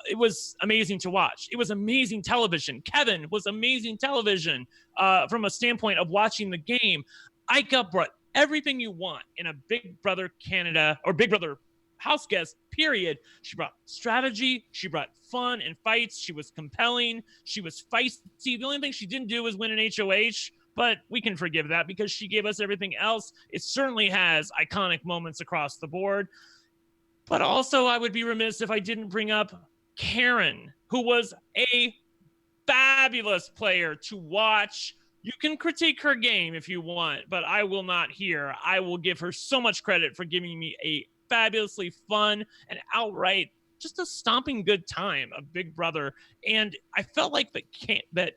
it was amazing to watch. It was amazing television. Kevin was amazing television from a standpoint of watching the game. Ika brought everything you want in a Big Brother Canada or Big Brother house guest, period. She brought strategy. She brought fun and fights. She was compelling. She was feisty. The only thing she didn't do was win an HOH, but we can forgive that because she gave us everything else. It certainly has iconic moments across the board. But also, I would be remiss if I didn't bring up Karen, who was a fabulous player to watch. You can critique her game if you want, but I will not here. I will give her so much credit for giving me a fabulously fun and outright just a stomping good time of Big Brother. And I felt like that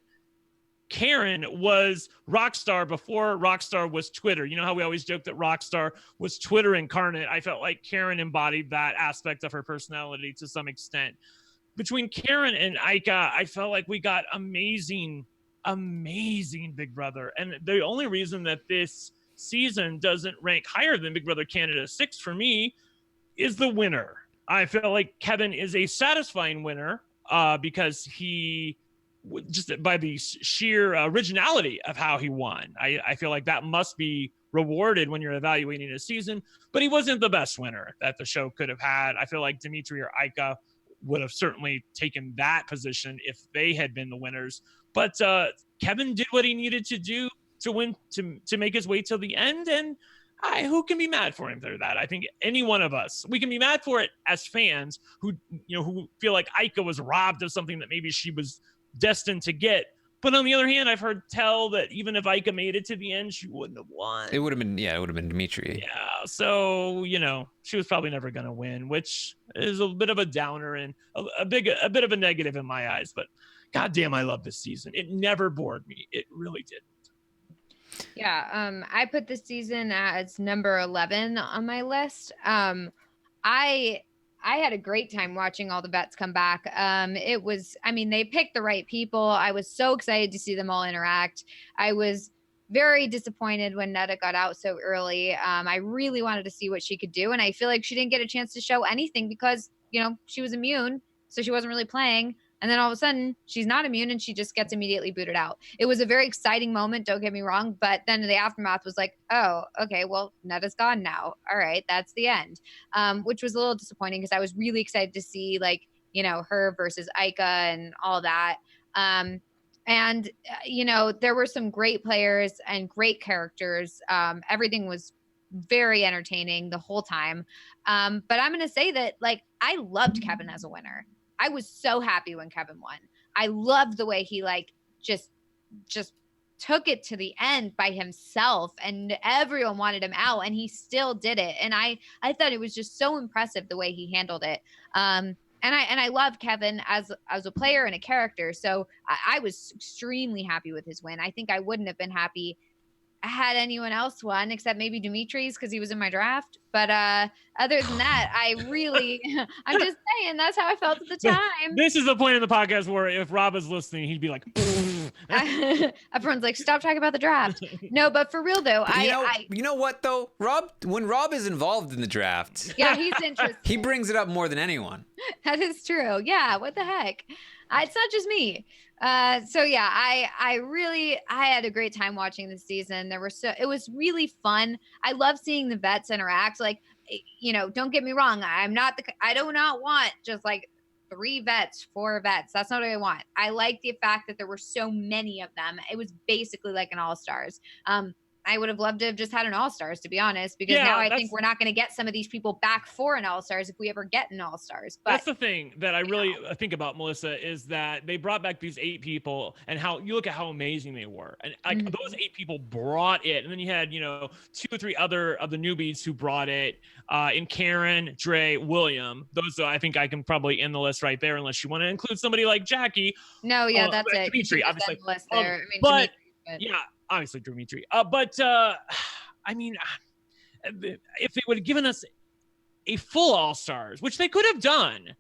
Karen was Rockstar before Rockstar was Twitter. You know how we always joke that Rockstar was Twitter incarnate? I felt like Karen embodied that aspect of her personality to some extent. Between Karen and Ika, I felt like we got amazing Big Brother. And the only reason that this season doesn't rank higher than Big Brother Canada 6 for me is the winner. I feel like Kevin is a satisfying winner because he, just by the sheer originality of how he won, I feel like that must be rewarded when you're evaluating a season, but he wasn't the best winner that the show could have had. I feel like Dimitri or Ika would have certainly taken that position if they had been the winners, but Kevin did what he needed to do to win, to make his way till the end, and who can be mad for him for that? I think any one of us, we can be mad for it as fans who feel like Ika was robbed of something that maybe she was destined to get. But on the other hand, I've heard tell that even if Ika made it to the end, she wouldn't have won. It would have been Dimitri. Yeah, so she was probably never gonna win, which is a bit of a downer and a bit of a negative in my eyes. But goddamn, I love this season. It never bored me. It really didn't. Yeah, I put this season as number 11 on my list. I had a great time watching all the vets come back. They picked the right people. I was so excited to see them all interact. I was very disappointed when Netta got out so early. I really wanted to see what she could do, and I feel like she didn't get a chance to show anything because, she was immune, so she wasn't really playing. And then all of a sudden, she's not immune and she just gets immediately booted out. It was a very exciting moment, don't get me wrong. But then the aftermath was like, oh, okay, well, Netta's gone now. All right, that's the end, which was a little disappointing because I was really excited to see, her versus Ika and all that. There were some great players and great characters. Everything was very entertaining the whole time. But I'm going to say that, I loved Kevin as a winner. I was so happy when Kevin won. I loved the way he just took it to the end by himself, and everyone wanted him out and he still did it. And I thought it was just so impressive the way he handled it. And I love Kevin as a player and a character. So I was extremely happy with his win. I think I wouldn't have been happy had anyone else won, except maybe Dimitri's because he was in my draft. But other than that, I'm just saying that's how I felt at the time. This is the point in the podcast where if Rob is listening, he'd be like, everyone's like, stop talking about the draft. No, but for real though, you know what though, when Rob is involved in the draft, yeah, he's interested. He brings it up more than anyone. That is true. Yeah, what the heck? It's not just me. I had a great time watching this season. It was really fun. I love seeing the vets interact. Don't get me wrong. I do not want just 3 vets, 4 vets. That's not what I want. I like the fact that there were so many of them. It was basically like an all-stars. I would have loved to have just had an all-stars, to be honest, because now I think we're not going to get some of these people back for an all-stars if we ever get an all-stars. But that's the thing that I really think about, Melissa, is that they brought back these 8 people, and how you look at how amazing they were. And those 8 people brought it. And then you had, 2 or 3 other of the newbies who brought it, in Karen, Dre, William. Those, I think I can probably end the list right there, unless you want to include somebody like Jackie. No, yeah, that's it. Dimitri, obviously. The list there. Yeah, obviously Dimitri. If they would have given us a full All-Stars, which they could have done,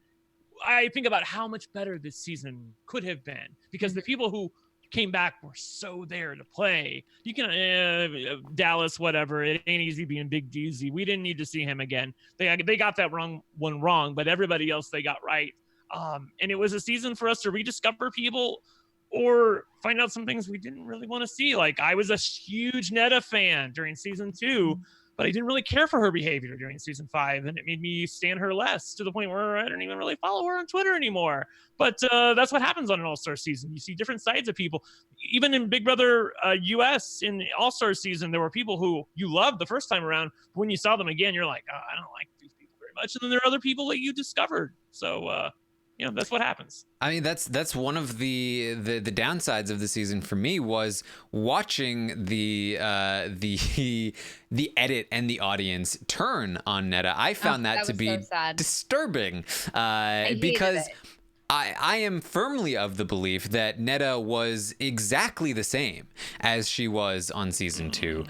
I think about how much better this season could have been, because the people who came back were so there to play. You can Dallas, whatever. It ain't easy being Big DZ. We didn't need to see him again. They got that one wrong, but everybody else they got right. And it was a season for us to rediscover people or find out some things we didn't really want to see. I was a huge Netta fan during season 2, but I didn't really care for her behavior during season 5, and it made me stan her less, to the point where I don't even really follow her on Twitter anymore. But that's what happens on an All-Star season. You see different sides of people. Even in Big Brother US in All-Star season, there were people who you loved the first time around, but when you saw them again, you're like, oh, I don't like these people very much. And then there are other people that you discovered. So that's what happens. I mean, that's one of the downsides of the season for me, was watching the edit and the audience turn on Netta. I found that to be so disturbing, because I am firmly of the belief that Netta was exactly the same as she was on season 2.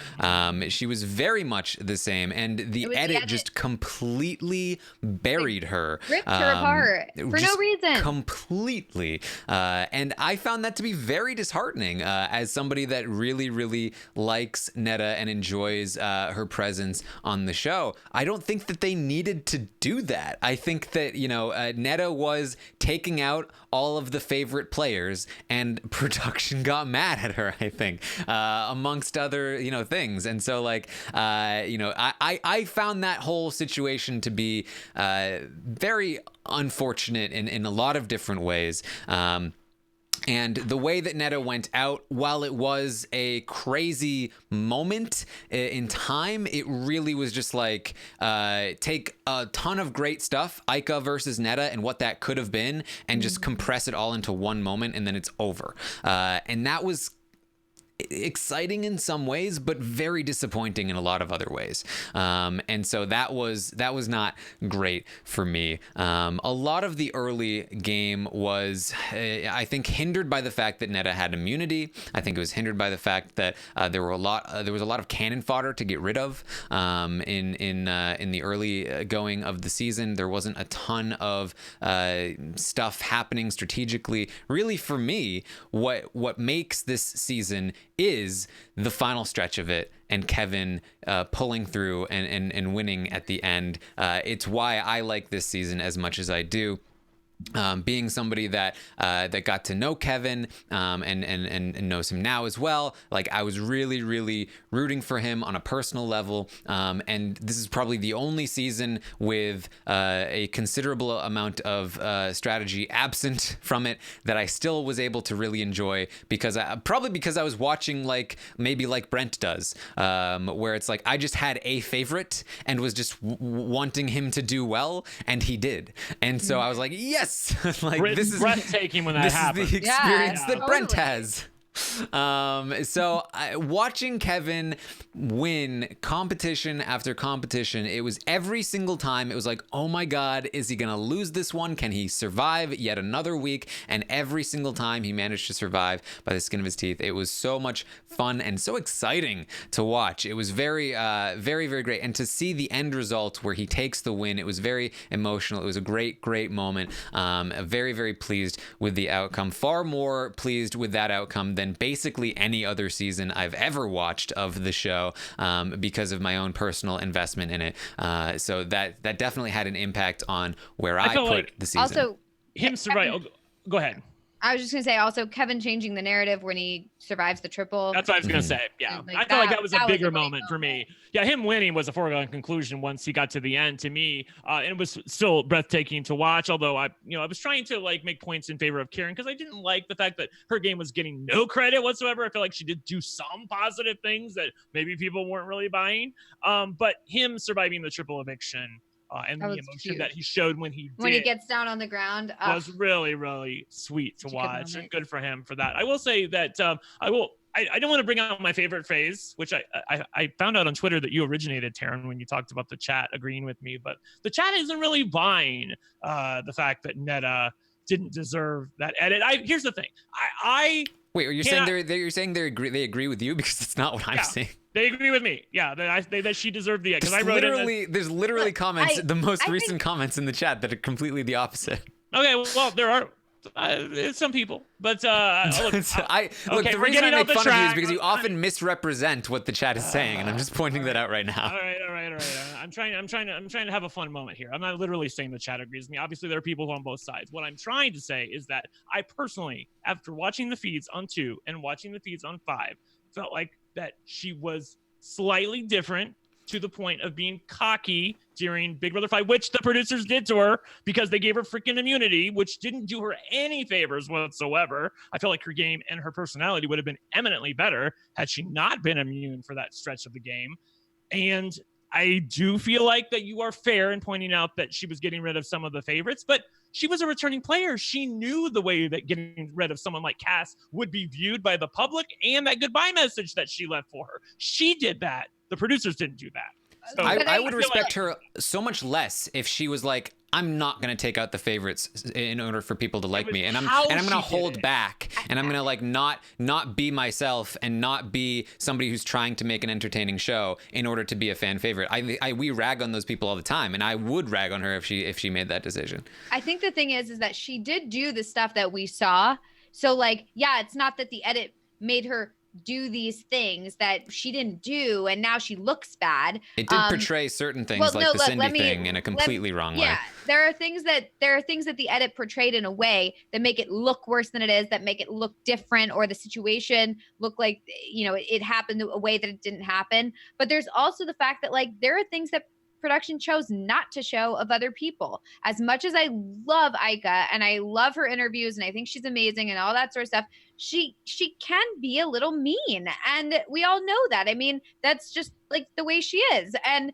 She was very much the same, and the edit just completely buried her. Ripped her apart for no reason. Completely. And I found that to be very disheartening, as somebody that really, really likes Netta and enjoys her presence on the show. I don't think that they needed to do that. I think that, Netta was taking out all of the favorite players, and production got mad at her, I think, amongst other things. And so I found that whole situation to be very unfortunate in a lot of different ways. And the way that Netta went out, while it was a crazy moment in time, it really was just like take a ton of great stuff, Ica versus Netta, and what that could have been, and just compress it all into one moment, and then it's over. And that was exciting in some ways, but very disappointing in a lot of other ways. And so that was not great for me. A lot of the early game was, I think, hindered by the fact that Netta had immunity. I think it was hindered by the fact that there was a lot of cannon fodder to get rid of. In the early going of the season, there wasn't a ton of stuff happening strategically. Really, for me, what makes this season is the final stretch of it and Kevin pulling through and winning at the end. It's why I like this season as much as I do. Being somebody that got to know Kevin and knows him now as well, like I was really rooting for him on a personal level, and this is probably the only season with a considerable amount of strategy absent from it that I still was able to really enjoy, because I was watching maybe like Brent does, where it's like I just had a favorite and was just wanting him to do well, and he did, and so I was like, yes. Like this is breathtaking when that happens. This is the experience that totally. Brent has. Watching Kevin win competition after competition, it was every single time it was like, oh my God, is he gonna lose this one? Can he survive yet another week? And every single time he managed to survive by the skin of his teeth. It was so much fun and so exciting to watch. It was very great, and to see the end result where he takes the win, it was very emotional. It was a great moment. Very pleased with the outcome, far more pleased with that outcome than basically any other season I've ever watched of the show, because of my own personal investment in it. So that definitely had an impact on where I put like the season. Also, Him survive. Go ahead. I was just gonna say also Kevin changing the narrative when he survives the triple. That's what I was gonna say. Yeah, Like I felt like that was a that bigger was a great moment for me. Yeah, him winning was a foregone conclusion once he got to the end to me, and it was still breathtaking to watch. Although I was trying to make points in favor of Karen because I didn't like the fact that her game was getting no credit whatsoever. I feel like she did do some positive things that maybe people weren't really buying. But him surviving the triple eviction. And the emotion huge. that he showed when he gets down on the ground was really sweet to watch, and good for him for that. I will say that I don't want to bring out my favorite phase, which I found out on Twitter that you originated, Taran, when you talked about the chat agreeing with me, but the chat isn't really buying the fact that Netta didn't deserve that edit. Here's the thing. Wait, you're saying they agree with you, because it's not what I'm saying. They agree with me. Yeah, that she deserved the because I wrote there's literally comments, the most recent comments in the chat that are completely the opposite. Okay, well there are some people, but look, the reason I make fun of you is because you often misrepresent what the chat is saying, and I'm just pointing that out right now. All right. I'm trying to have a fun moment here. I'm not literally saying the chat agrees with me. Obviously, there are people on both sides. What I'm trying to say is that I personally, after watching the feeds on 2 and watching the feeds on 5, felt like that she was slightly different, to the point of being cocky during Big Brother 5, which the producers did to her because they gave her freaking immunity, which didn't do her any favors whatsoever. I feel like her game and her personality would have been eminently better had she not been immune for that stretch of the game. And I do feel like that you are fair in pointing out that she was getting rid of some of the favorites, but she was a returning player. She knew the way that getting rid of someone like Cass would be viewed by the public, and that goodbye message that she left for her. She did that. The producers didn't do that. So I would respect her so much less if she was like, I'm not going to take out the favorites in order for people to like me, and I'm going to hold back, and I'm going to not be myself and not be somebody who's trying to make an entertaining show in order to be a fan favorite. We rag on those people all the time, and I would rag on her if she made that decision. I think the thing is that she did do the stuff that we saw. So it's not that the edit made her do these things that she didn't do, and now she looks bad. It did portray certain things the Cindy thing in a completely wrong way. Yeah, there are things that the edit portrayed in a way that make it look worse than it is, that make it look different, or the situation look like it happened a way that it didn't happen. But there's also the fact that there are things that production chose not to show of other people. As much as I love Ika and I love her interviews and I think she's amazing and all that sort of stuff, she can be a little mean, and we all know that. I mean, that's just like the way she is. And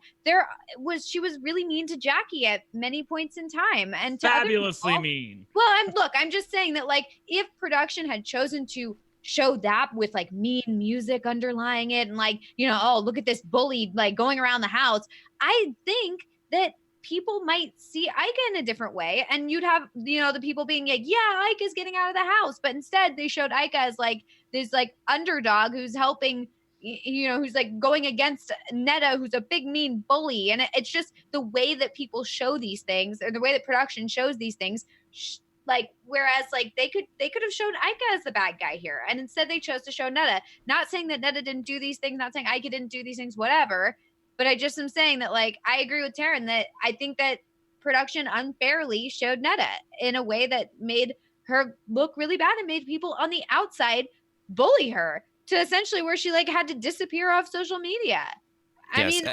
she was really mean to Jackie at many points in time, and to fabulously mean. Well, I'm just saying that, like, if production had chosen to show that with like mean music underlying it and like, oh, look at this bully like going around the house, I think that people might see Ika in a different way, and you'd have, the people being like, yeah, Ika's getting out of the house. But instead they showed Ika as like this like underdog who's helping, who's like going against Netta, who's a big mean bully. And it's just the way that people show these things, or the way that production shows these things, like, whereas like they could have shown Ika as the bad guy here, and instead they chose to show Netta. Not saying that Netta didn't do these things, not saying Ika didn't do these things, whatever, but I just am saying that, like, I agree with Taran that I think that production unfairly showed Netta in a way that made her look really bad and made people on the outside bully her to essentially where she like had to disappear off social media. I mean,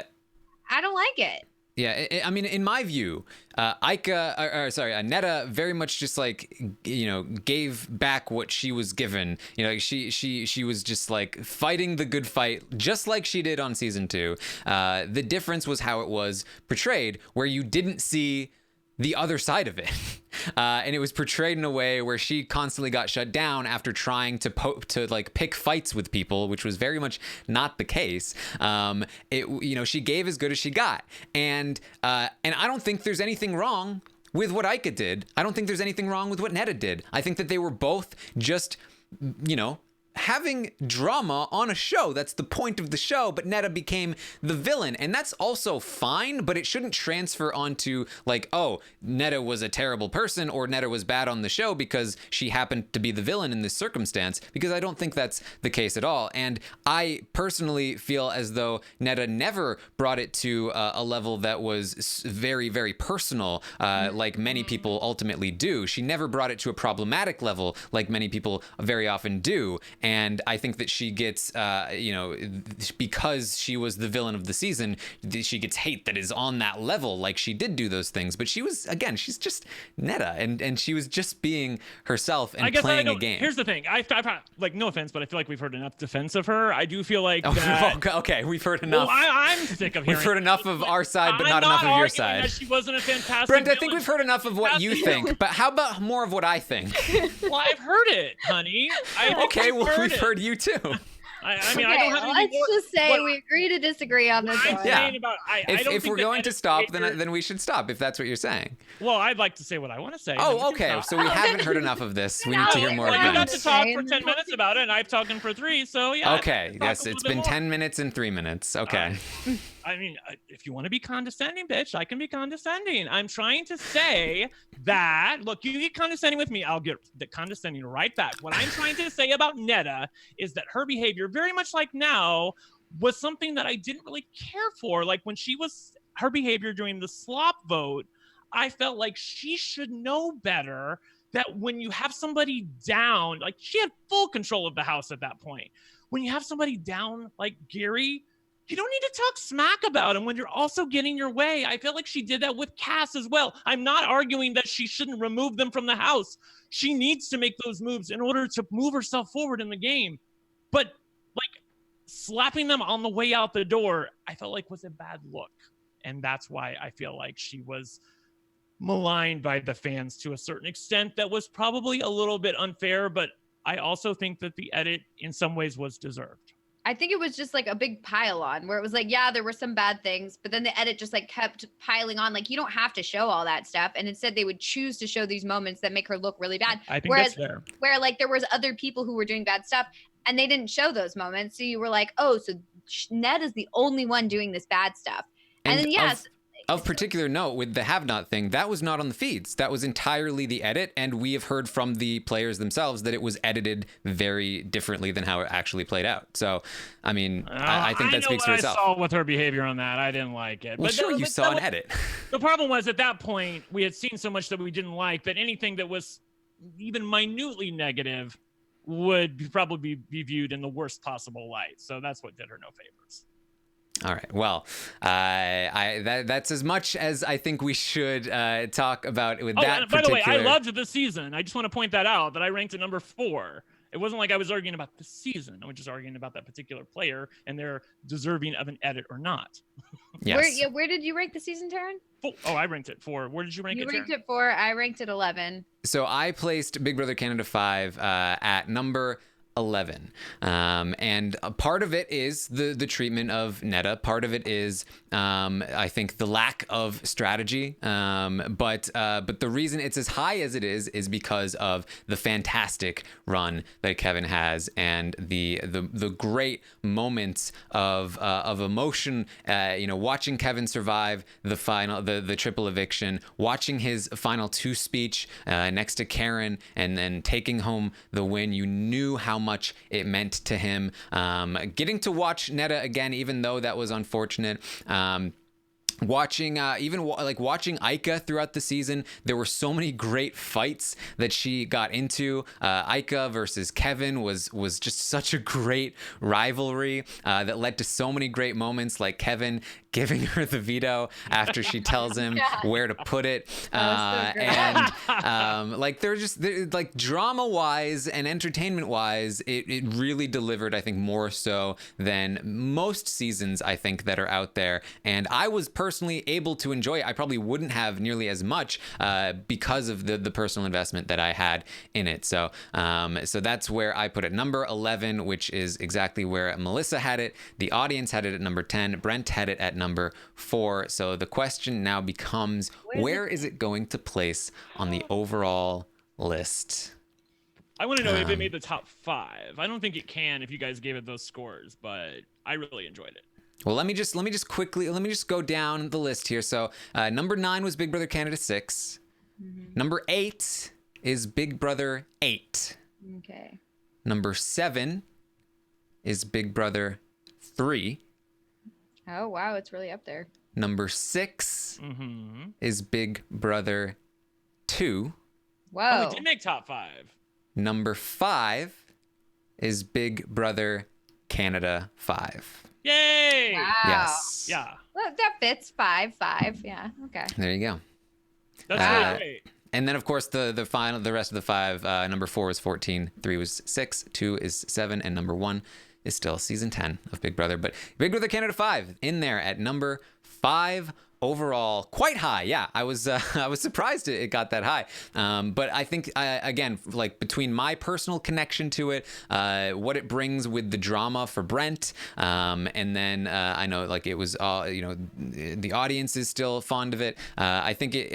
I don't like it. Yeah, I mean, in my view, Netta very much just like, gave back what she was given. She was just like fighting the good fight, just like she did on season 2. The difference was how it was portrayed, where you didn't see the other side of it. And it was portrayed in a way where she constantly got shut down after trying to pick fights with people, which was very much not the case. She gave as good as she got. And I don't think there's anything wrong with what Ika did. I don't think there's anything wrong with what Netta did. I think that they were both just, having drama on a show. That's the point of the show, but Netta became the villain, and that's also fine, but it shouldn't transfer onto like, oh, Netta was a terrible person or Netta was bad on the show because she happened to be the villain in this circumstance, because I don't think that's the case at all. And I personally feel as though Netta never brought it to a level that was very, very personal, like many people ultimately do. She never brought it to a problematic level like many people very often do. And I think that she gets, because she was the villain of the season, she gets hate that is on that level. Like, she did do those things, but she was, again, she's just Netta, and she was just being herself and playing a game. Here's the thing. I've like, no offense, but I feel like we've heard enough defense of her. I do feel like that... Okay, we've heard enough. Well, I'm sick of hearing. We've heard enough of our side, but not enough of your side. That she wasn't a fantastic Brent, I think villain. we've heard enough of what you think, but how about more of what I think? Well, I've heard it, honey. We've heard you too. I mean, okay, I don't have any let's more, just say we agree to disagree on this one. If we're going to stop, then we should stop, if that's what you're saying. Well, I'd like to say what I want to say. Oh, okay. So we haven't heard enough of this. We need to hear more of you got it. to talk for 10 minutes about it, and I've talked for 3, so yeah. Okay, yes, it's been 10 minutes and 3 minutes. Okay. I mean, if you want to be condescending, bitch, I can be condescending. I'm trying to say that, look, you get condescending with me, I'll get the condescending right back. What I'm trying to say about Netta is that her behavior, very much like now, was something that I didn't really care for. Like, when her behavior during the slop vote, I felt like she should know better, that when you have somebody down, like, she had full control of the house at that point. When you have somebody down like Gary, you don't need to talk smack about him when you're also getting your way. I feel like she did that with Cass as well. I'm not arguing that she shouldn't remove them from the house. She needs to make those moves in order to move herself forward in the game. But like, slapping them on the way out the door, I felt like was a bad look. And that's why I feel like she was maligned by the fans to a certain extent. That was probably a little bit unfair, but I also think that the edit in some ways was deserved. I think it was just like a big pile on where it was like, yeah, there were some bad things, but then the edit just like kept piling on. Like, you don't have to show all that stuff. And instead they would choose to show these moments that make her look really bad. I think that's fair. Where like there was other people who were doing bad stuff and they didn't show those moments. So you were like, oh, so Ned is the only one doing this bad stuff. And then yes. Of particular note, with the have-not thing, that was not on the feeds. That was entirely the edit, and we have heard from the players themselves that it was edited very differently than how it actually played out. So, I mean, I think that speaks for itself. I saw with her behavior on that. I didn't like it. Well, but sure, you saw an edit. The problem was, at that point, we had seen so much that we didn't like that anything that was even minutely negative would probably be viewed in the worst possible light. So that's what did her no favors. All right. Well, that's as much as I think we should talk about with that. By the way, I loved this season. I just want to point that out, that I ranked it number 4. It wasn't like I was arguing about the season. I was just arguing about that particular player and they're deserving of an edit or not. Yes. Where did you rank the season, Taran? Oh, I ranked it 4. Where did you rank it, You ranked Taran? it 4. I ranked it 11. So I placed Big Brother Canada 5 at number 11. And a part of it is the treatment of Netta. Part of it is, I think, the lack of strategy. But the reason it's as high as it is because of the fantastic run that Kevin has and the great moments of emotion. Watching Kevin survive the triple eviction, watching his final 2 speech next to Karen, and then taking home the win. You knew how much it meant to him. Getting to watch Netta again, even though that was unfortunate. Watching watching Aika throughout the season, there were so many great fights that she got into. Aika versus Kevin was just such a great rivalry that led to so many great moments, like Kevin giving her the veto after she tells him where to put it. They're drama wise and entertainment wise, it really delivered, I think, more so than most seasons, I think, that are out there. And I was personally able to enjoy it. I probably wouldn't have nearly as much because of the personal investment that I had in it. So that's where I put it. Number 11, which is exactly where Melissa had it. The audience had it at number 10. Brent had it at number 4. So the question now becomes, where is it going to place on the overall list? I want to know if it made the top 5. I don't think it can if you guys gave it those scores, but I really enjoyed it. Well, let me just go down the list here. So number 9 was Big Brother Canada 6. Mm-hmm. Number 8 is Big Brother 8. Okay. Number 7 is Big Brother 3. Oh, wow. It's really up there. Number 6 is Big Brother 2. Whoa. Oh, it did make top 5. Number 5 is Big Brother Canada 5. Yay! Wow. Yes. Yeah. Well, that fits. 5. Yeah. Okay. There you go. That's really great. And then, of course, the rest of the 5, number 4 is 14, 3 was 6, 2 is 7, and number 1 is still season 10 of Big Brother. But Big Brother Canada 5 in there at number 5 overall, quite high. Yeah, I was surprised it got that high. But I think again, like between my personal connection to it, what it brings with the drama for Brent, and then I know like it was the audience is still fond of it. I think the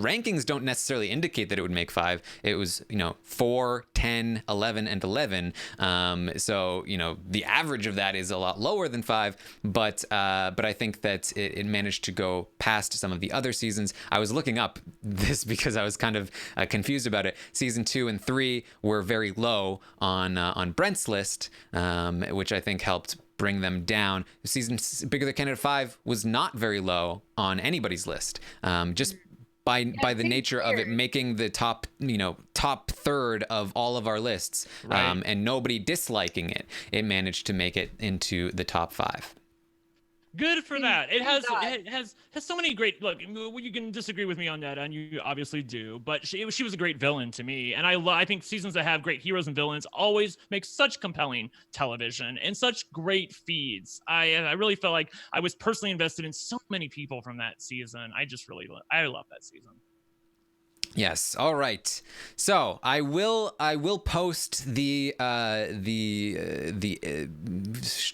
rankings don't necessarily indicate that it would make 5. It was 4, 10, 11, and 11. So the average of that is a lot lower than 5. But I think that it managed to go past some of the other seasons. I was looking up this because I was kind of confused about it. Season 2 and 3 were very low on Brent's list, which I think helped bring them down. Season Big Brother Canada 5 was not very low on anybody's list. Just by the nature of it making the top third of all of our lists, right. And nobody disliking it, it managed to make it into the top 5. Good for that. It has so many great. Look, you can disagree with me on that, and you obviously do. But she was a great villain to me, and I think seasons that have great heroes and villains always make such compelling television and such great feeds. I really felt like I was personally invested in so many people from that season. I love that season. Yes. All right. So I will post the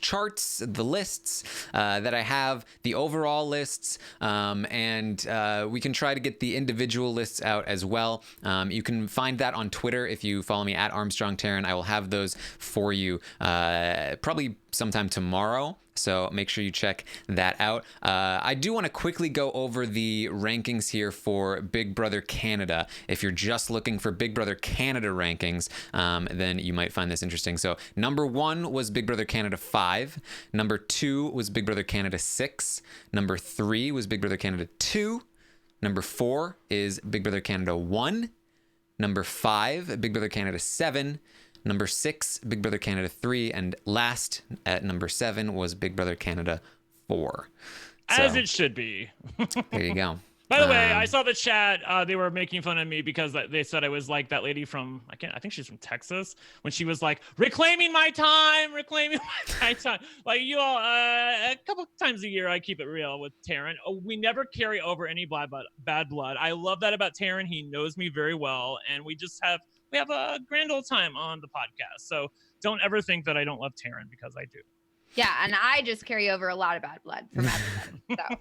charts, the lists that I have, the overall lists, and we can try to get the individual lists out as well. You can find that on Twitter if you follow me at Armstrong Taran. I will have those for you probably sometime tomorrow. So make sure you check that out. I do want to quickly go over the rankings here for Big Brother Canada. If you're just looking for Big Brother Canada rankings, then you might find this interesting. So number 1 was Big Brother Canada 5. Number 2 was Big Brother Canada 6. Number 3 was Big Brother Canada 2. Number 4 is Big Brother Canada 1. Number 5, Big Brother Canada 7. Number 6, Big Brother Canada 3, and last at number 7 was Big Brother Canada 4. As So, it should be. there you go. By the way, I saw the chat. They were making fun of me because they said I was like that lady from I think she's from Texas when she was like reclaiming my time. My time. Like you all, a couple times a year, I keep it real with Taran. We never carry over any bad blood. I love that about Taran. He knows me very well, and we have a grand old time on the podcast. So don't ever think that I don't love Taran, because I do. Yeah, and I just carry over a lot of bad blood from everybody. So.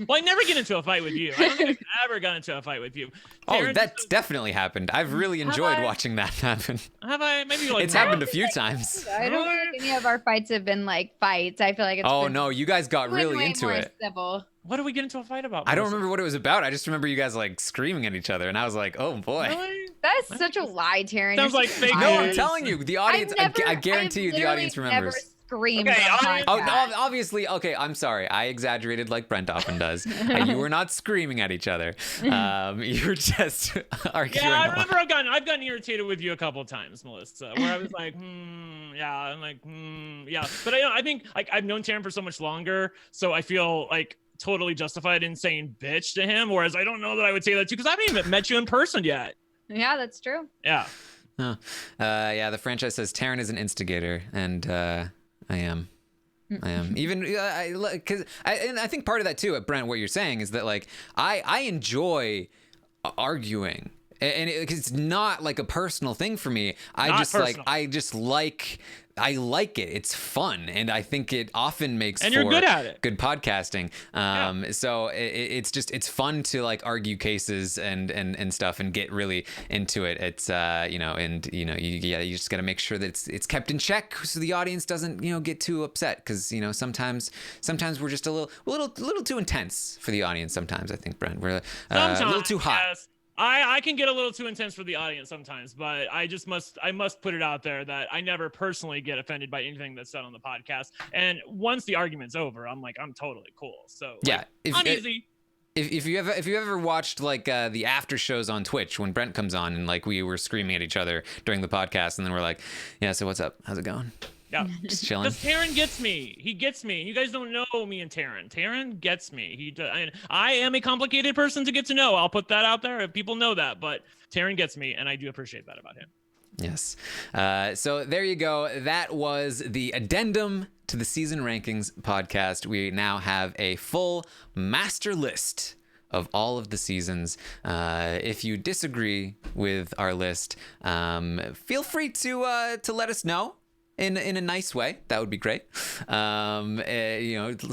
Well, I never get into a fight with you. I don't think I've ever gotten into a fight with you. Oh, that's definitely happened. I've really enjoyed watching that happen. Have I? Maybe like it's happened a few times. I don't think any of our fights have been like fights. I feel like it's no, you guys got really into it. Civil. What did we get into a fight about? I don't remember what it was about. I just remember you guys like screaming at each other, and I was like, "Oh boy." Really? That's such a lie, Taran. Sounds like fake No, news. I'm telling you, the audience. I guarantee you, the audience remembers. Screamed Okay, obviously, okay, I'm sorry. I exaggerated like Brent often does. You were not screaming at each other. You were just arguing. Yeah, I remember I've gotten irritated with you a couple of times, Melissa, where I was like, yeah, I'm like, yeah. But I think like I've known Taran for so much longer, so I feel like totally justified in saying bitch to him, whereas I don't know that I would say that to you because I haven't even met you in person yet. Yeah, that's true. Yeah. Yeah, the franchise says Taran is an instigator, and I am. Even because I think part of that too, Brent, what you're saying is that like I enjoy arguing, and it's not like a personal thing for me. I like it. It's fun, and I think it often makes and you're good at it. Good podcasting. So it's fun to like argue cases and stuff and get really into it. It's you just got to make sure that it's kept in check so the audience doesn't get too upset, because sometimes we're just a little too intense for the audience. Sometimes I think, Brent, we're a little too hot. Yes. I can get a little too intense for the audience sometimes, but I must put it out there that I never personally get offended by anything that's said on the podcast. And once the argument's over, I'm totally cool. So yeah, I'm easy. If you ever watched like the after shows on Twitch when Brent comes on and like we were screaming at each other during the podcast, and then we're like, yeah, so what's up? How's it going? Yeah, just chilling. Because Taran gets me. He gets me. You guys don't know me and Taran. Taran gets me. I am a complicated person to get to know. I'll put that out there. People know that, but Taran gets me, and I do appreciate that about him. Yes. So there you go. That was the addendum to the season rankings podcast. We now have a full master list of all of the seasons. If you disagree with our list, feel free to let us know. In a nice way, that would be great.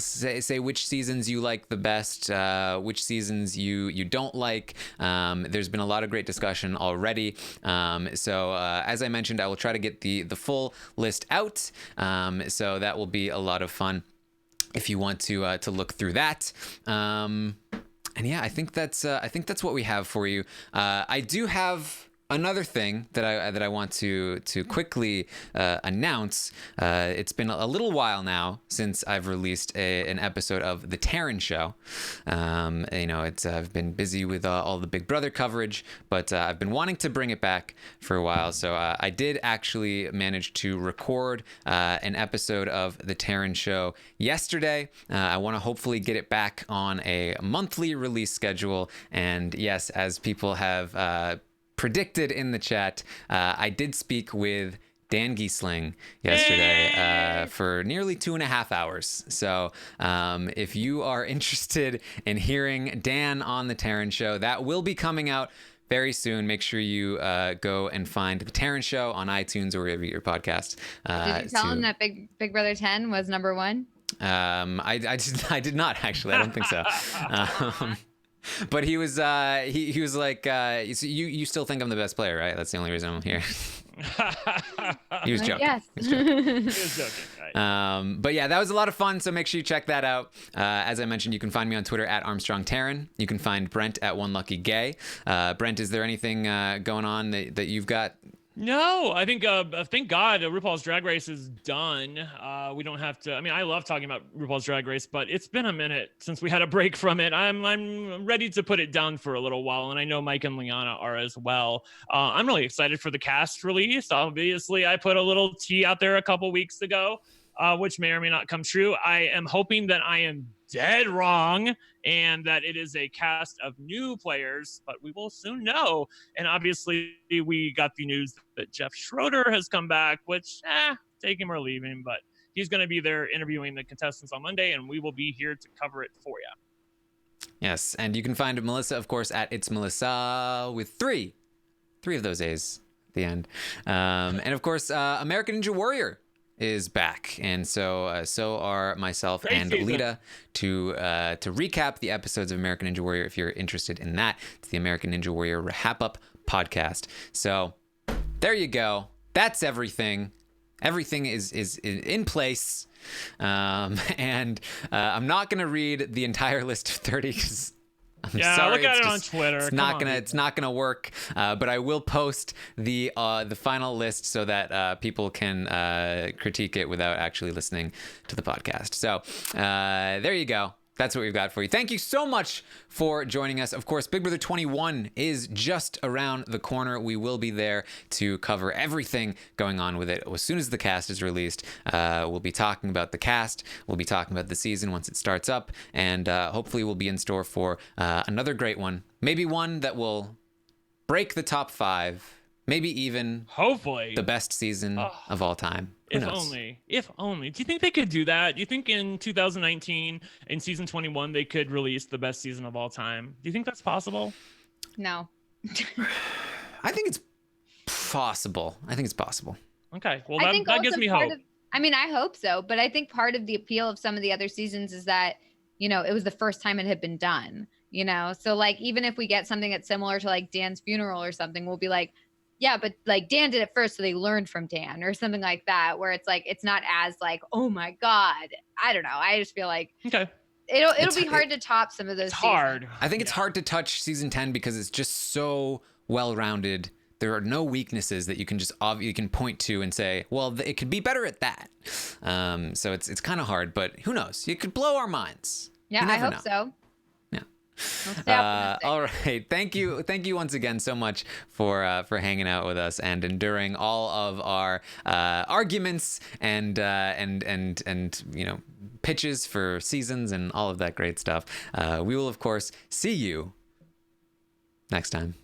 Say which seasons you like the best, which seasons you don't like. There's been a lot of great discussion already. So as I mentioned, I will try to get the full list out. So that will be a lot of fun if you want to look through that. And yeah, I think that's what we have for you. I do have another thing that I want to quickly announce. It's been a little while now since I've released an episode of The Taran Show. I've been busy with all the Big Brother coverage, but I've been wanting to bring it back for a while. So I did actually manage to record an episode of The Taran Show yesterday. I want to hopefully get it back on a monthly release schedule. And yes, as people have predicted in the chat, I did speak with Dan Giesling yesterday for nearly 2.5 hours. So if you are interested in hearing Dan on The Taran Show, that will be coming out very soon. Make sure you go and find The Taran Show on iTunes or wherever you get your podcast. Did you tell him that Big Brother 10 was number 1? I did not, actually. I don't think so. But he was like, you still think I'm the best player, right? That's the only reason I'm here. He was joking. Yes. He was joking. Right. But yeah, that was a lot of fun. So make sure you check that out. As I mentioned, you can find me on Twitter at Armstrong Taran. You can find Brent at OneLuckyGay. Brent, is there anything going on that you've got No, I think thank God RuPaul's Drag Race is done. We don't have to. I mean, I love talking about RuPaul's Drag Race, but it's been a minute since we had a break from it. I'm ready to put it down for a little while, and I know Mike and Liana are as well. I'm really excited for the cast release. Obviously, I put a little tea out there a couple weeks ago, which may or may not come true. I am hoping that I am dead wrong and that it is a cast of new players, but we will soon know. And obviously, we got the news that Jeff Schroeder has come back, which, take him or leave him, but he's going to be there interviewing the contestants on Monday, and we will be here to cover it for you. Yes, and you can find Melissa, of course, at It's Melissa with three of those A's at the end. And of course, American Ninja Warrior is back, and so are myself and Lita to recap the episodes of American Ninja Warrior. If you're interested in that, it's the American Ninja Warrior Wrap Up podcast. So there you go. That's everything. Everything is in place, and I'm not gonna read the entire list of 30 because I'm sorry, look at it on Twitter. It's not gonna work. But I will post the final list so that people can critique it without actually listening to the podcast. So there you go. That's what we've got for you. Thank you so much for joining us. Of course, Big Brother 21 is just around the corner. We will be there to cover everything going on with it. As soon as the cast is released, we'll be talking about the cast. We'll be talking about the season once it starts up. And hopefully we'll be in store for another great one. Maybe one that will break the top 5. Maybe even hopefully the best season of all time. Who knows? If only. Do you think they could do that? Do you think in 2019, in season 21, they could release the best season of all time? Do you think that's possible? No. I think it's possible. Okay. Well, that gives me hope. I hope so. But I think part of the appeal of some of the other seasons is that, it was the first time it had been done, So like, even if we get something that's similar to like Dan's funeral or something, we'll be like, yeah, but like Dan did it first, so they learned from Dan or something like that, where it's like, it's not as like, oh my God. I don't know. I just feel like it'll be hard to top some of those. It's hard. I think it's hard to touch season 10 because it's just so well-rounded. There are no weaknesses that you can point to and say, well, it could be better at that. So it's kind of hard, but who knows? It could blow our minds. Yeah, I hope so. All right. Thank you once again so much for hanging out with us and enduring all of our arguments and pitches for seasons and all of that great stuff. We will of course see you next time.